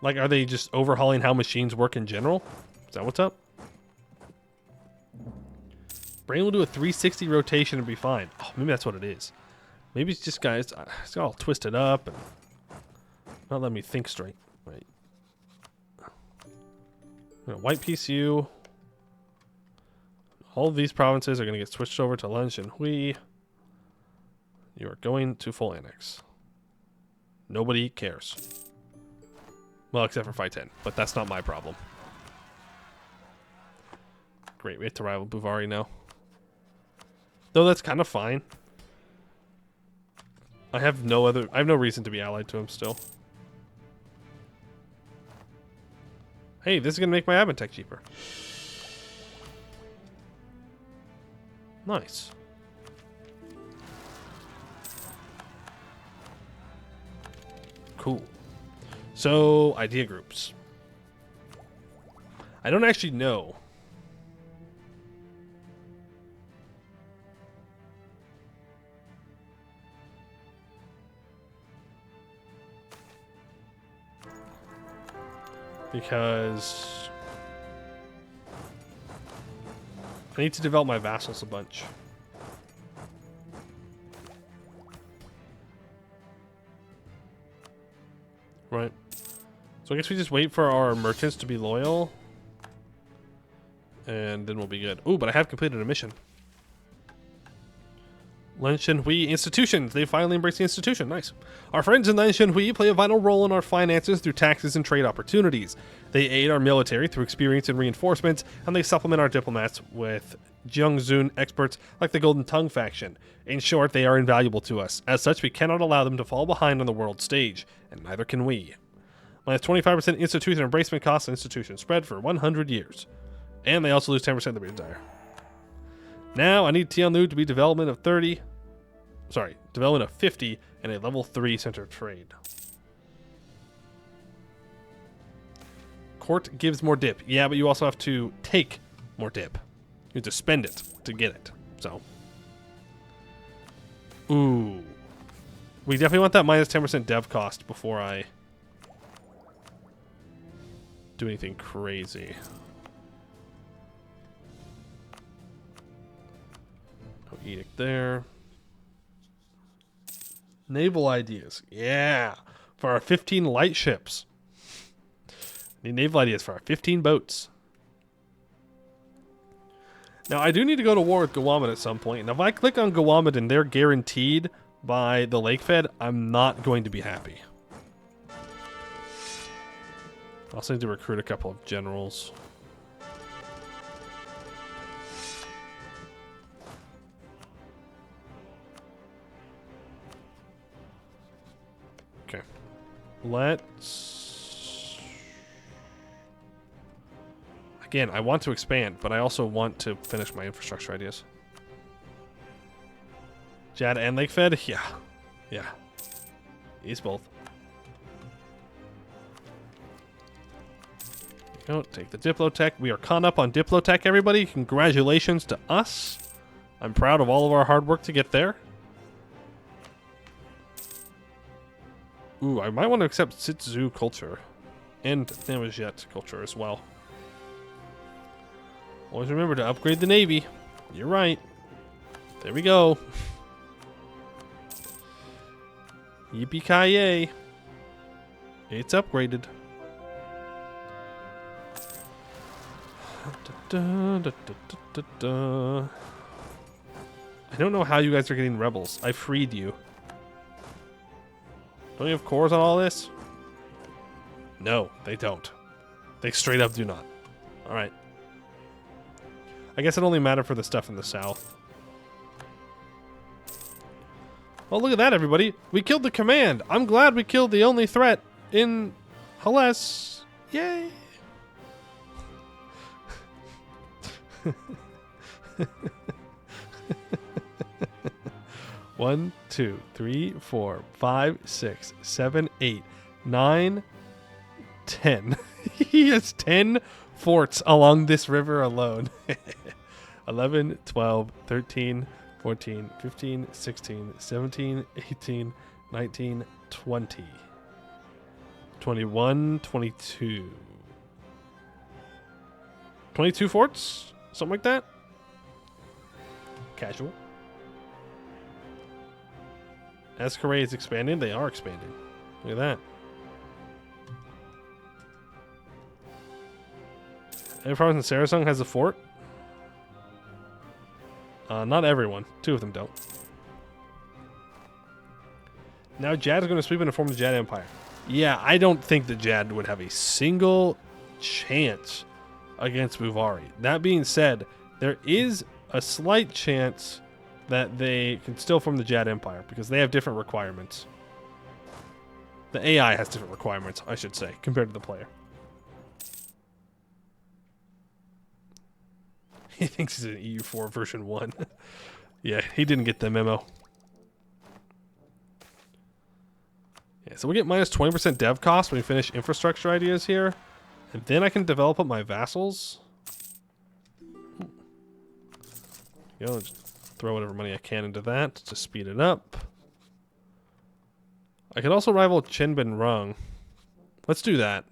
Like, are they just overhauling how machines work in general? Is that what's up? Brain will do a 360 rotation and be fine. Oh, maybe that's what it is. Maybe it's just guys, it's got all twisted up and not letting me think straight. Right. White PCU. All of these provinces are going to get switched over to Lun Shenhui. You are going to full annex. Nobody cares. Well, except for Phi 10, but that's not my problem. Great, we have to rival Buvari now. Though that's kind of fine. I have no reason to be allied to him still. Hey, this is going to make my admin tech cheaper. Nice. Cool. So, idea groups. I don't actually know. Because I need to develop my vassals a bunch. Right. So I guess we just wait for our merchants to be loyal. And then we'll be good. Ooh, but I have completed a mission. Lan Shenhui institutions. They finally embraced the institution. Nice. Our friends in Lan Shenhui play a vital role in our finances through taxes and trade opportunities. They aid our military through experience and reinforcements, and they supplement our diplomats with Jiangzun experts like the Golden Tongue faction. In short, they are invaluable to us. As such, we cannot allow them to fall behind on the world stage, and neither can we. Minus 25% institution embracement costs and institution spread for 100 years. And they also lose 10% of the desire. Now I need Tianlu to be development of 50 and a level 3 center of trade. Court gives more dip. Yeah, but you also have to take more dip. You have to spend it to get it. So. Ooh. We definitely want that minus 10% dev cost before I do anything crazy. No edict there. Naval ideas. Yeah. For our 15 light ships. Need naval ideas for our 15 boats. Now, I do need to go to war with Governmental at some point. Now, if I click on Governmental and they're guaranteed by the Lake Fed, I'm not going to be happy. I also need to recruit a couple of generals. Okay. Let's... Again, I want to expand, but I also want to finish my infrastructure ideas. Jad and Lake Fed? Yeah. Yeah. He's both. Go, take the Diplotech. We are caught up on Diplotech, everybody. Congratulations to us. I'm proud of all of our hard work to get there. Ooh, I might want to accept Sitzu culture. And Namajet culture as well. Always remember to upgrade the Navy. You're right. There we go. Yippee-ki-yay. It's upgraded. I don't know how you guys are getting rebels. I freed you. Don't you have cores on all this? No, they don't. They straight up do not. Alright. I guess it only mattered for the stuff in the south. Oh, look at that, everybody. We killed the command. I'm glad we killed the only threat in Hellas. Yay. One, 2, 3, 4, 5, 6, 7, 8, 9, 10. He has 10 forts along this river alone. 11, 12, 13, 14, 15, 16, 17, 18, 19, 20, 21, 22. 22 forts? Something like that? Casual. As Korea is expanding, they are expanding. Look at that. Every province in Sarasung has a fort. Not everyone. 2 of them don't. Now Jad is going to sweep in and form the Jad Empire. Yeah, I don't think that Jad would have a single chance against Buvari. That being said, there is a slight chance that they can still form the Jad Empire because they have different requirements. The AI has different requirements, I should say, compared to the player. He thinks he's an EU4 version 1. Yeah, he didn't get the memo. Yeah, so we get minus 20% dev cost when we finish infrastructure ideas here. And then I can develop up my vassals. You know, just throw whatever money I can into that to speed it up. I could also rival Chenbin Rung. Let's do that.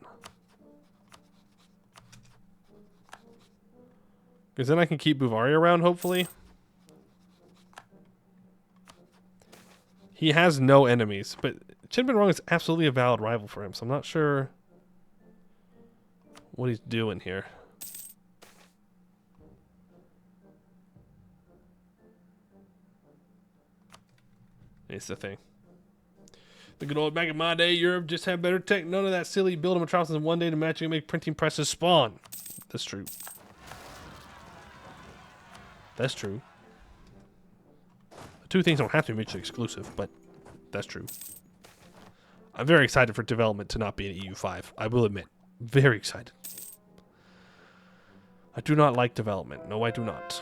Because then I can keep Buvari around, hopefully. He has no enemies, but Chenbin Rung is absolutely a valid rival for him, so I'm not sure what he's doing here. It's the thing. The good old back in my day, Europe just had better tech. None of that silly build metropolis in one day to magically make printing presses spawn. That's true. That's true. The two things don't have to be mutually exclusive, but that's true. I'm very excited for development to not be an EU5. I will admit. Very excited. I do not like development. No, I do not.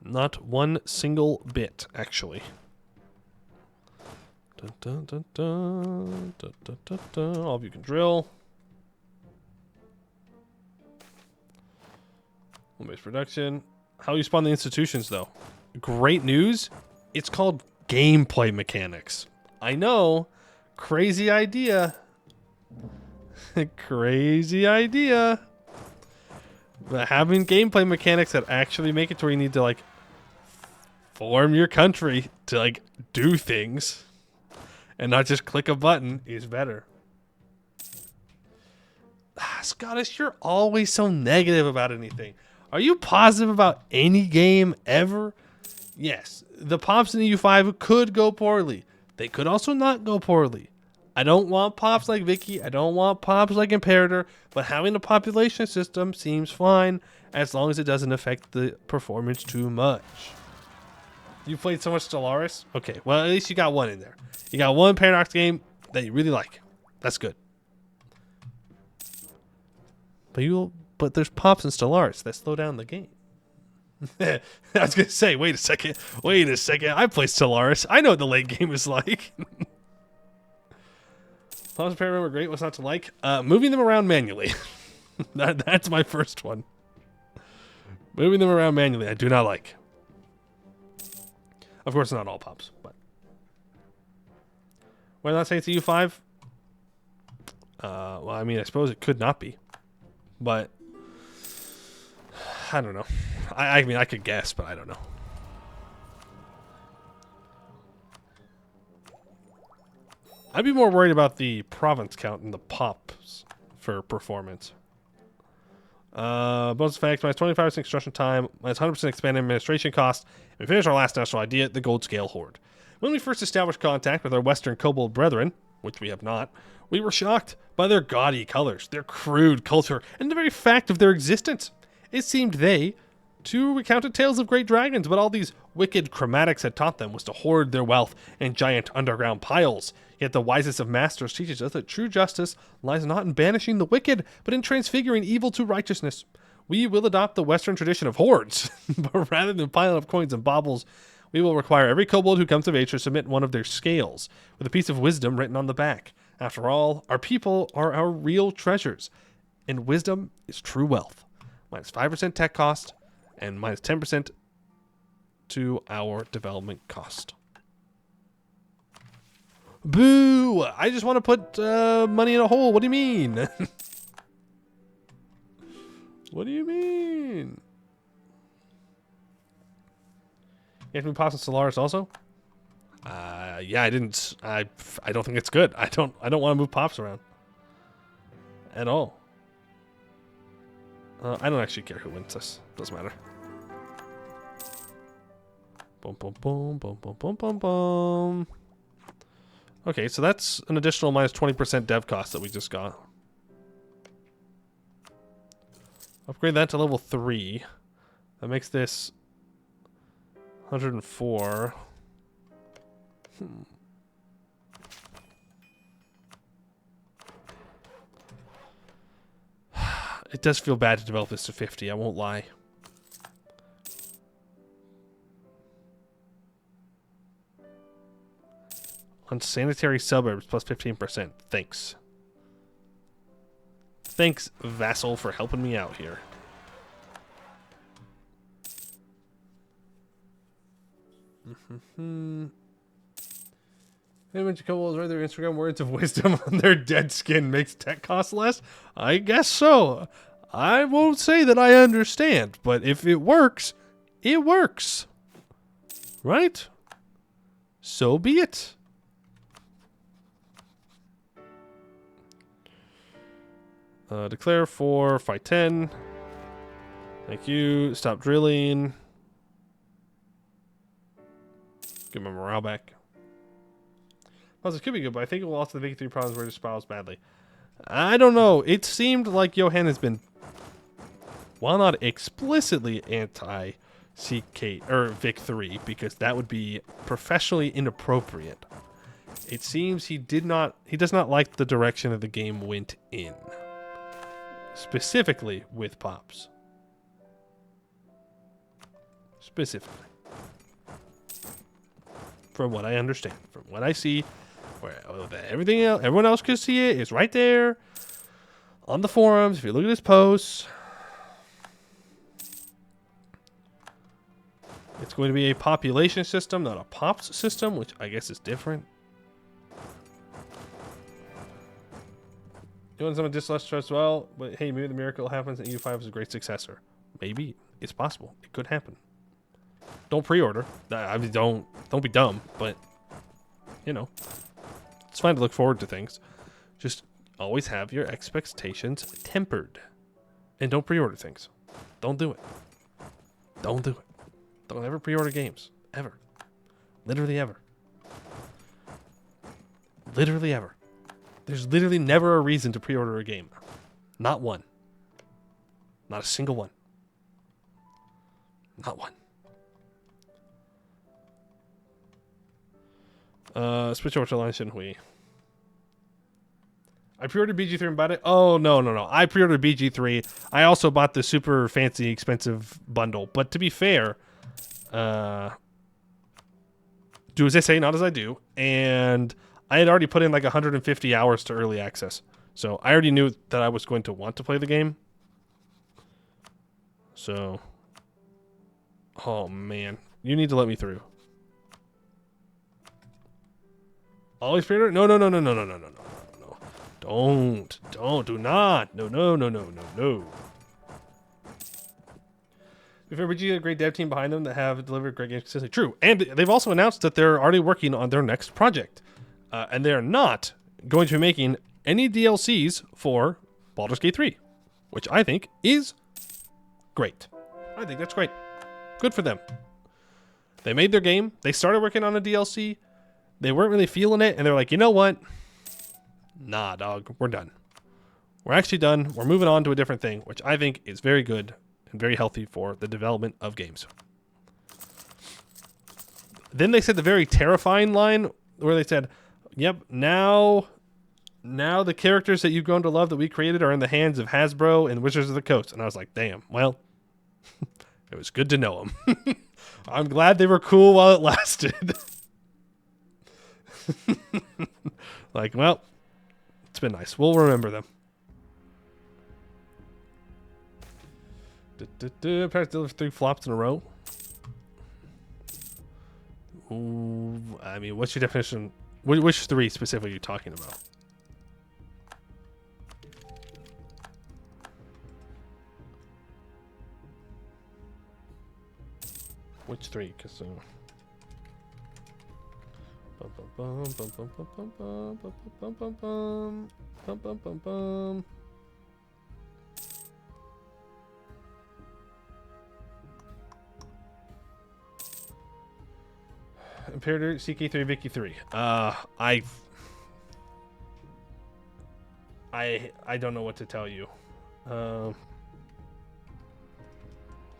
Not one single bit, actually. Dun, dun, dun, dun, dun, dun, dun, dun. All of you can drill. Home-based production. How you spawn the institutions, though? Great news. It's called gameplay mechanics. I know. Crazy idea. Crazy idea. But having gameplay mechanics that actually make it to where you need to, like, form your country to, like, do things and not just click a button is better. Scottish, you're always so negative about anything. Are you positive about any game ever? Yes, the pops in EU5 could go poorly. They could also not go poorly. I don't want pops like Vicky. I don't want pops like Imperator. But having a population system seems fine as long as it doesn't affect the performance too much. You played so much Stellaris? Okay, well, at least you got one in there. You got one Paradox game that you really like. That's good. But there's pops in Stellaris that slow down the game. I was going to say, wait a second. I play Stellaris. I know what the late game is like. Pops and Paradigm are great. What's not to like? Moving them around manually. That's my first one. Moving them around manually, I do not like. Of course, not all pops, but. Why not say it's a U5? Well, I mean, I suppose it could not be. But. I don't know. I mean, I could guess, but I don't know. I'd be more worried about the province count and the pops for performance. Bonus effects, minus 25% construction time, minus 100% expanded administration cost. And we finish our last national idea, the Gold Scale Horde. When we first established contact with our Western Kobold brethren, which we have not, we were shocked by their gaudy colors, their crude culture, and the very fact of their existence. It seemed they, too, recounted tales of great dragons, but all these wicked chromatics had taught them was to hoard their wealth in giant underground piles. Yet the wisest of masters teaches us that true justice lies not in banishing the wicked, but in transfiguring evil to righteousness. We will adopt the Western tradition of hoards, but rather than piling up coins and baubles, we will require every kobold who comes of age to submit one of their scales, with a piece of wisdom written on the back. After all, our people are our real treasures, and wisdom is true wealth. Minus 5% tech cost, and minus 10% to our development cost. Boo! I just want to put money in a hole. What do you mean? What do you mean? You have to move pops and Stellaris also? Yeah, I didn't. I don't think it's good. I don't want to move pops around at all. I don't actually care who wins this. Doesn't matter. Boom, boom, boom, boom, boom, boom, boom, boom. Okay, so that's an additional minus 20% dev cost that we just got. Upgrade that to level 3. That makes this 104. It does feel bad to develop this to 50, I won't lie. Unsanitary suburbs plus 15%. Thanks. Thanks, Vassal, for helping me out here. Hey, bunch of kobolds write their Instagram words of wisdom on their dead skin makes tech cost less? I guess so. I won't say that I understand, but if it works, it works. Right? So be it. Declare for fight 10. Thank you. Stop drilling. Give my morale back. Plus, it could be good, but I think it will also the Vicky 3 problems where it spirals badly. I don't know. It seemed like Johan has been, while not explicitly anti-CK or Vic 3, because that would be professionally inappropriate. It seems he does not like the direction that the game went in. Specifically with Pops. Specifically. From what I understand. From what I see. Where everything else, everyone else could see it. It's right there. On the forums. If you look at his posts. It's going to be a population system, not a Pops system. Which I guess is different. You want someone disless as well, but hey, maybe the miracle happens and EU5 is a great successor. Maybe. It's possible. It could happen. Don't pre-order. I mean, don't be dumb, but you know, it's fine to look forward to things. Just always have your expectations tempered. And don't pre-order things. Don't do it. Don't do it. Don't ever pre-order games. Ever. Literally ever. Literally ever. There's literally never a reason to pre-order a game. Not one. Not a single one. Not one. Switch over to line, shouldn't we? I pre-ordered BG3 and bought it. Oh, no. I pre-ordered BG3. I also bought the super fancy, expensive bundle. But to be fair, do as they say, not as I do. And I had already put in like 150 hours to early access. So I already knew that I was going to want to play the game. So, oh man, you need to let me through. Always pre-order? No. Do not. No. If everybody had a great dev team behind them that have delivered great games consistently. True. And they've also announced that they're already working on their next project. And they're not going to be making any DLCs for Baldur's Gate 3. Which I think is great. I think that's great. Good for them. They made their game. They started working on a DLC. They weren't really feeling it. And they're like, you know what? Nah, dog. We're done. We're actually done. We're moving on to a different thing. Which I think is very good and very healthy for the development of games. Then they said the very terrifying line where they said, yep, now the characters that you've grown to love that we created are in the hands of Hasbro and Wizards of the Coast. And I was like, damn, well, it was good to know them. I'm glad they were cool while it lasted. Like, well, it's been nice. We'll remember them. Practice deliver 3 flops in a row. Ooh, I mean, what's your definition? Which 3 specifically are you talking about? Which 3? Because Imperator, CK3, Vicky 3. I don't know what to tell you.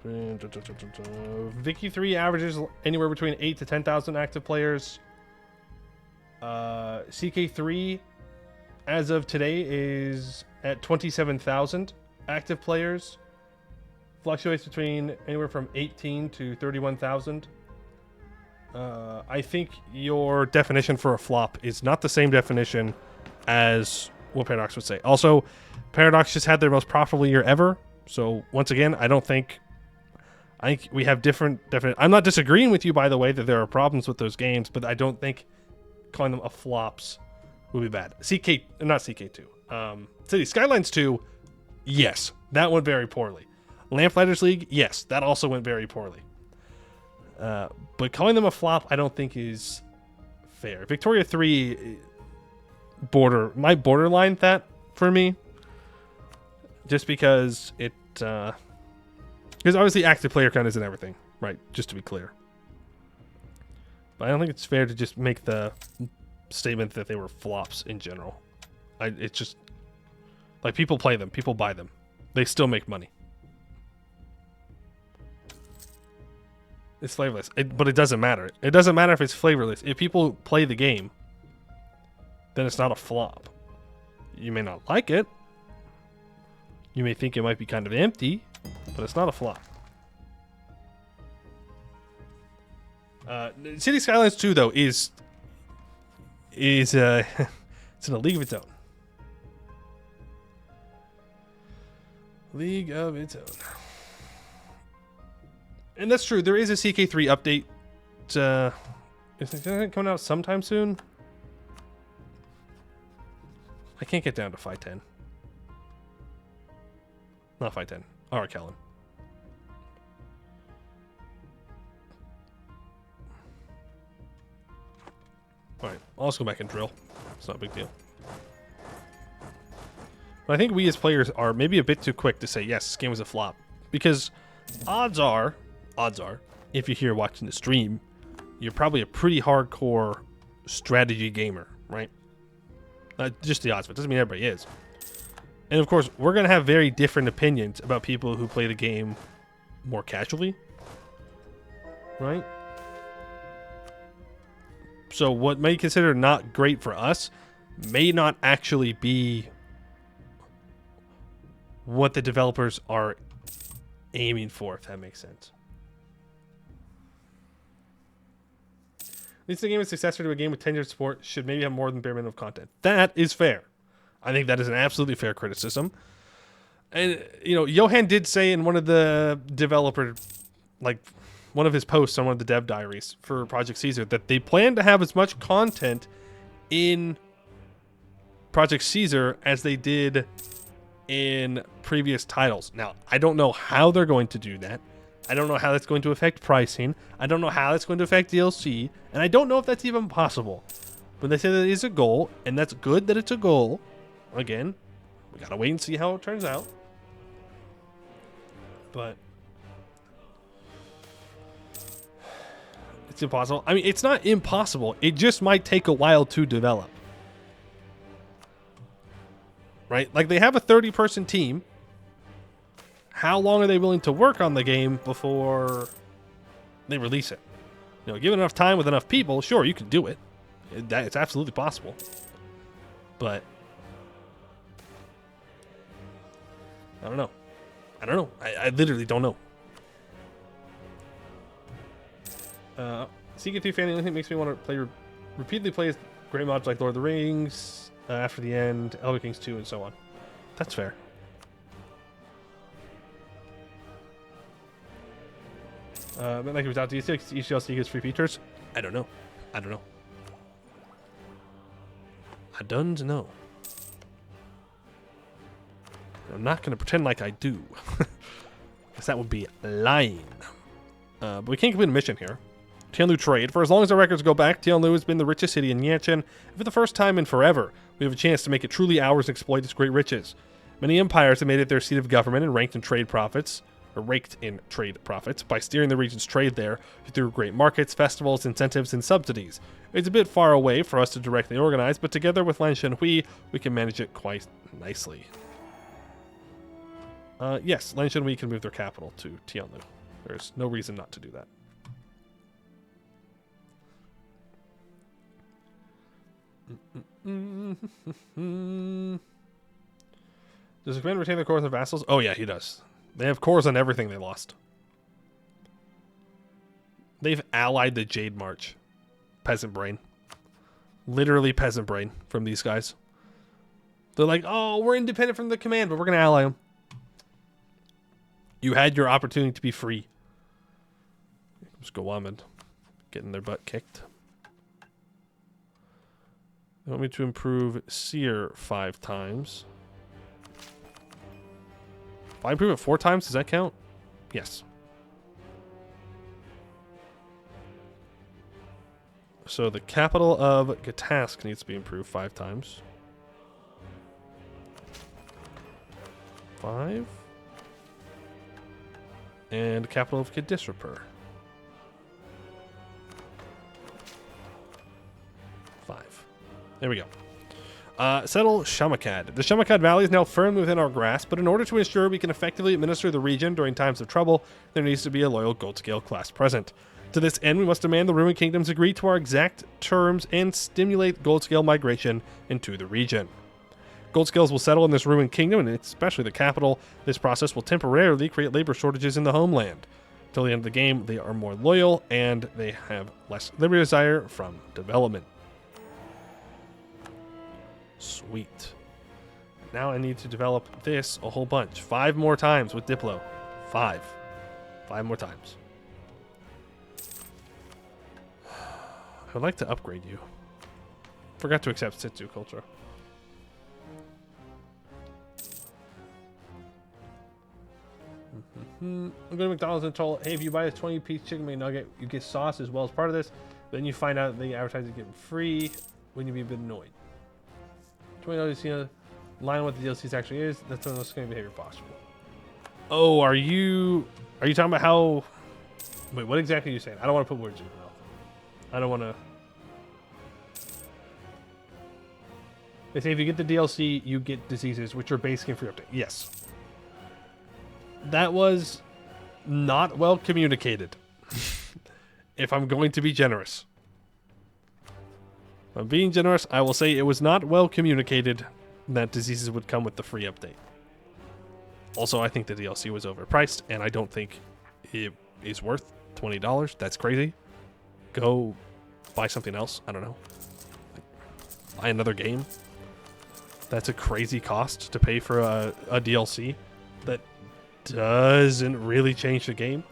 Vicky 3 averages anywhere between 8 to 10,000 active players. CK3 as of today is at 27,000 active players. Fluctuates between anywhere from 18 to 31,000. I think your definition for a flop is not the same definition as what Paradox would say. Also, Paradox just had their most profitable year ever. So once again, I think we have different. I'm not disagreeing with you, by the way, that there are problems with those games, but I don't think calling them a flops would be bad. Not CK2. City Skylines 2, yes, that went very poorly. Lamplighters League, yes, that also went very poorly. But calling them a flop, I don't think is fair. Victoria 3 might borderline that for me. Just because it because obviously active player count isn't everything, right? Just to be clear. But I don't think it's fair to just make the statement that they were flops in general. It's just like people play them, people buy them, they still make money. It's flavorless, but it doesn't matter. It doesn't matter if it's flavorless. If people play the game, then it's not a flop. You may not like it. You may think it might be kind of empty, but it's not a flop. City Skylines 2 though is it's in a league of its own. League of its own. And that's true. There is a CK3 update. Is it coming out sometime soon? I can't get down to 510. Not 510. Alright, Kellen. Alright, I'll just go back and drill. It's not a big deal. But I think we as players are maybe a bit too quick to say, yes, this game was a flop. Because odds are, if you're here watching the stream, you're probably a pretty hardcore strategy gamer, right? Just the odds of it. Doesn't mean everybody is. And of course, we're going to have very different opinions about people who play the game more casually, right? So what may consider not great for us may not actually be what the developers are aiming for, if that makes sense. At least the game is successor to a game with 10 years of support should maybe have more than bare minimum content. That is fair. I think that is an absolutely fair criticism. And, you know, Johan did say in one of the developer, like, one of his posts on one of the dev diaries for Project Caesar that they plan to have as much content in Project Caesar as they did in previous titles. Now, I don't know how they're going to do that. I don't know how that's going to affect pricing. I don't know how that's going to affect DLC. And I don't know if that's even possible. But they say that it is a goal, and that's good that it's a goal. Again, we gotta wait and see how it turns out. But it's impossible. I mean, it's not impossible. It just might take a while to develop. Right? Like, they have a 30-person team. How long are they willing to work on the game before they release it? You know, given enough time with enough people, sure, you can do it. It's absolutely possible. But I don't know. I literally don't know. CK3 fan, anything makes me want to repeatedly play great mods like Lord of the Rings, After the End, Elder Kings 2, and so on. That's fair. But like without, do you think each DLC gets free features? I don't know. I don't know. I'm not going to pretend like I do. Because that would be lying. But we can't complete a mission here. Tianlu trade. For as long as our records go back, Tianlu has been the richest city in Yanchen. And for the first time in forever, we have a chance to make it truly ours and exploit its great riches. Many empires have made it their seat of government and raked in trade profits by steering the region's trade there through great markets, festivals, incentives, and subsidies. It's a bit far away for us to directly organize, but together with Lan Shenhui, we can manage it quite nicely. Yes, Lan Shenhui can move their capital to Tianlu. There's no reason not to do that. Does the commander retain the cores of their vassals? Oh yeah, he does. They have cores on everything they lost. They've allied the Jade March. Peasant brain. Literally peasant brain from these guys. They're like, oh, we're independent from the command, but we're going to ally them. You had your opportunity to be free. Just go on and getting their butt kicked. They want me to improve Seer 5 times. If I improve it 4 times, does that count? Yes. So the capital of Gatask needs to be improved 5 times. 5. And capital of Kadisrapur. There we go. Settle Shamakad. The Shamakad Valley is now firmly within our grasp, but in order to ensure we can effectively administer the region during times of trouble, there needs to be a loyal gold scale class present. To this end, we must demand the Ruined Kingdoms agree to our exact terms and stimulate gold scale migration into the region. Gold scales will settle in this ruined kingdom, and especially the capital. This process will temporarily create labor shortages in the homeland. Till the end of the game, they are more loyal, and they have less labor desire from development. Sweet. Now I need to develop this a whole bunch. 5 more times with Diplo. 5 more times. I would like to upgrade you. Forgot to accept Sitsu culture. I'm going to McDonald's and told, hey, if you buy a 20-piece chicken McNugget, you get sauce as well as part of this. Then you find out they advertise it getting free when you be a bit annoyed. $20, you know, line what the DLCs actually is. That's the most scary behavior possible. Oh, are you talking about how? Wait, what exactly are you saying? I don't want to put words in your mouth. I don't want to. They say if you get the DLC, you get diseases, which are basically free update. Yes. That was not well communicated. If I'm going to be generous. If I'm being generous, I will say it was not well communicated that diseases would come with the free update. Also, I think the DLC was overpriced, and I don't think it is worth $20. That's crazy. Go buy something else. I don't know. Buy another game. That's a crazy cost to pay for a DLC that doesn't really change the game.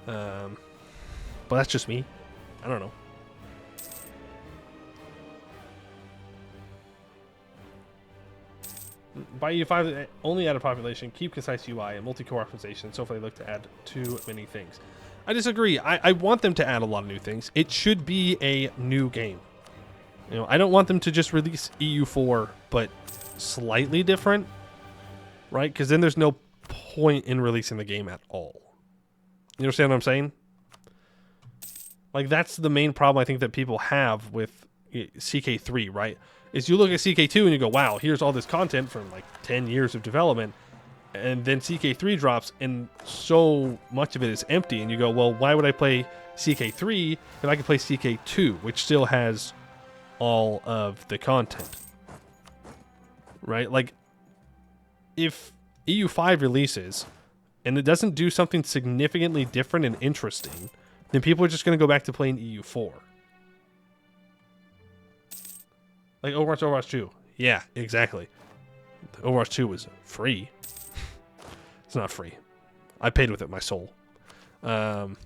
But that's just me. I don't know. By EU5, only add a population, keep concise UI, and multi-core optimization. So far, they look to add too many things. I disagree. I want them to add a lot of new things. It should be a new game. You know, I don't want them to just release EU4, but slightly different, right? Because then there's no point in releasing the game at all. You understand what I'm saying? Like, that's the main problem I think that people have with CK3, right? Is you look at CK2 and you go, wow, here's all this content from like 10 years of development. And then CK3 drops and so much of it is empty. And you go, well, why would I play CK3 if I can play CK2, which still has all of the content? Right? Like, if EU5 releases and it doesn't do something significantly different and interesting, then people are just going to go back to playing EU4. Like Overwatch 2. Yeah, exactly. Overwatch 2 was free. It's not free. I paid with it my soul. But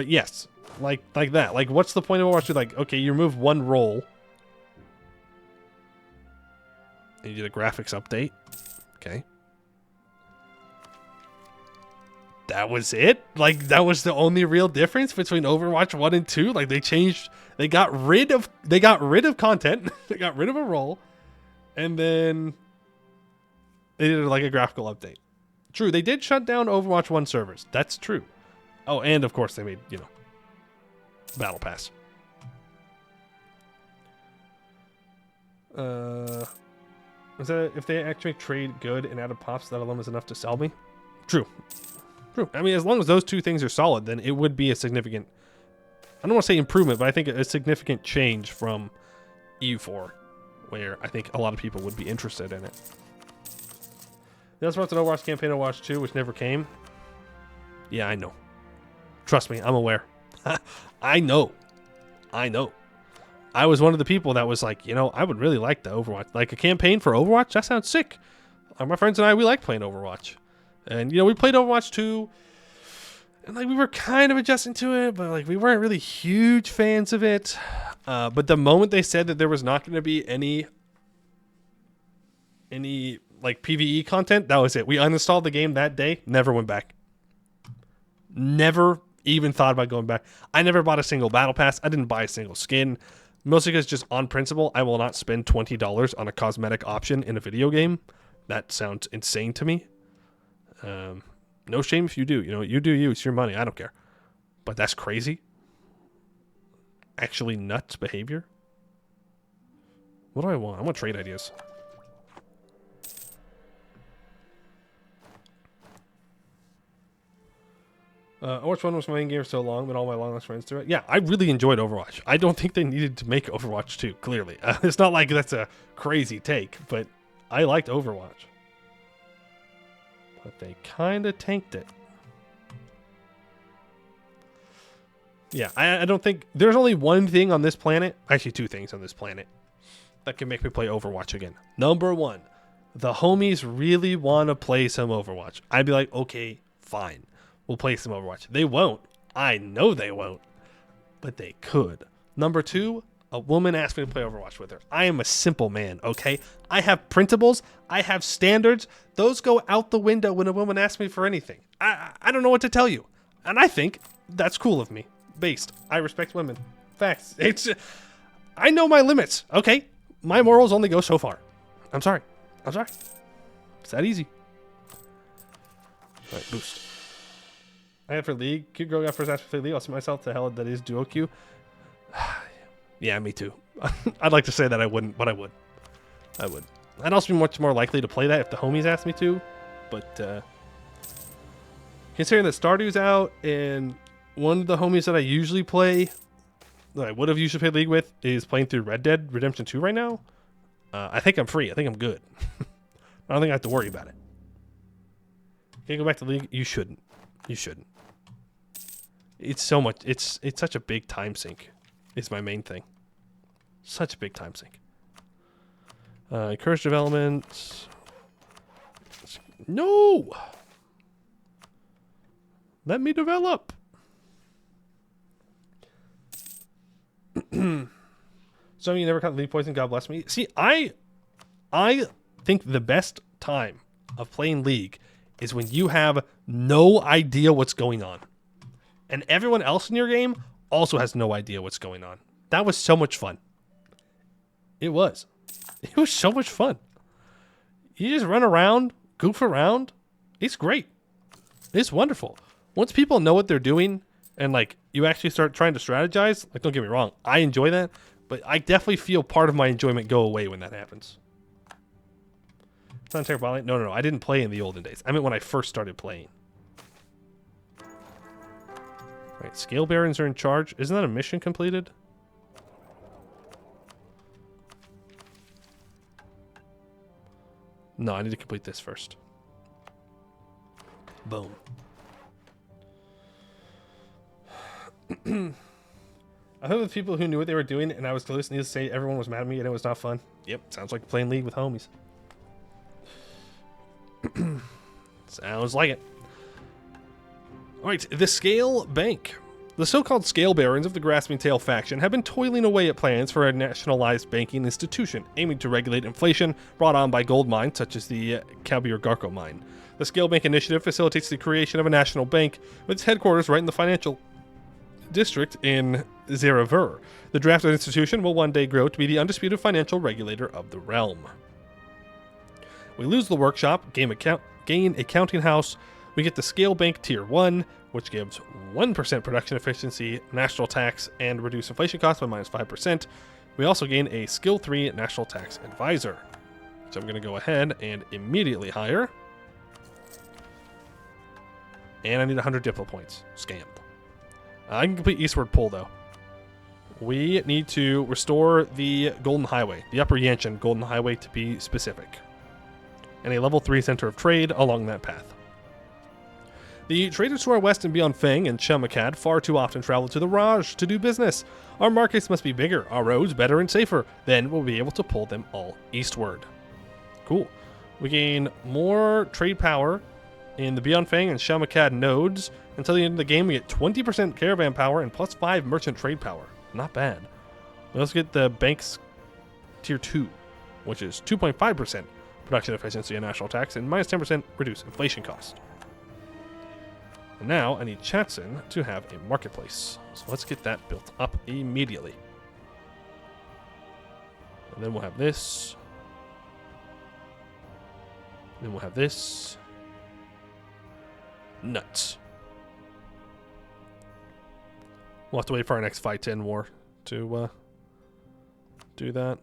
yes, like that. Like, what's the point of Overwatch 2? Like, okay, you remove one role. And you did a graphics update. Okay. That was it? Like, that was the only real difference between Overwatch 1 and 2? Like, they got rid of content. They got rid of a role. And then they did like a graphical update. True, they did shut down Overwatch 1 servers. That's true. Oh, and of course they made, you know, Battle Pass. Is that if they actually trade good and added pops, that alone is enough to sell me? True. True. I mean, as long as those two things are solid, then it would be a significant, I don't want to say improvement, but I think a significant change from EU4, where I think a lot of people would be interested in it. There's parts of an Overwatch campaign Overwatch 2, which never came. Yeah, I know. Trust me, I'm aware. I know. I was one of the people that was like, you know, I would really like the Overwatch. Like, a campaign for Overwatch? That sounds sick. My friends and I, we like playing Overwatch. And, you know, we played Overwatch 2, and, like, we were kind of adjusting to it, but, like, we weren't really huge fans of it. But the moment they said that there was not going to be any, like, PvE content, that was it. We uninstalled the game that day, never went back. Never even thought about going back. I never bought a single battle pass. I didn't buy a single skin. Mostly because just on principle, I will not spend $20 on a cosmetic option in a video game. That sounds insane to me. No shame if you do. You know, you do you. It's your money. I don't care. But that's crazy. actually nuts behavior. What do I want? I want trade ideas. Overwatch 1 was my main game for so long, but all my long-lost friends do it. Yeah, I really enjoyed Overwatch. I don't think they needed to make Overwatch 2, clearly. It's not like that's a crazy take, but I liked Overwatch. But they kind of tanked it. Yeah, I don't think... There's only one thing on this planet, actually two things on this planet, that can make me play Overwatch again. Number one, the homies really want to play some Overwatch. I'd be like, okay, fine. We'll play some Overwatch. They won't. I know they won't. But they could. Number two, a woman asked me to play Overwatch with her. I am a simple man, okay? I have principles. I have standards. Those go out the window when a woman asks me for anything. I don't know what to tell you. And I think that's cool of me. Based. I respect women. Facts. I know my limits, okay? My morals only go so far. I'm sorry. I'm sorry. It's that easy. All right, boost. I had for League. Cute girl got first asked for League. I'll see myself the hell that is duo queue. Yeah, me too. I'd like to say that I wouldn't, but I would. I would. I'd also be much more likely to play that if the homies asked me to. But considering that Stardew's out and one of the homies that I usually play, that I would have usually played League with, is playing through Red Dead Redemption 2 right now, I think I'm free. I think I'm good. I don't think I have to worry about it. Can you go back to League? You shouldn't. You shouldn't. It's so much. It's such a big time sink. Is my main thing. Such a big time sink. Encourage development. No. Let me develop. So you never caught lead poison. God bless me. See, I think the best time of playing League is when you have no idea what's going on. And everyone else in your game also has no idea what's going on. That was so much fun. It was. It was so much fun. You just run around, goof around. It's great. It's wonderful. Once people know what they're doing and like you actually start trying to strategize, like don't get me wrong, I enjoy that, but I definitely feel part of my enjoyment go away when that happens. It's not terrible. No. I didn't play in the olden days. I meant when I first started playing. Right, Scale Barons are in charge. Isn't that a mission completed? No, I need to complete this first. Boom. I heard of people who knew what they were doing, and I was close. Needless to say, everyone was mad at me, and it was not fun. Yep, sounds like playing League with homies. Sounds like it. Alright, the Scale Bank. The so-called Scale Barons of the Grasping Tail faction have been toiling away at plans for a nationalized banking institution, aiming to regulate inflation brought on by gold mines such as the Kabir Garko mine. The Scale Bank initiative facilitates the creation of a national bank with its headquarters right in the financial district in Zeravur. The drafted institution will one day grow to be the undisputed financial regulator of the realm. We lose the workshop, gain accounting house. We get the Scale Bank Tier 1, which gives 1% production efficiency, national tax, and reduce inflation costs by -5%. We also gain a Skill 3 National Tax Advisor, which I'm going to go ahead and immediately hire. And I need 100 Diplo points. Scammed. I can complete Eastward Pull, though. We need to restore the Golden Highway, the Upper Yanshan Golden Highway to be specific, and a level 3 center of trade along that path. The traders to our west and beyond Feng and Shamakad far too often travel to the Raj to do business. Our markets must be bigger, our roads better and safer. Then we'll be able to pull them all eastward. Cool. We gain more trade power in the Beyond Feng and Shamakad nodes. Until the end of the game, we get 20% caravan power and +5 merchant trade power. Not bad. We also get the bank's Tier 2, which is 2.5% production efficiency and national tax, and -10% reduce inflation cost. And now I need Chatson to have a marketplace. So let's get that built up immediately. And then we'll have this. Then we'll have this. Nuts. We'll have to wait for our next fight to end war. to do that.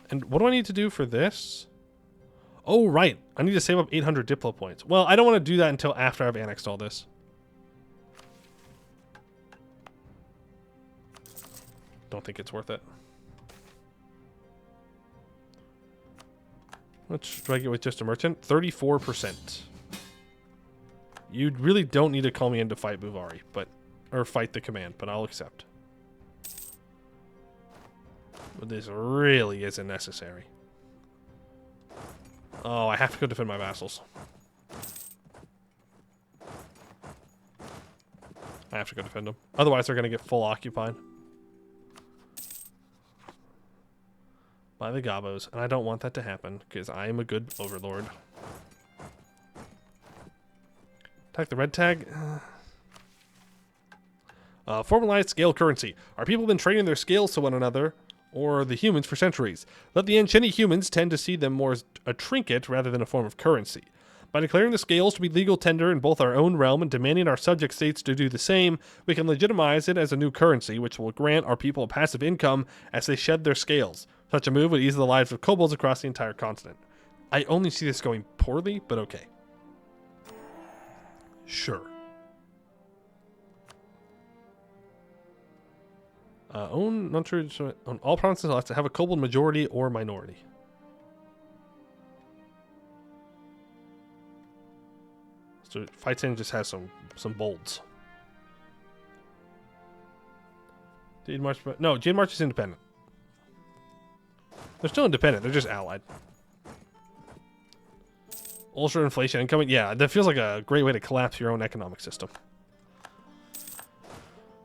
And what do I need to do for this? Oh, right. I need to save up 800 Diplo points. Well, I don't want to do that until after I've annexed all this. Don't think it's worth it. Let's try to get with just a merchant. 34%. You really don't need to call me in to fight Buvari, but or fight the command, but I'll accept. But this really isn't necessary. Oh, I have to go defend my vassals. I have to go defend them. Otherwise, they're going to get full occupied by the Gabos, and I don't want that to happen because I am a good overlord. Attack the red tag. Formalized scale currency. Our people have been trading their scales to one another, or the humans, for centuries. Let the Ansheni humans tend to see them more as a trinket rather than a form of currency. By declaring the scales to be legal tender in both our own realm and demanding our subject states to do the same, we can legitimize it as a new currency, which will grant our people a passive income as they shed their scales. Such a move would ease the lives of kobolds across the entire continent. I only see this going poorly, but okay. Sure. Own non-trade on all provinces will have to have a kobold majority or minority. So Fight 10 just has some bolds. Jade March, no, Jade March is independent. They're still independent. They're just allied. Ultra inflation incoming. Yeah, that feels like a great way to collapse your own economic system.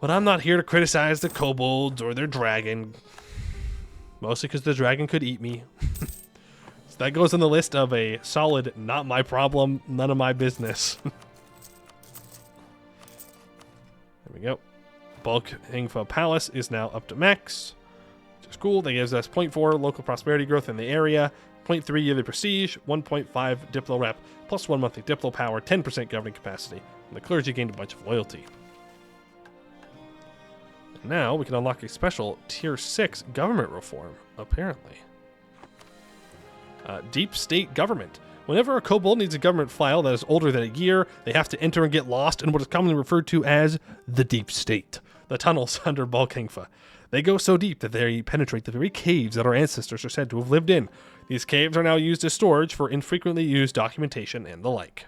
But I'm not here to criticize the kobolds or their dragon. Mostly because the dragon could eat me. So that goes on the list of a solid, not my problem, none of my business. There we go. Bulk Hingfa Palace is now up to max. Which is cool. That gives us 0.4 local prosperity growth in the area. 0.3 yearly prestige. 1.5 Diplo rep. Plus 1 monthly Diplo power. 10% governing capacity. And the clergy gained a bunch of loyalty. Now we can unlock a special tier 6 government reform, apparently. Deep state government. Whenever a kobold needs a government file that is older than a year, they have to enter and get lost in what is commonly referred to as the deep state, the tunnels under Balkingfa. They go so deep that they penetrate the very caves that our ancestors are said to have lived in. These caves are now used as storage for infrequently used documentation and the like.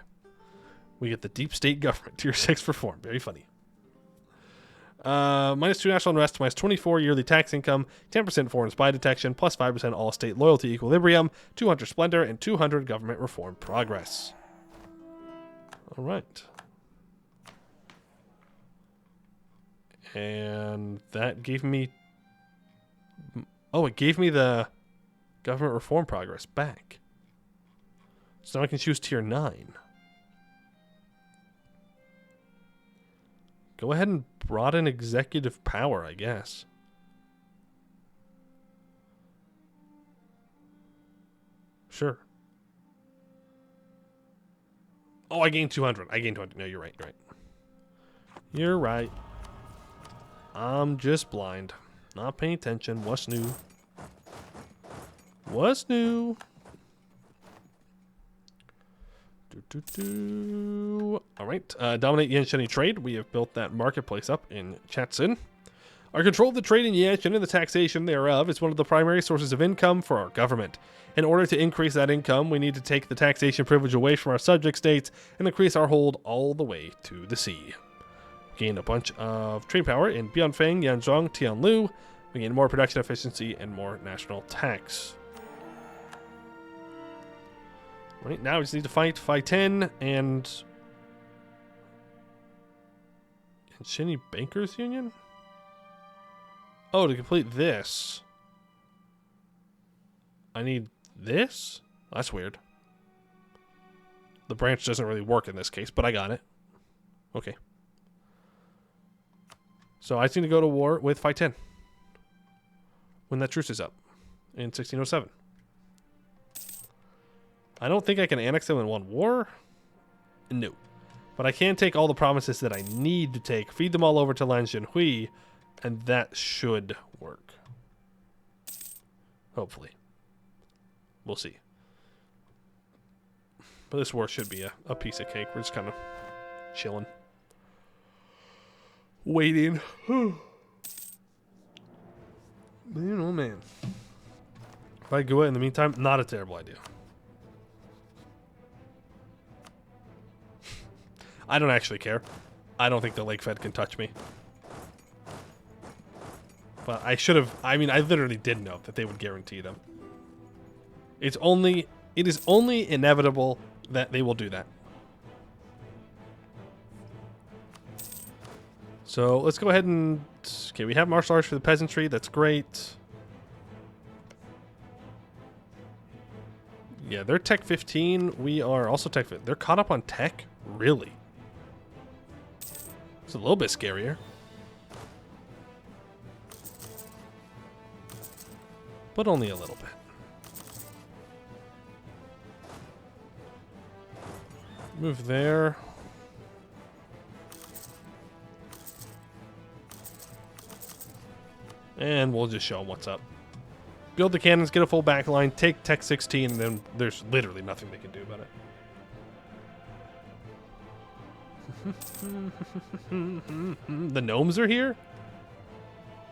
We get the deep state government, tier 6 reform. Very funny. -2 national unrest, -24 yearly tax income, 10% foreign spy detection, plus 5% all state loyalty equilibrium, 200 splendor, and 200 government reform progress. All right. And that gave me... Oh, it gave me the government reform progress back. So now I can choose tier 9. Go ahead and broaden executive power, I guess. Sure. Oh, I gained 200. I gained 200. No, you're right. You're right. You're right. I'm just blind. Not paying attention. What's new? What's new? All right. Dominate Yansheni trade. We have built that marketplace up in Chatsin. Our control of the trade in Yanshin and the taxation thereof is one of the primary sources of income for our government. In order to increase that income, we need to take the taxation privilege away from our subject states and increase our hold all the way to the sea. Gain a bunch of trade power in Bianfeng, Yanzhong, Tianlu. We gain more production efficiency and more national tax. Right now, we just need to fight 10 and Shinny Bankers Union? Oh, to complete this, I need this? That's weird. The branch doesn't really work in this case, but I got it. Okay. So I just need to go to war with 10 when that truce is up in 1607. I don't think I can annex them in one war. No. But I can take all the provinces that I need to take, feed them all over to Lan Zhenhui, And that should work. Hopefully. We'll see. But this war should be a piece of cake. We're just kind of chilling. Waiting. Man, oh man. If I go in the meantime, not a terrible idea. I don't actually care. I don't think the Lake Fed can touch me. But I should have... I mean, I literally did know that they would guarantee them. It is only inevitable that they will do that. So let's go ahead and... Okay, we have martial arts for the peasantry. That's great. Yeah, they're tech 15. We are also tech 15. They're caught up on tech? Really? It's a little bit scarier. But only a little bit. Move there. And we'll just show them what's up. Build the cannons, get a full back line, take Tech 16, and then there's literally nothing they can do about it. The gnomes are here?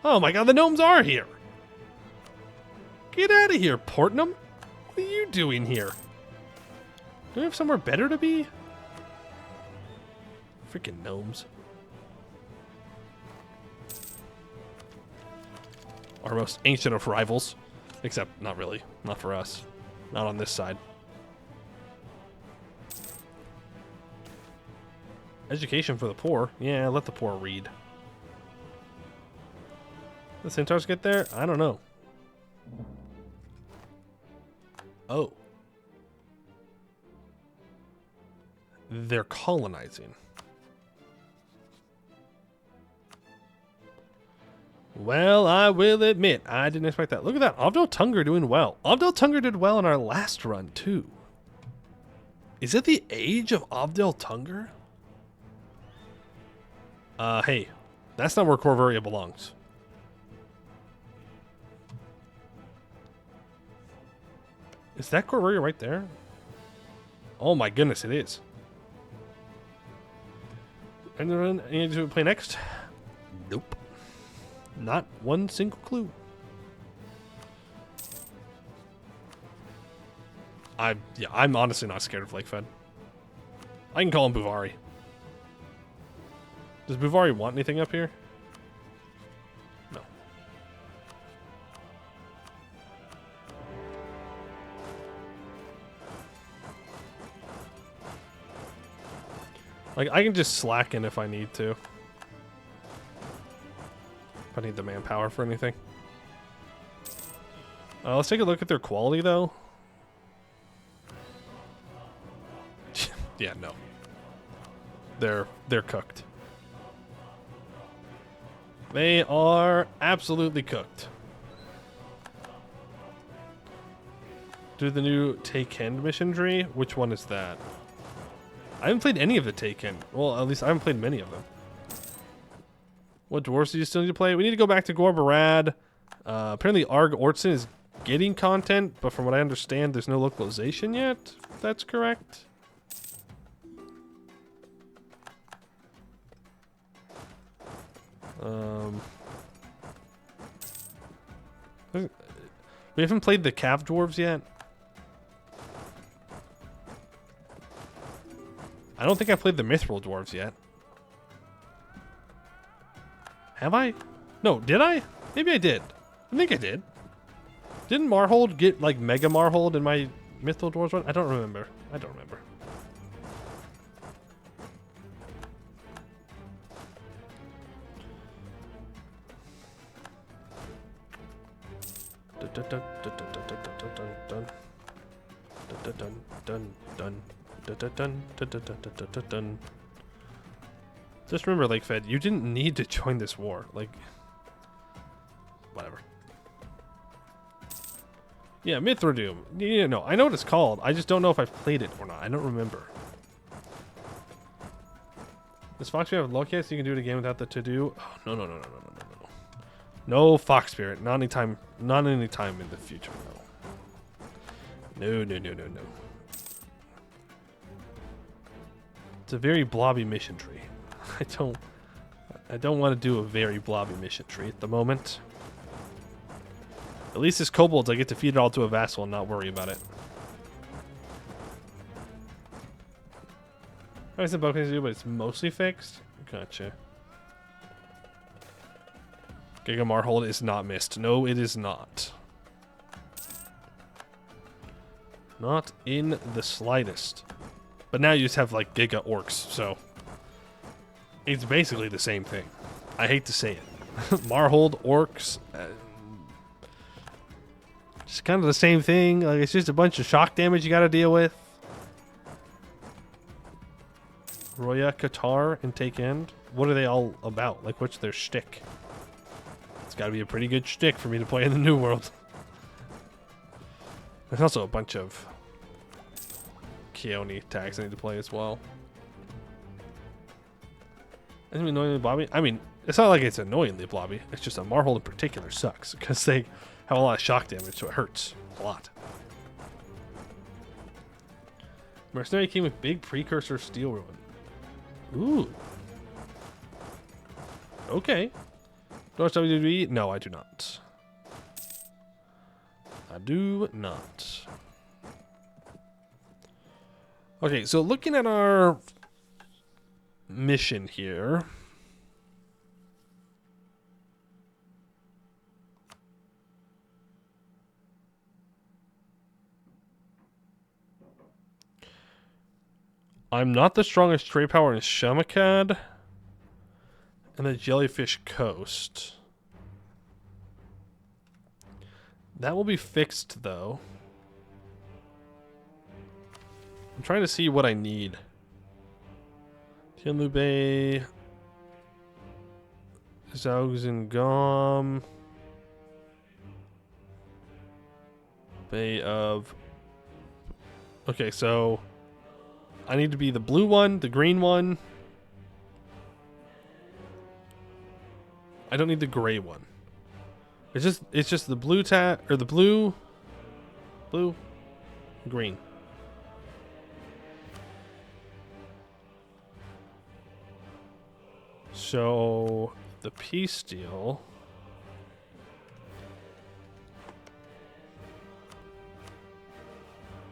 Oh my god, the gnomes are here! Get out of here, Portnum! What are you doing here? Do we have somewhere better to be? Freaking gnomes. Our most ancient of rivals. Except, not really. Not for us. Not on this side. Education for the poor. Yeah, let the poor read. The centaurs get there? I don't know. Oh. They're colonizing. Well, I will admit, I didn't expect that. Look at that. Abdel Tunger doing well. Abdel Tunger did well in our last run, too. Is it the age of Abdel Tunger? Hey. That's not where Corvaria belongs. Is that Corvaria right there? Oh my goodness, it is. Anyone need to play next? Nope. Not one single clue. I'm honestly not scared of Lake Fed. I can call him Buvari. Does Buvari want anything up here? No. Like, I can just slacken if I need to. If I need the manpower for anything. Let's take a look at their quality, though. Yeah, no. They're cooked. They are absolutely cooked. Do the new Take End mission tree? Which one is that? I haven't played any of the Take End. Well, at least I haven't played many of them. What dwarves do you still need to play? We need to go back to Gorbarad. Apparently Arg Ortson is getting content, but from what I understand, there's no localization yet. If that's correct. We haven't played the Cav Dwarves yet. I don't think I played the Mithril Dwarves yet. Have I? No, did I? Maybe I did. I think I did. Didn't Marhold get like Mega Marhold in my Mithril Dwarves run? I don't remember. I don't remember. Just remember, Lake Fed, you didn't need to join this war. Like, whatever. Yeah, Mithradoom. Yeah, no, I know what it's called. I just don't know if I've played it or not. I don't remember. Does Fox have Loki so you can do it again without the to-do? Oh, no. No fox spirit. Not anytime. Not anytime in the future. No. No. It's a very blobby mission tree. I don't want to do a very blobby mission tree at the moment. At least as kobolds, I get to feed it all to a vassal and not worry about it. I said bug things to do, but it's mostly fixed. Gotcha. Giga Marhold is not missed. No, it is not. Not in the slightest. But now you just have like Giga Orcs, so it's basically the same thing. I hate to say it. Marhold, Orcs, it's kind of the same thing. Like, it's just a bunch of shock damage you got to deal with. Roya, Qatar, and Take End. What are they all about? Like, what's their shtick? It's got to be a pretty good shtick for me to play in the New World. There's also a bunch of Keone tags I need to play as well. Isn't it annoyingly blobby? I mean, it's not like it's annoyingly blobby. It's just that Marhold in particular sucks because they have a lot of shock damage, so it hurts a lot. Mercenary came with big precursor steel ruin. Ooh. Okay. Do I watch WWE? No, I do not. I do not. Okay, so looking at our mission here. I'm not the strongest trade power in Shamakad and the Jellyfish Coast. That will be fixed, though. I'm trying to see what I need. Tianlu Bay, Zhaozengam, Bay of... Okay, so I need to be the blue one, the green one. I don't need the gray one. It's just the blue or the blue, green. So the peace deal.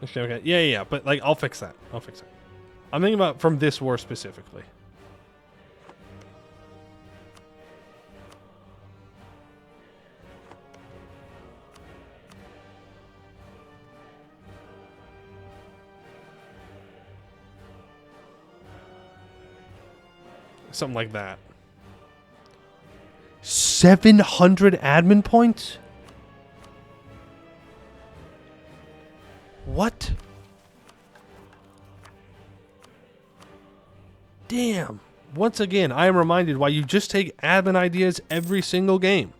Okay. Yeah. But like, I'll fix that. I'm thinking about from this war specifically. Something like that. 700 admin points? What? Damn. Once again, I am reminded why you just take admin ideas every single game.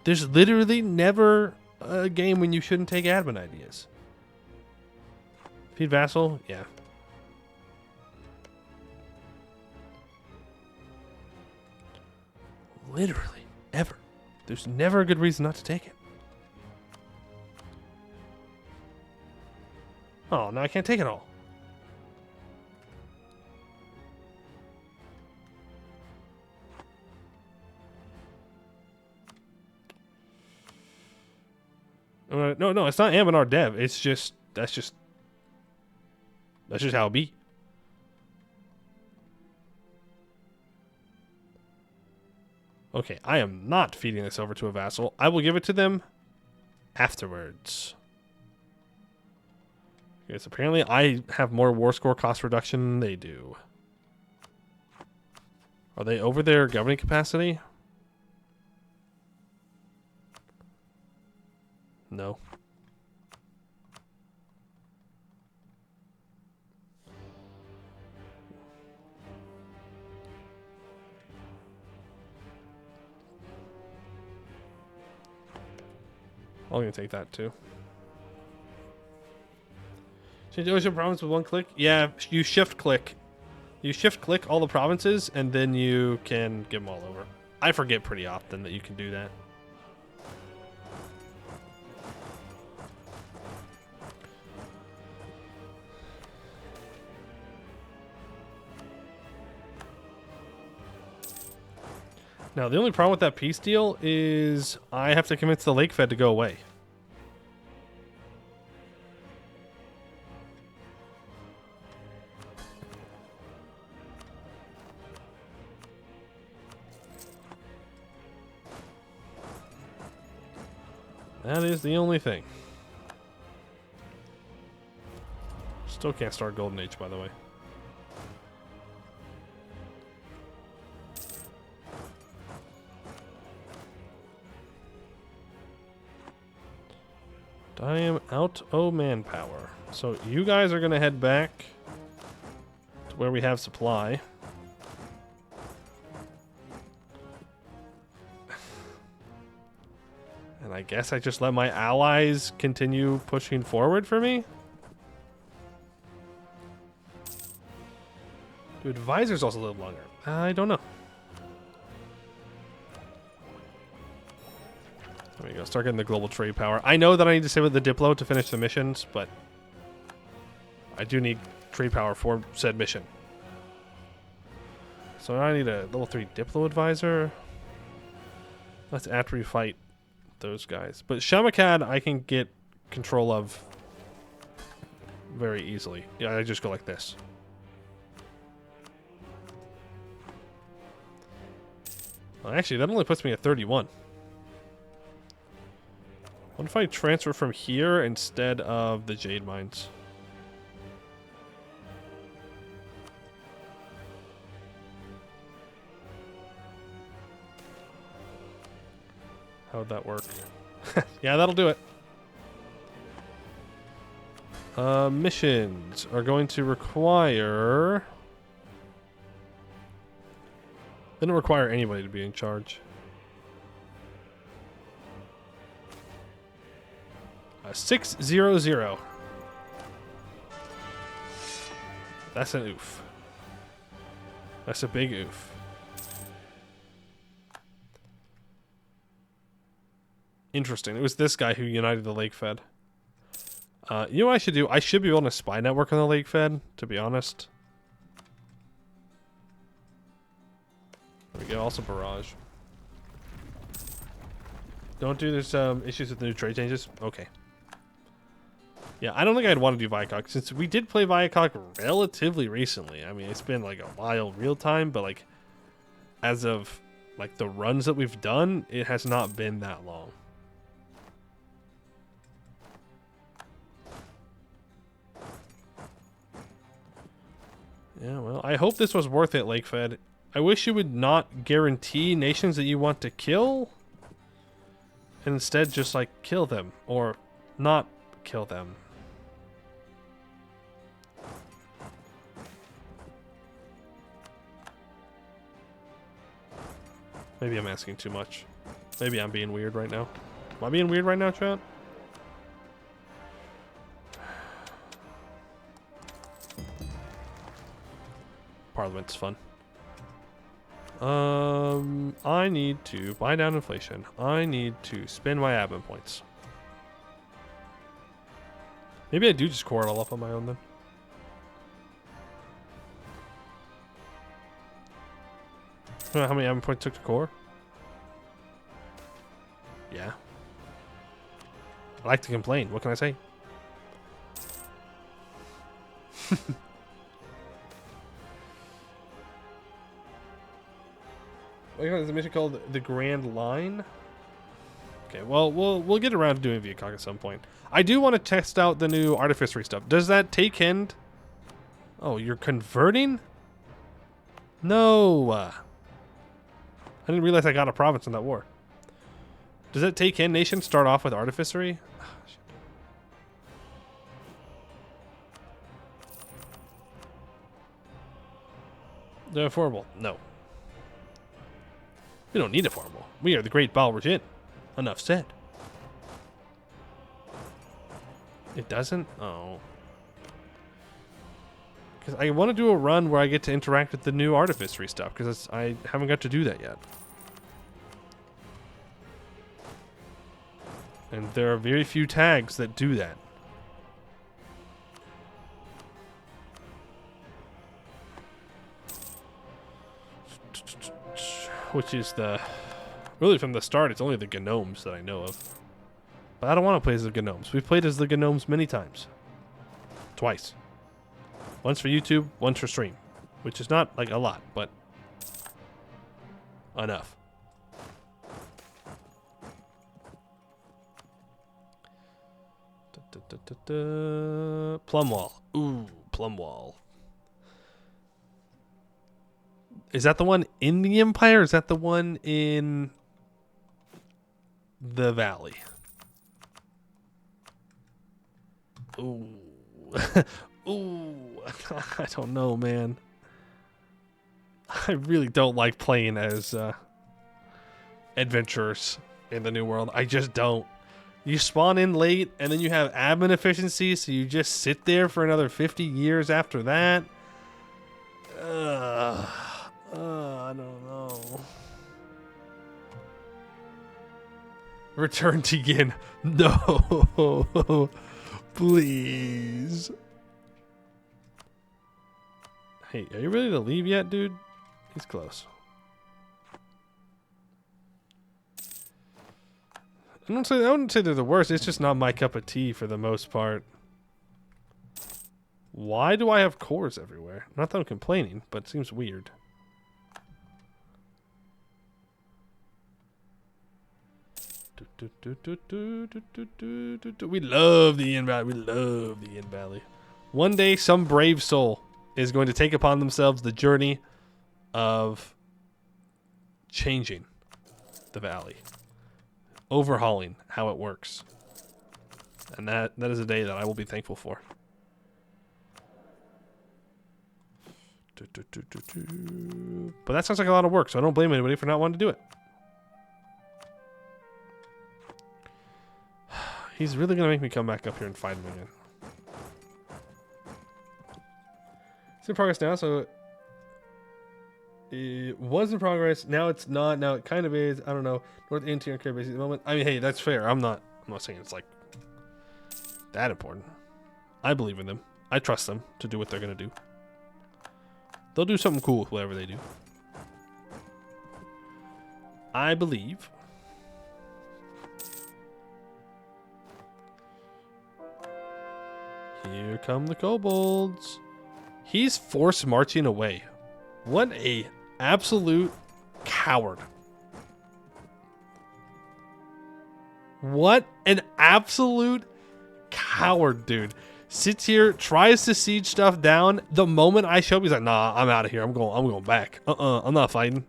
There's literally never a game when you shouldn't take admin ideas. Feed Vassal? Yeah. Literally, ever. There's never a good reason not to take it. Oh, now I can't take it all. No, it's not Anbennar dev. It's just that's just how it be. Okay, I am not feeding this over to a vassal. I will give it to them afterwards. Okay, so apparently I have more war score cost reduction than they do. Are they over their governing capacity? No. I'm gonna take that too. Change ocean province with one click? Yeah, you shift click. You shift click all the provinces and then you can give them all over. I forget pretty often that you can do that. Now, the only problem with that peace deal is I have to convince the Lake Fed to go away. That is the only thing. Still can't start Golden Age, by the way. I am out of manpower. So you guys are going to head back to where we have supply. And I guess I just let my allies continue pushing forward for me? Do advisors also live longer? I don't know. There we go. Start getting the global trade power. I know that I need to save up the Diplo to finish the missions, but I do need trade power for said mission. So now I need a level 3 Diplo advisor. That's after we fight those guys. But Shamakad I can get control of very easily. Yeah, I just go like this. Well, actually, that only puts me at 31. What if I transfer from here instead of the Jade Mines? How'd that work? Yeah, that'll do it. Missions are going to require... They don't require anybody to be in charge. 600. That's an oof. That's a big oof. Interesting. It was this guy who united the Lake Fed. You know what I should do? I should be able to spy network on the Lake Fed, to be honest. There we go. Also barrage. Don't do this issues with the new trade changes? Okay. Yeah, I don't think I'd want to do Viacog, since we did play Viacog relatively recently. I mean, it's been like a while real time, but like as of like the runs that we've done, it has not been that long. Yeah, well, I hope this was worth it, Lake Fed. I wish you would not guarantee nations that you want to kill, and instead just like kill them or not kill them. Maybe I'm asking too much. Maybe I'm being weird right now. Am I being weird right now, chat? Parliament's fun. I need to buy down inflation. I need to spend my admin points. Maybe I do just core it all up on my own then. I don't know how many admin points took to core. Yeah. I like to complain. What can I say? There's a mission called the Grand Line. Okay, well, we'll get around to doing Viacog at some point. I do want to test out the new artificery stuff. Does that take end? Oh, you're converting? No. I didn't realize I got a province in that war. Does that take end nation start off with artificery? Oh, shit. They're affordable. No. We don't need a formal. We are the great Balrijin. Enough said. It doesn't? Oh. Because I want to do a run where I get to interact with the new artificery stuff, because I haven't got to do that yet. And there are very few tags that do that. Which is the... Really, from the start, it's only the Gnomes that I know of. But I don't want to play as the Gnomes. We've played as the Gnomes many times. Twice. Once for YouTube, once for stream. Which is not, like, a lot, but... enough. Plum Wall. Ooh, Plum Wall. Is that the one in the Empire? Or is that the one in the Valley? Ooh. Ooh. I don't know, man. I really don't like playing as adventurers in the New World. I just don't. You spawn in late, and then you have admin efficiency, so you just sit there for another 50 years after that. I don't know. Return to Yin. No. Please. Hey, are you ready to leave yet, dude? He's close. I wouldn't say they're the worst. It's just not my cup of tea for the most part. Why do I have cores everywhere? Not that I'm complaining, but it seems weird. We love the In Valley. We love the In Valley. One day, some brave soul is going to take upon themselves the journey of changing the valley, overhauling how it works, and that is a day that I will be thankful for. But that sounds like a lot of work, so I don't blame anybody for not wanting to do it. He's really gonna make me come back up here and fight him again. It's in progress now, so it was in progress. Now it's not. Now it kind of is. I don't know. North interior care base at the moment. I mean, hey, that's fair. I'm not saying it's like that important. I believe in them. I trust them to do what they're gonna do. They'll do something cool with whatever they do. I believe. Here come the kobolds. He's force marching away. What a absolute coward. What an absolute coward, dude. Sits here, tries to siege stuff down. The moment I show up, he's like, nah, I'm out of here. I'm going back. I'm not fighting.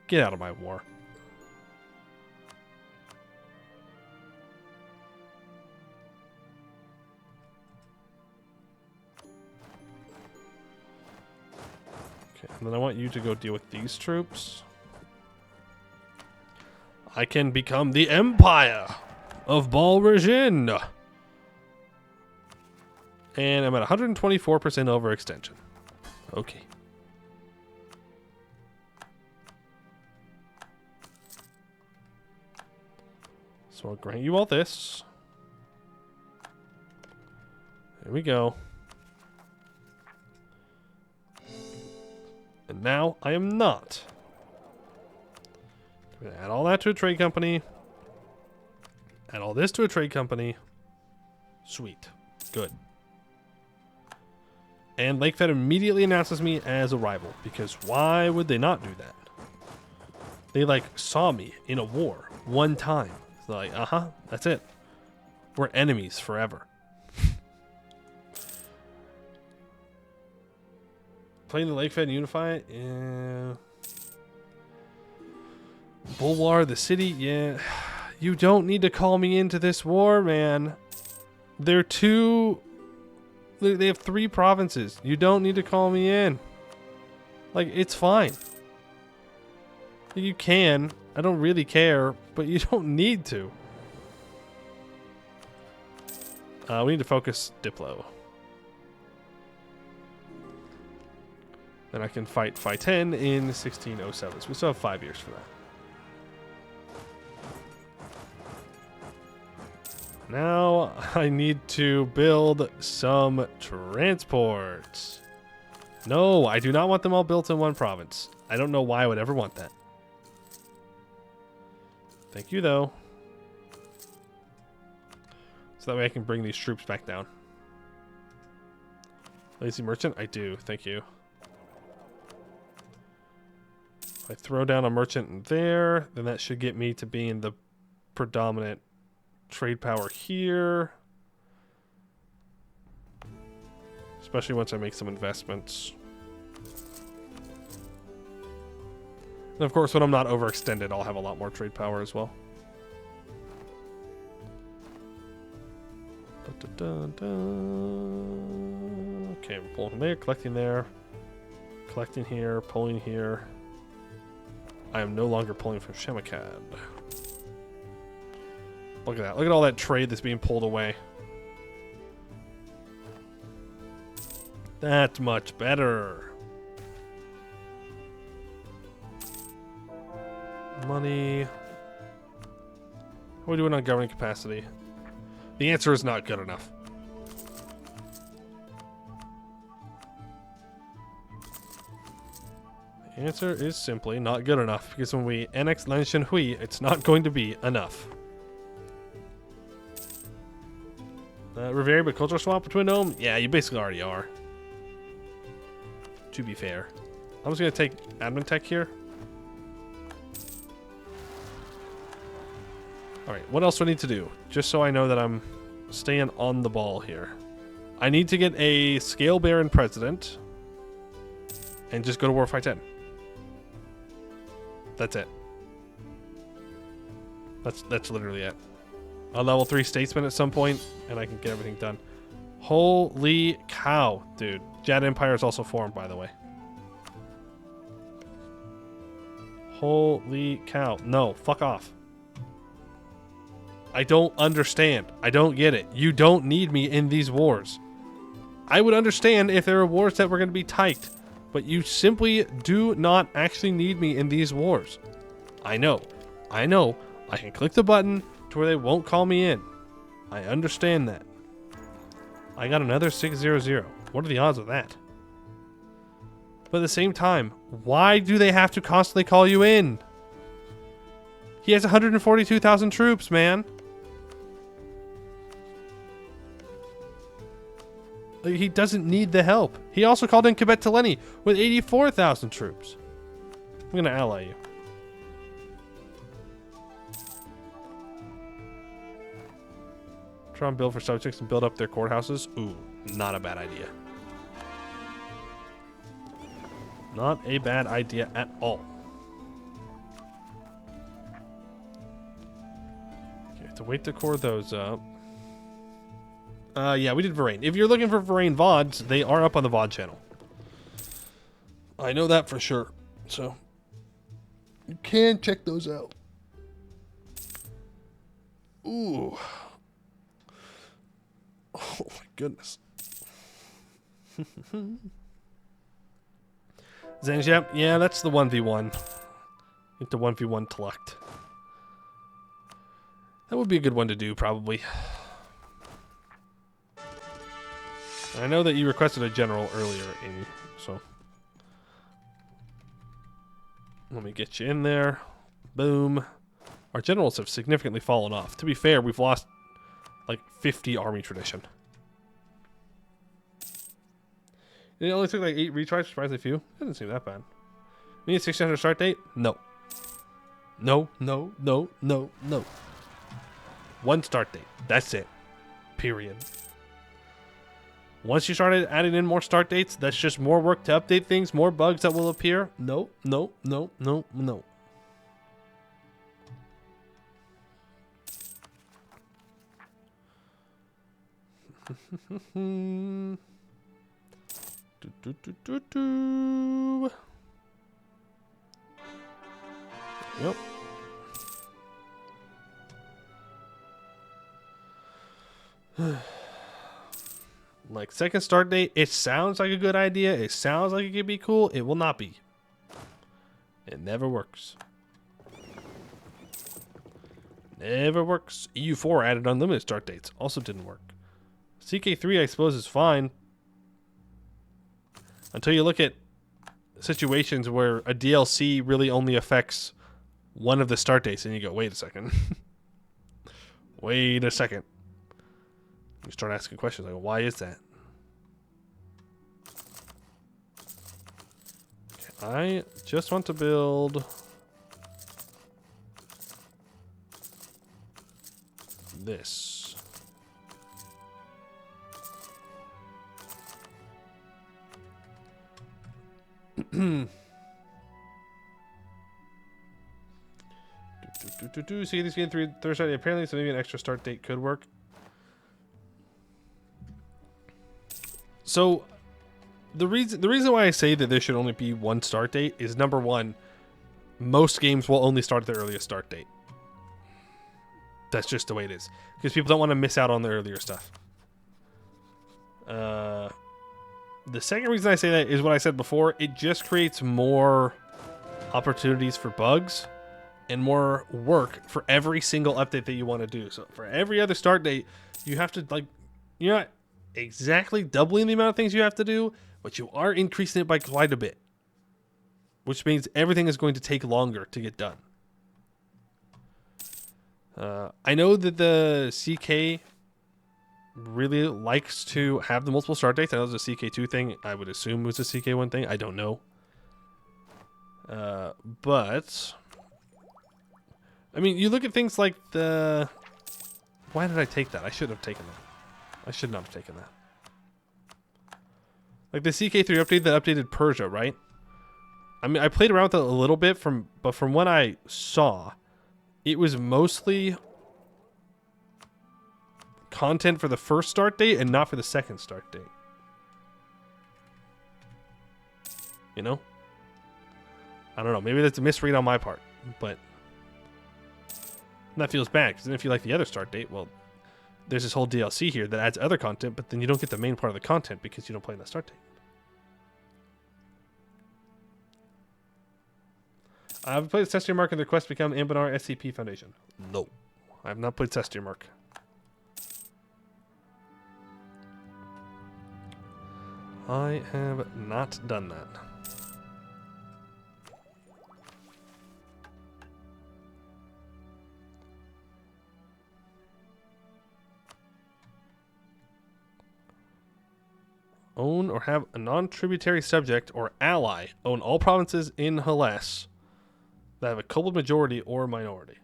Get out of my war. Okay, and then I want you to go deal with these troops. I can become the Empire of Balrijin. And I'm at 124% overextension. Okay. So I'll grant you all this. There we go. And now I am not. I'm gonna add all that to a trade company. Add all this to a trade company. Sweet. Good. And Lakefed immediately announces me as a rival, because why would they not do that? They, like, saw me in a war one time. So like, that's it. We're enemies forever. Playing the Lakefed and Unify? Yeah. Bulwar, the city? Yeah. You don't need to call me into this war, man. They're two... They have 3 provinces. You don't need to call me in. Like, it's fine. You can. I don't really care, but you don't need to. We need to focus Diplo. Then I can fight Phi 10 in 1607. So we still have 5 years for that. Now I need to build some transports. No, I do not want them all built in one province. I don't know why I would ever want that. Thank you, though. So that way I can bring these troops back down. Lazy merchant? I do. Thank you. If I throw down a merchant in there, then that should get me to being the predominant trade power here. Especially once I make some investments. And of course, when I'm not overextended, I'll have a lot more trade power as well. Okay, we're pulling there, collecting there, collecting here, pulling here. I am no longer pulling from Shemakad. Look at that. Look at all that trade that's being pulled away. That's much better. Money. How are we doing on governing capacity? The answer is not good enough. The answer is simply not good enough, because when we annex Lanshan Hui, it's not going to be enough. Revere, but cultural swap between them? Yeah, you basically already are. To be fair. I'm just going to take admin tech here. Alright, what else do I need to do? Just so I know that I'm staying on the ball here. I need to get a Scale Baron president. And just go to War Fight 10. That's it. That's literally it. A level 3 statesman at some point, and I can get everything done. Holy cow, dude. Jad Empire is also formed, by the way. Holy cow. No, fuck off. I don't understand. I don't get it. You don't need me in these wars. I would understand if there were wars that were going to be tiked, but you simply do not actually need me in these wars. I know. I know. I can click the button to where they won't call me in. I understand that. I got another 600. What are the odds of that? But at the same time, why do they have to constantly call you in? He has 142,000 troops, man. He doesn't need the help. He also called in Quebec Teleni with 84,000 troops. I'm going to ally you. Try and build for subjects and build up their courthouses. Ooh, not a bad idea. Not a bad idea at all. Okay, have to wait to core those up. Yeah, we did Varane. If you're looking for Varane VODs, they are up on the VOD channel. I know that for sure. So, you can check those out. Ooh. Oh my goodness. Zanjap, yeah, that's the 1v1. Get the 1v1 collect. That would be a good one to do, probably. I know that you requested a general earlier, Amy, so let me get you in there. Boom. Our generals have significantly fallen off. To be fair, we've lost like 50 army tradition. It only took like 8 retries, surprisingly few. It doesn't seem that bad. We need a 1600 start date? No. No, no, no, no, no. One start date. That's it. Period. Once you started adding in more start dates, that's just more work to update things, more bugs that will appear. No, no, no, no, no. Yep. Like, second start date, it sounds like a good idea. It sounds like it could be cool. It will not be. It never works. Never works. EU4 added unlimited start dates. Also didn't work. CK3, I suppose, is fine. Until you look at situations where a DLC really only affects one of the start dates, and you go, wait a second. Wait a second. You start asking questions like, why is that? Okay, I just want to build this. See this game third start date apparently, so maybe an extra start date could work. So the reason why I say that there should only be one start date is, number one, most games will only start at the earliest start date. That's just the way it is, because people don't want to miss out on the earlier stuff. The second reason I say that is what I said before. It just creates more opportunities for bugs and more work for every single update that you want to do. So for every other start date, you have to, like, you're not exactly doubling the amount of things you have to do, but you are increasing it by quite a bit, which means everything is going to take longer to get done. I know that the CK really likes to have the multiple start dates. I know it was a CK2 thing. I would assume it was a CK1 thing. I don't know. But I mean, you look at things like the... Why did I take that? I should have taken that. I should not have taken that. Like the CK3 update that updated Persia, right? I mean, I played around with it a little bit, but from what I saw, it was mostly content for the first start date and not for the second start date. You know? I don't know. Maybe that's a misread on my part, but that feels bad, because then if you like the other start date, well, there's this whole DLC here that adds other content, but then you don't get the main part of the content because you don't play in that start date. I've played Cestier Mark and the quest to become Anbennar SCP Foundation. No. I have not played Cestier Mark. I have not done that. Own or have a non-tributary subject or ally own all provinces in Hellas that have a kobold majority or minority.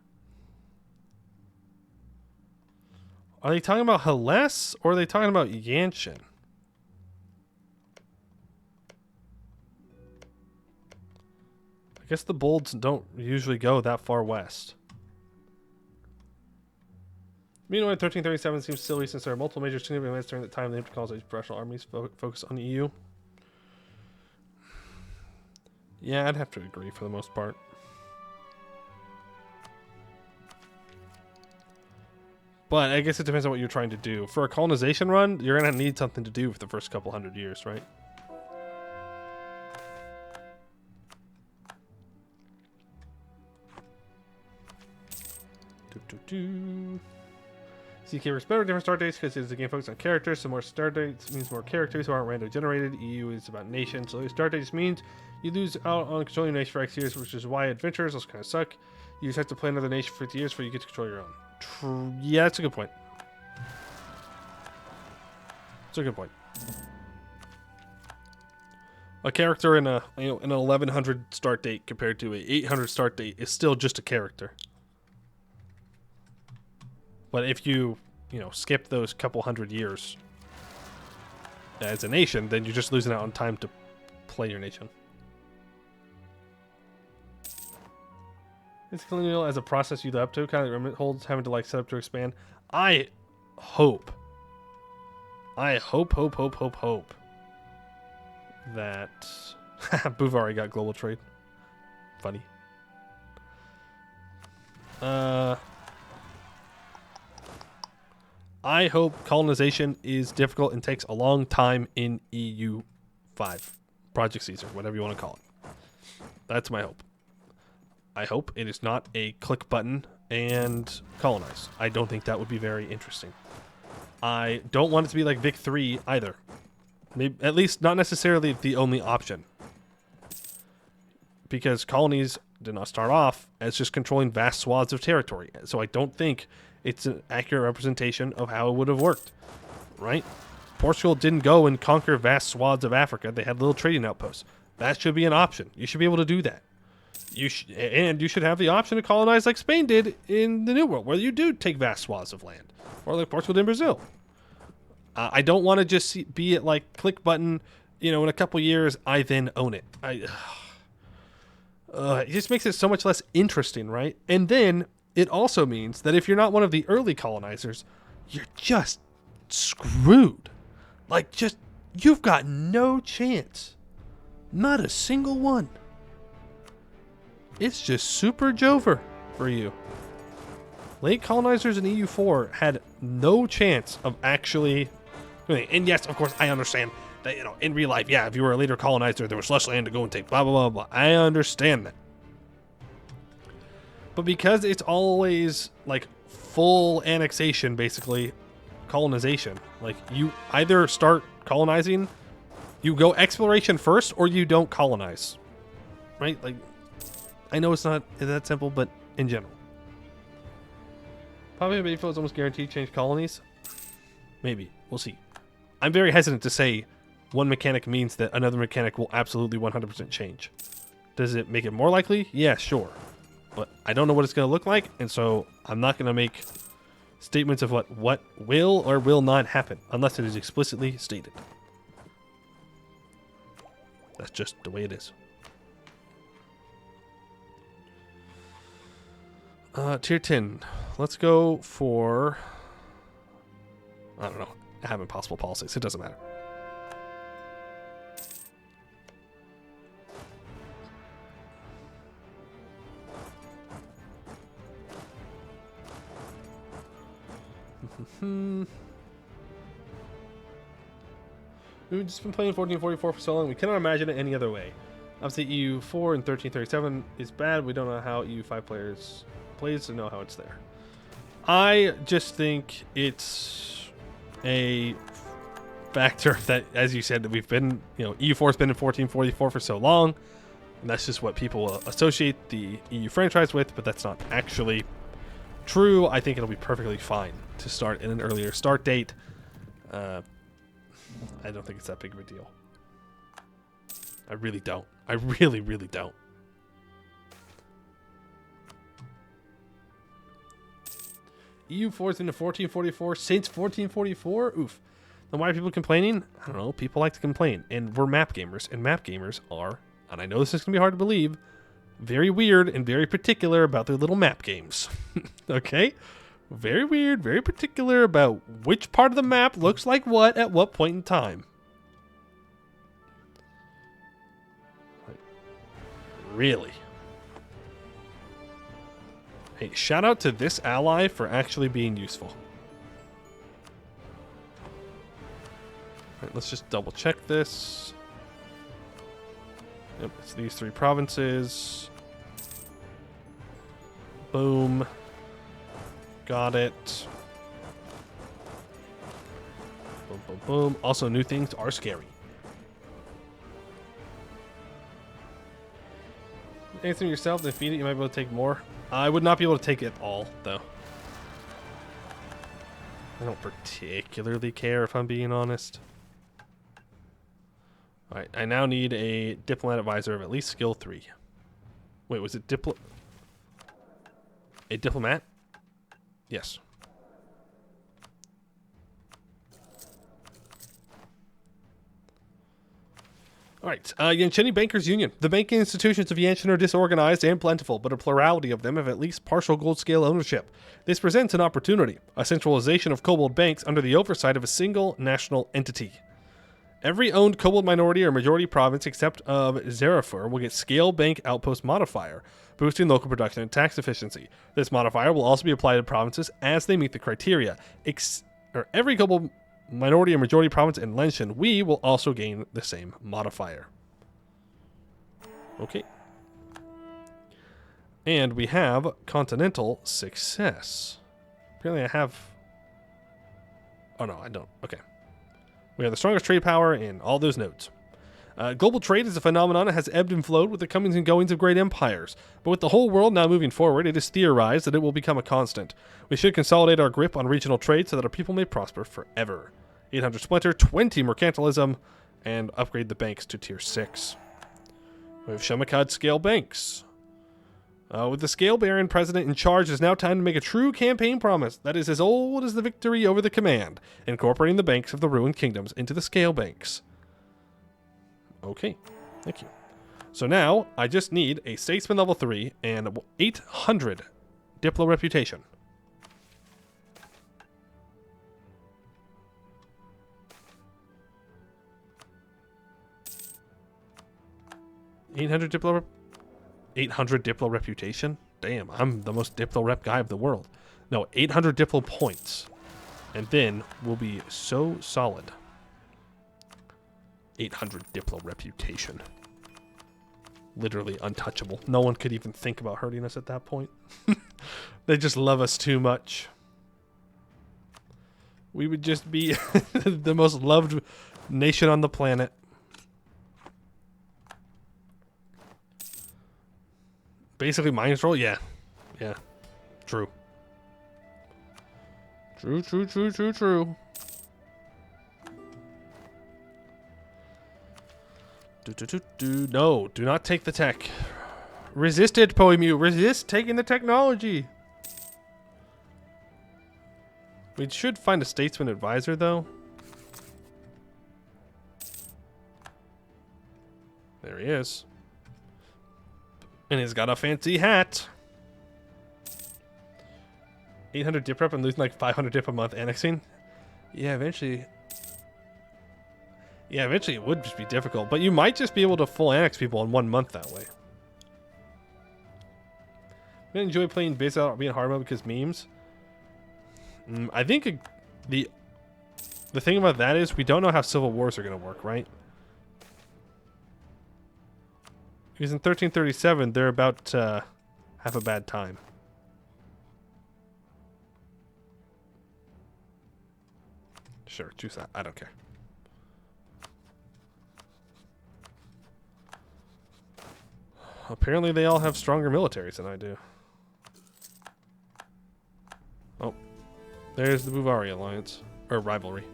Are they talking about Hellas or are they talking about Yanshin? I guess the bolds don't usually go that far west. Meanwhile, 1337 seems silly since there are multiple major significant events during the time the interconsolidation professional armies focus on the EU. Yeah, I'd have to agree for the most part. But I guess it depends on what you're trying to do. For a colonization run, you're going to need something to do for the first couple hundred years, right? CK works better with different start dates because it's a game focused on characters, so more start dates means more characters who aren't randomly generated. EU is about nations, so start dates means you lose out on controlling your nation for X years, which is why adventures those kind of suck. You just have to play another nation for 50 years before you get to control your own. Yeah, that's a good point. That's a good point. A character in an 1100 start date compared to a 800 start date is still just a character. But if you skip those couple hundred years as a nation, then you're just losing out on time to play your nation. It's colonial as a process you live up to, kind of holds having to like set up to expand. I hope that Bouvari got global trade. Funny. I hope colonization is difficult and takes a long time in EU5. Project Caesar, whatever you want to call it. That's my hope. I hope it is not a click button and colonize. I don't think that would be very interesting. I don't want it to be like Vic 3 either. Maybe, at least not necessarily the only option. Because colonies did not start off as just controlling vast swaths of territory. So I don't think it's an accurate representation of how it would have worked. Right? Portugal didn't go and conquer vast swaths of Africa. They had little trading outposts. That should be an option. You should be able to do that. And you should have the option to colonize like Spain did in the New World, where you do take vast swaths of land. Or like Portugal did in Brazil. I don't want to just be it like click button, in a couple years, I then own it. It just makes it so much less interesting, right? And then it also means that if you're not one of the early colonizers, you're just screwed. You've got no chance. Not a single one. It's just super Jover for you. Late colonizers in EU4 had no chance of actually... And yes, of course, I understand that, in real life, yeah, if you were a later colonizer, there was less land to go and take, blah, blah, blah, blah. I understand that. But because it's always, full annexation, basically, colonization, you either start colonizing, you go exploration first, or you don't colonize. Right? I know it's not that simple, but in general. Probably Bayfield is almost guaranteed to change colonies. Maybe. We'll see. I'm very hesitant to say one mechanic means that another mechanic will absolutely 100% change. Does it make it more likely? Yeah, sure. But I don't know what it's going to look like, and so I'm not going to make statements of what will or will not happen unless it is explicitly stated. That's just the way it is. Tier 10. Let's go for... I don't know. I have impossible policies. It doesn't matter. We've just been playing 1444 for so long, we cannot imagine it any other way. Obviously, EU4 and 1337 is bad. We don't know how EU5 players plays to know how it's there. I just think it's a factor that, as you said, that we've been, EU4 has been in 1444 for so long, and that's just what people associate the EU franchise with, but that's not actually true. I think it'll be perfectly fine to start in an earlier start date. I don't think it's that big of a deal. I really don't. I really, really don't. EU4 has been to 1444 since 1444? Oof. Then why are people complaining? I don't know. People like to complain. And we're map gamers. And map gamers are, and I know this is going to be hard to believe, very weird and very particular about their little map games. Okay? Very weird, very particular about which part of the map looks like what at what point in time. Really? Hey, shout out to this ally for actually being useful. Alright, let's just double check this. Yep, it's these three provinces. Boom. Got it. Boom, boom, boom. Also, new things are scary. Anything yourself, then feed it. You might be able to take more. I would not be able to take it all, though. I don't particularly care, if I'm being honest. Alright, I now need a diplomat advisor of at least skill 3. Wait, was it a diplomat? Yes. Alright, Yancheni Bankers Union. The banking institutions of Yanshin are disorganized and plentiful, but a plurality of them have at least partial gold-scale ownership. This presents an opportunity, a centralization of kobold banks under the oversight of a single national entity. Every owned kobold minority or majority province except of Zarafur will get Scale Bank Outpost Modifier, boosting local production and tax efficiency. This modifier will also be applied to provinces as they meet the criteria. Every kobold minority or majority province in Lenshin, we will also gain the same modifier. Okay. And we have continental success. Apparently I have... Oh, no, I don't. Okay. We have the strongest trade power in all those nodes. Global trade is a phenomenon that has ebbed and flowed with the comings and goings of great empires. But with the whole world now moving forward, it is theorized that it will become a constant. We should consolidate our grip on regional trade so that our people may prosper forever. 800 Splinter, 20 Mercantilism, and upgrade the banks to Tier 6. We have Shemakad Scale Banks. With the Scale Baron president in charge, it is now time to make a true campaign promise that is as old as the victory over the command, incorporating the banks of the ruined kingdoms into the Scale Banks. Okay, thank you. So now, I just need a Statesman level 3 and 800 Diplo Reputation. $800 Diplo Reputation? Damn, I'm the most Diplo rep guy of the world. No, 800 Diplo points. And then we'll be so solid. 800 Diplo Reputation. Literally untouchable. No one could even think about hurting us at that point. They just love us too much. We would just be the most loved nation on the planet. Basically, mind control? Yeah. Yeah. True. True. No, do not take the tech. Resist it, Poemu. Resist taking the technology. We should find a statesman advisor, though. There he is. And he's got a fancy hat. 800 dip rep and losing like 500 dip a month annexing. Yeah, eventually it would just be difficult. But you might just be able to full annex people in 1 month that way. I enjoy playing base without being hard mode because memes. I think the thing about that is we don't know how civil wars are going to work, right? Because in 1337, they're about to have a bad time. Sure, choose that. I don't care. Apparently they all have stronger militaries than I do. Oh. There's the Buvari alliance. Or rivalry.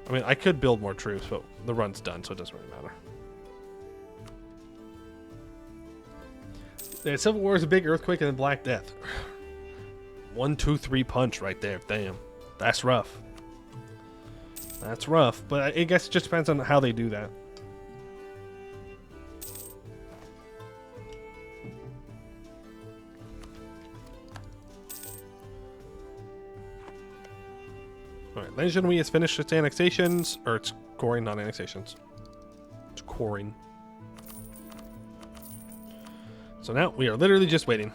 I mean, I could build more troops, but the run's done, so it doesn't really matter. The Civil War is a big earthquake and then Black Death. 1, 2, 3 punch right there. Damn. That's rough. That's rough, but I guess it just depends on how they do that. Alright, Lenjinhui has finished its annexations, or it's coring, not annexations. It's coring. So now we are literally just waiting.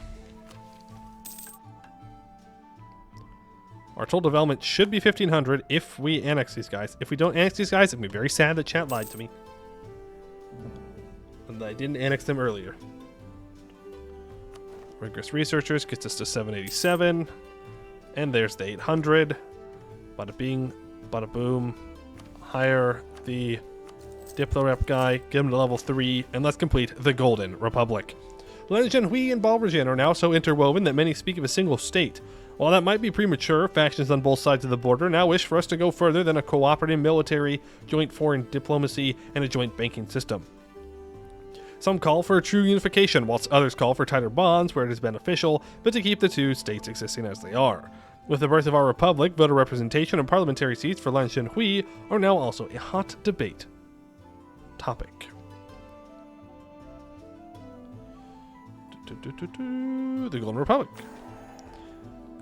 Our total development should be 1,500 if we annex these guys. If we don't annex these guys, I'm going to be very sad that chat lied to me. And that I didn't annex them earlier. Rigorous Researchers gets us to 787. And there's the 800. Bada bing, bada boom. Hire the Diplo Rep guy, get him to level 3, and let's complete the Golden Republic. Lenjinhui and Balrijin are now so interwoven that many speak of a single state. While that might be premature, factions on both sides of the border now wish for us to go further than a cooperative military, joint foreign diplomacy, and a joint banking system. Some call for a true unification, whilst others call for tighter bonds where it is beneficial, but to keep the two states existing as they are. With the birth of our republic, voter representation and parliamentary seats for Lenjinhui are now also a hot debate topic. The Golden Republic.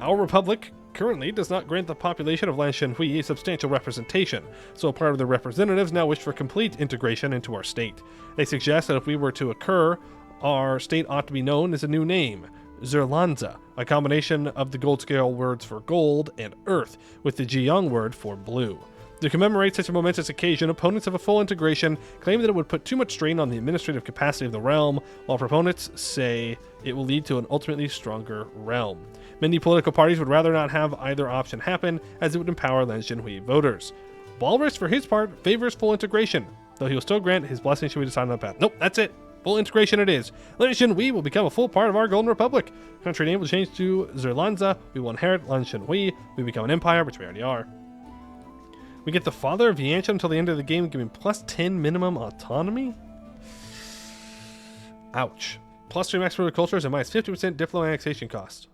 Our republic currently does not grant the population of Lenjinhui a substantial representation, so a part of the representatives now wish for complete integration into our state. They suggest that if we were to occur, our state ought to be known as a new name, Zerlanza, a combination of the gold scale words for gold and earth, with the Jiang word for blue. To commemorate such a momentous occasion, opponents of a full integration claim that it would put too much strain on the administrative capacity of the realm, while proponents say it will lead to an ultimately stronger realm. Many political parties would rather not have either option happen, as it would empower Lan Shenhui voters. Walrus, for his part, favors full integration, though he will still grant his blessing should we decide on that path. Nope, that's it. Full integration it is. Lan Shenhui will become a full part of our Golden Republic. Country name will change to Zerlanza. We will inherit Lan Shenhui. We become an empire, which we already are. We get the father of Yanshan until the end of the game, giving plus 10 minimum autonomy? Ouch. Plus 3 max cultures and minus 50% diplo annexation cost.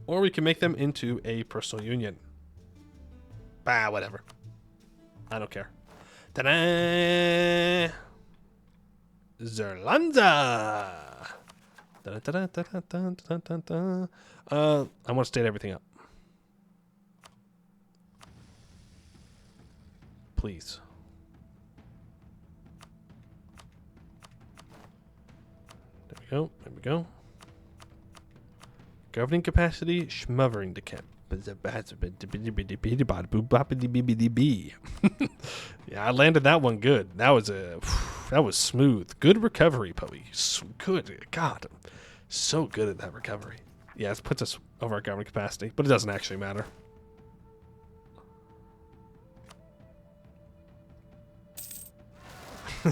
Or we can make them into a personal union. Bah, whatever. I don't care. Ta-da! Zerlanza! I want to state everything up. Please. There we go. There we go. Governing capacity, schmovering decay. Yeah, I landed that one good. That was smooth. Good recovery, Poey. Good. God, so good at that recovery. Yeah, it puts us over our governing capacity, but it doesn't actually matter. We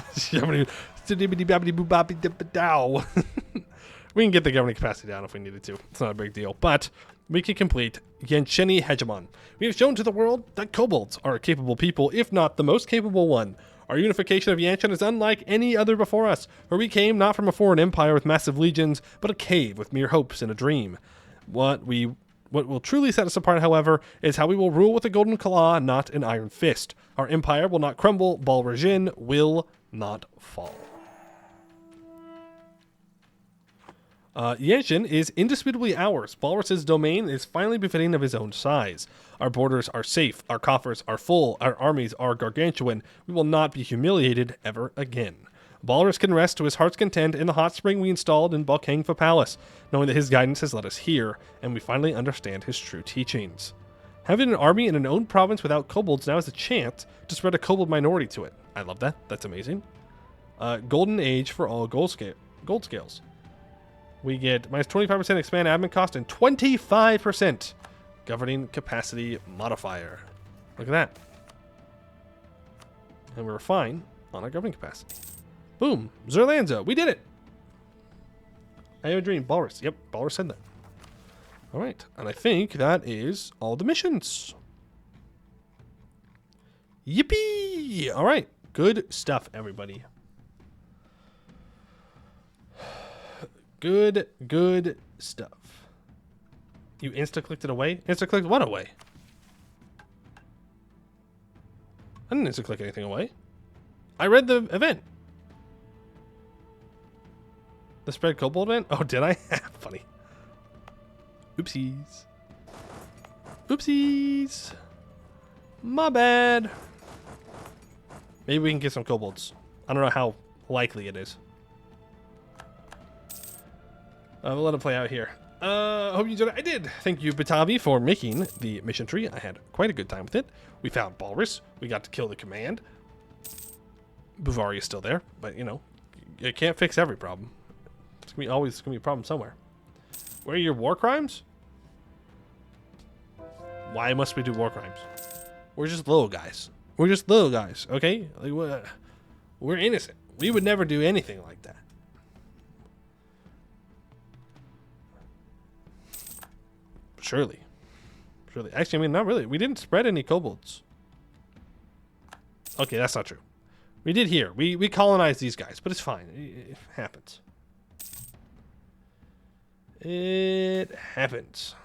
can get the governing capacity down if we needed to. It's not a big deal. But we can complete Yensheni Hegemon. We have shown to the world that kobolds are a capable people, if not the most capable one. Our unification of Yanshan is unlike any other before us, for we came not from a foreign empire with massive legions, but a cave with mere hopes and a dream. What will truly set us apart, however, is how we will rule with a golden claw, not an iron fist. Our empire will not crumble. Balrijin will not fall. Yanshan is indisputably ours. Balrus's domain is finally befitting of his own size. Our borders are safe, our coffers are full, our armies are gargantuan. We will not be humiliated ever again. Balrus can rest to his heart's content in the hot spring we installed in Balkangfa Palace, knowing that his guidance has led us here, and we finally understand his true teachings. Having an army in an own province without kobolds now is a chance to spread a kobold minority to it. I love that. That's amazing. Golden Age for all gold scales. We get minus 25% expand admin cost and 25% governing capacity modifier. Look at that. And we're fine on our governing capacity. Boom. Zerlanza. We did it. I have a dream. Balrus. Yep. Balrus said that. All right. And I think that is all the missions. Yippee. All right. Good stuff, everybody. Good stuff. You insta-clicked it away? Insta-clicked what away? I didn't insta-click anything away. I read the event. The spread kobold event? Oh, did I? Funny. Oopsies. Oopsies. My bad. Maybe we can get some kobolds. I don't know how likely it is. We'll let it play out here. Hope you enjoyed it. I did. Thank you, Batavi, for making the mission tree. I had quite a good time with it. We found Balrus. We got to kill the command. Buvari is still there, but you know, you can't fix every problem. It's gonna be a problem somewhere. Where are your war crimes? Why must we do war crimes? We're just little guys. We're just little guys, okay? Like, we're innocent. We would never do anything like that. Surely. Actually, I mean, not really. We didn't spread any kobolds. Okay, that's not true. We did here. We colonized these guys, but it's fine. It happens. It happens.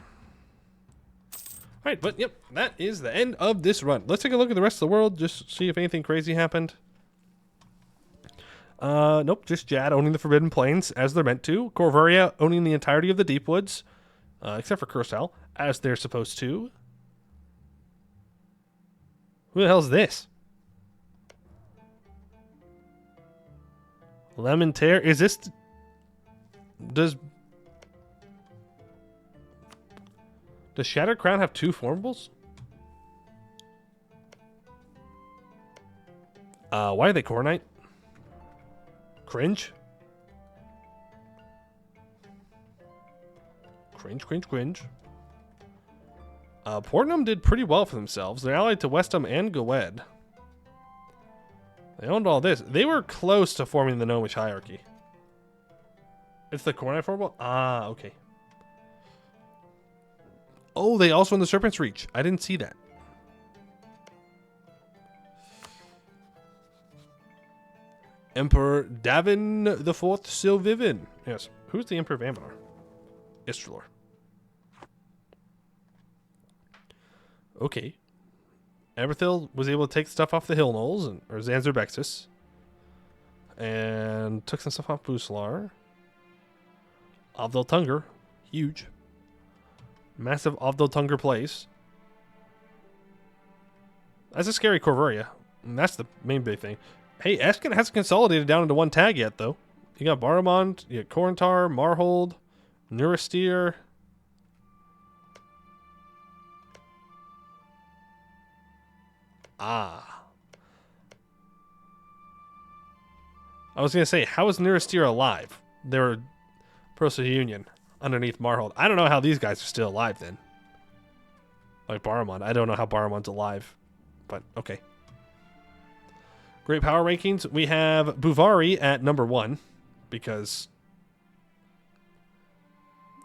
All right, but yep, that is the end of this run. Let's take a look at the rest of the world, just see if anything crazy happened. Nope, just Jad owning the Forbidden Plains, as they're meant to. Corvaria owning the entirety of the Deep Woods. Except for Kursal, as they're supposed to. Who the hell is this? Lemon Tear? Is this... Does Shattered Crown have two formables? Why are they Coronite? Cringe? Cringe. Portnum did pretty well for themselves. They're allied to Westham and Goed. They owned all this. They were close to forming the Gnomish hierarchy. It's the Coronite formable? Ah, okay. Oh, they also own the Serpent's Reach. I didn't see that. Emperor Davin the Fourth Silvivin. Yes. Who's the Emperor of Anbennar? Istrelor. Okay. Aberthil was able to take stuff off the Hill Knolls, or Zanzirbexis. And took some stuff off Buslar. Avdol Tunger. Huge. Massive Avdol Tunger place. That's a scary Corvuria. And that's the main big thing. Hey, Eskin hasn't consolidated down into one tag yet, though. You got Baramond, you got Korentar, Marhold, Neurastir. Ah. I was going to say, how is Neurastir alive? They were Proto Union underneath Marhold. I don't know how these guys are still alive then. Like Baramond. I don't know how Baramond's alive. But, okay. Great power rankings. We have Buvari at number 1. Because...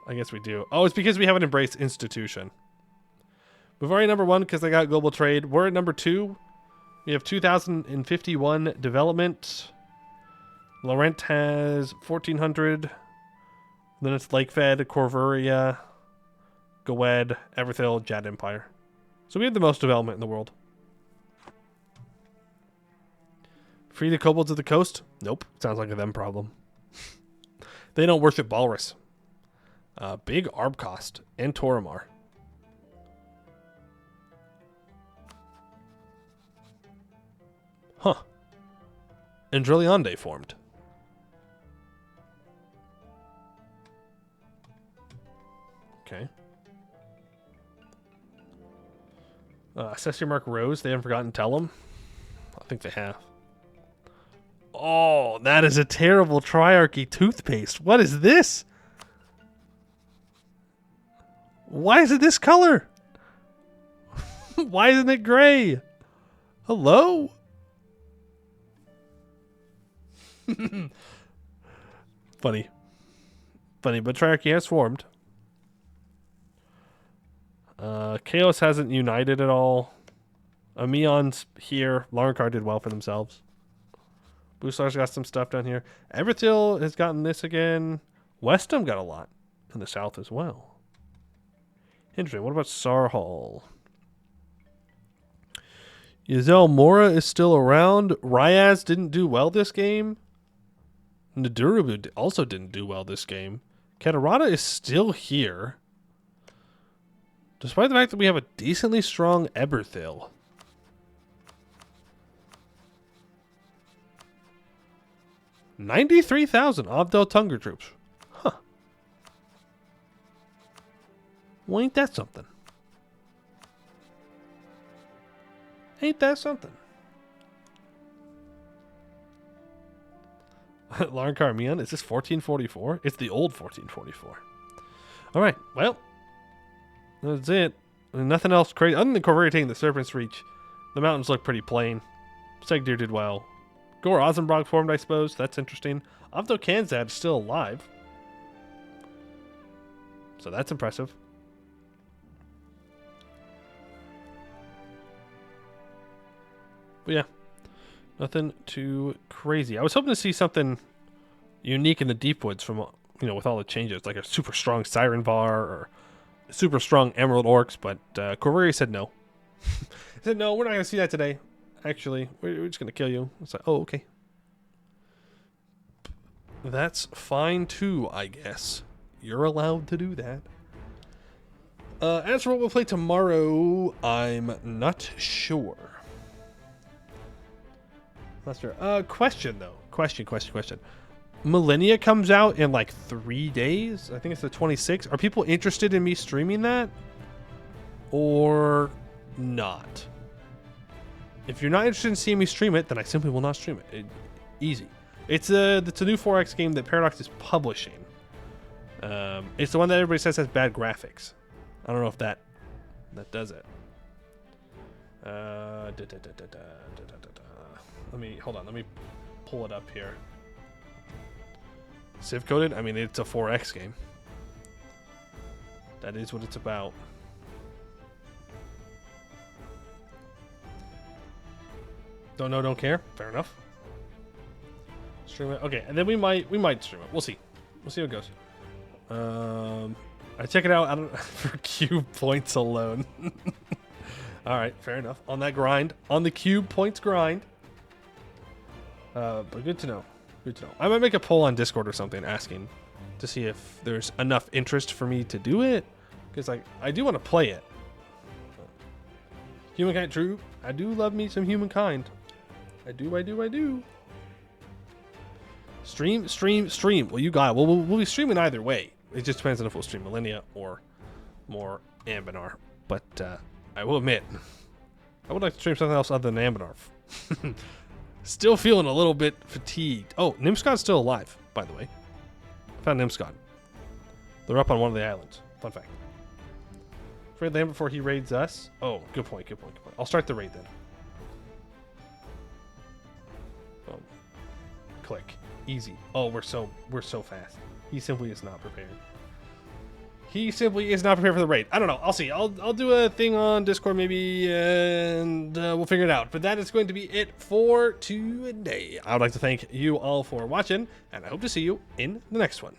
I guess we do. Oh, it's because we haven't embraced institution. Buvari number 1 because they got global trade. We're at number 2. We have 2,051 development. Laurent has 1,400. Then it's Lakefed, Corvuria, Goed, Everthil, Jad Empire. So we have the most development in the world. Free the kobolds of the coast? Nope. Sounds like a them problem. They don't worship Balris. Big Arb cost and Toromar. Huh. And Drillionde formed. Okay. Accessory Mark Rose. They haven't forgotten Tell them. I think they have. Oh, that is a terrible Triarchy toothpaste. What is this? Why is it this color? Why isn't it gray? Hello? Funny. Funny, but Triarchy has formed. Chaos hasn't united at all. Ameon's here. Larnkar did well for themselves. Buslar's got some stuff down here. Everthil has gotten this again. Westham got a lot in the south as well. Interesting. What about Sarhal? Yazel Mora is still around. Ryaz didn't do well this game. Nadurubu also didn't do well this game. Katarata is still here. Despite the fact that we have a decently strong Eberthil. $93,000 Avdel Tunger troops. Huh. Well, ain't that something? Ain't that something? Larnkar Mion, is this 1444? It's the old 1444. Alright, well. That's it. Nothing else crazy. Other than the Corvair taking the Serpent's Reach, the mountains look pretty plain. Segdir did well. Gore Ozenbrog formed, I suppose. That's interesting. Avdo Kanzad is still alive. So that's impressive. But yeah, nothing too crazy. I was hoping to see something unique in the Deep Woods from, with all the changes, like a super strong Siren Var or super strong Emerald Orcs, but Corvair said no. He said, no, we're not going to see that today. Actually, we're just going to kill you. It's like, oh, okay. That's fine too, I guess. You're allowed to do that. As for what we'll play tomorrow, I'm not sure. Not sure. Question, though. Question. Millennia comes out in like 3 days. I think it's the 26th. Are people interested in me streaming that? Or not? If you're not interested in seeing me stream it, then I simply will not stream it. Easy. It's a new 4X game that Paradox is publishing. It's the one that everybody says has bad graphics. I don't know if that does it. Let me hold on. Let me pull it up here. Civ coded. I mean, it's a 4X game. That is what it's about. Don't know, don't care. Fair enough. Stream it. Okay, and then we might stream it. We'll see. We'll see how it goes. I check it out. I don't for cube points alone. All right, fair enough. On that grind, on the cube points grind. But good to know. Good to know. I might make a poll on Discord or something asking to see if there's enough interest for me to do it, because like I do want to play it. Humankind, true. I do love me some Humankind. I do. Stream. Well, you got it. We'll be streaming either way. It just depends on if we'll stream Millennia or more Anbennar. But I will admit, I would like to stream something else other than Anbennar. Still feeling a little bit fatigued. Oh, Nimscod's still alive, by the way. I found Nimscod. They're up on one of the islands. Fun fact. Raid land before he raids us. Oh, good point. I'll start the raid then. Boom. Click. Easy. Oh, we're so fast. He simply is not prepared. He simply is not prepared for the raid. I don't know. I'll see. I'll do a thing on Discord maybe, and we'll figure it out. But that is going to be it for today. I would like to thank you all for watching, and I hope to see you in the next one.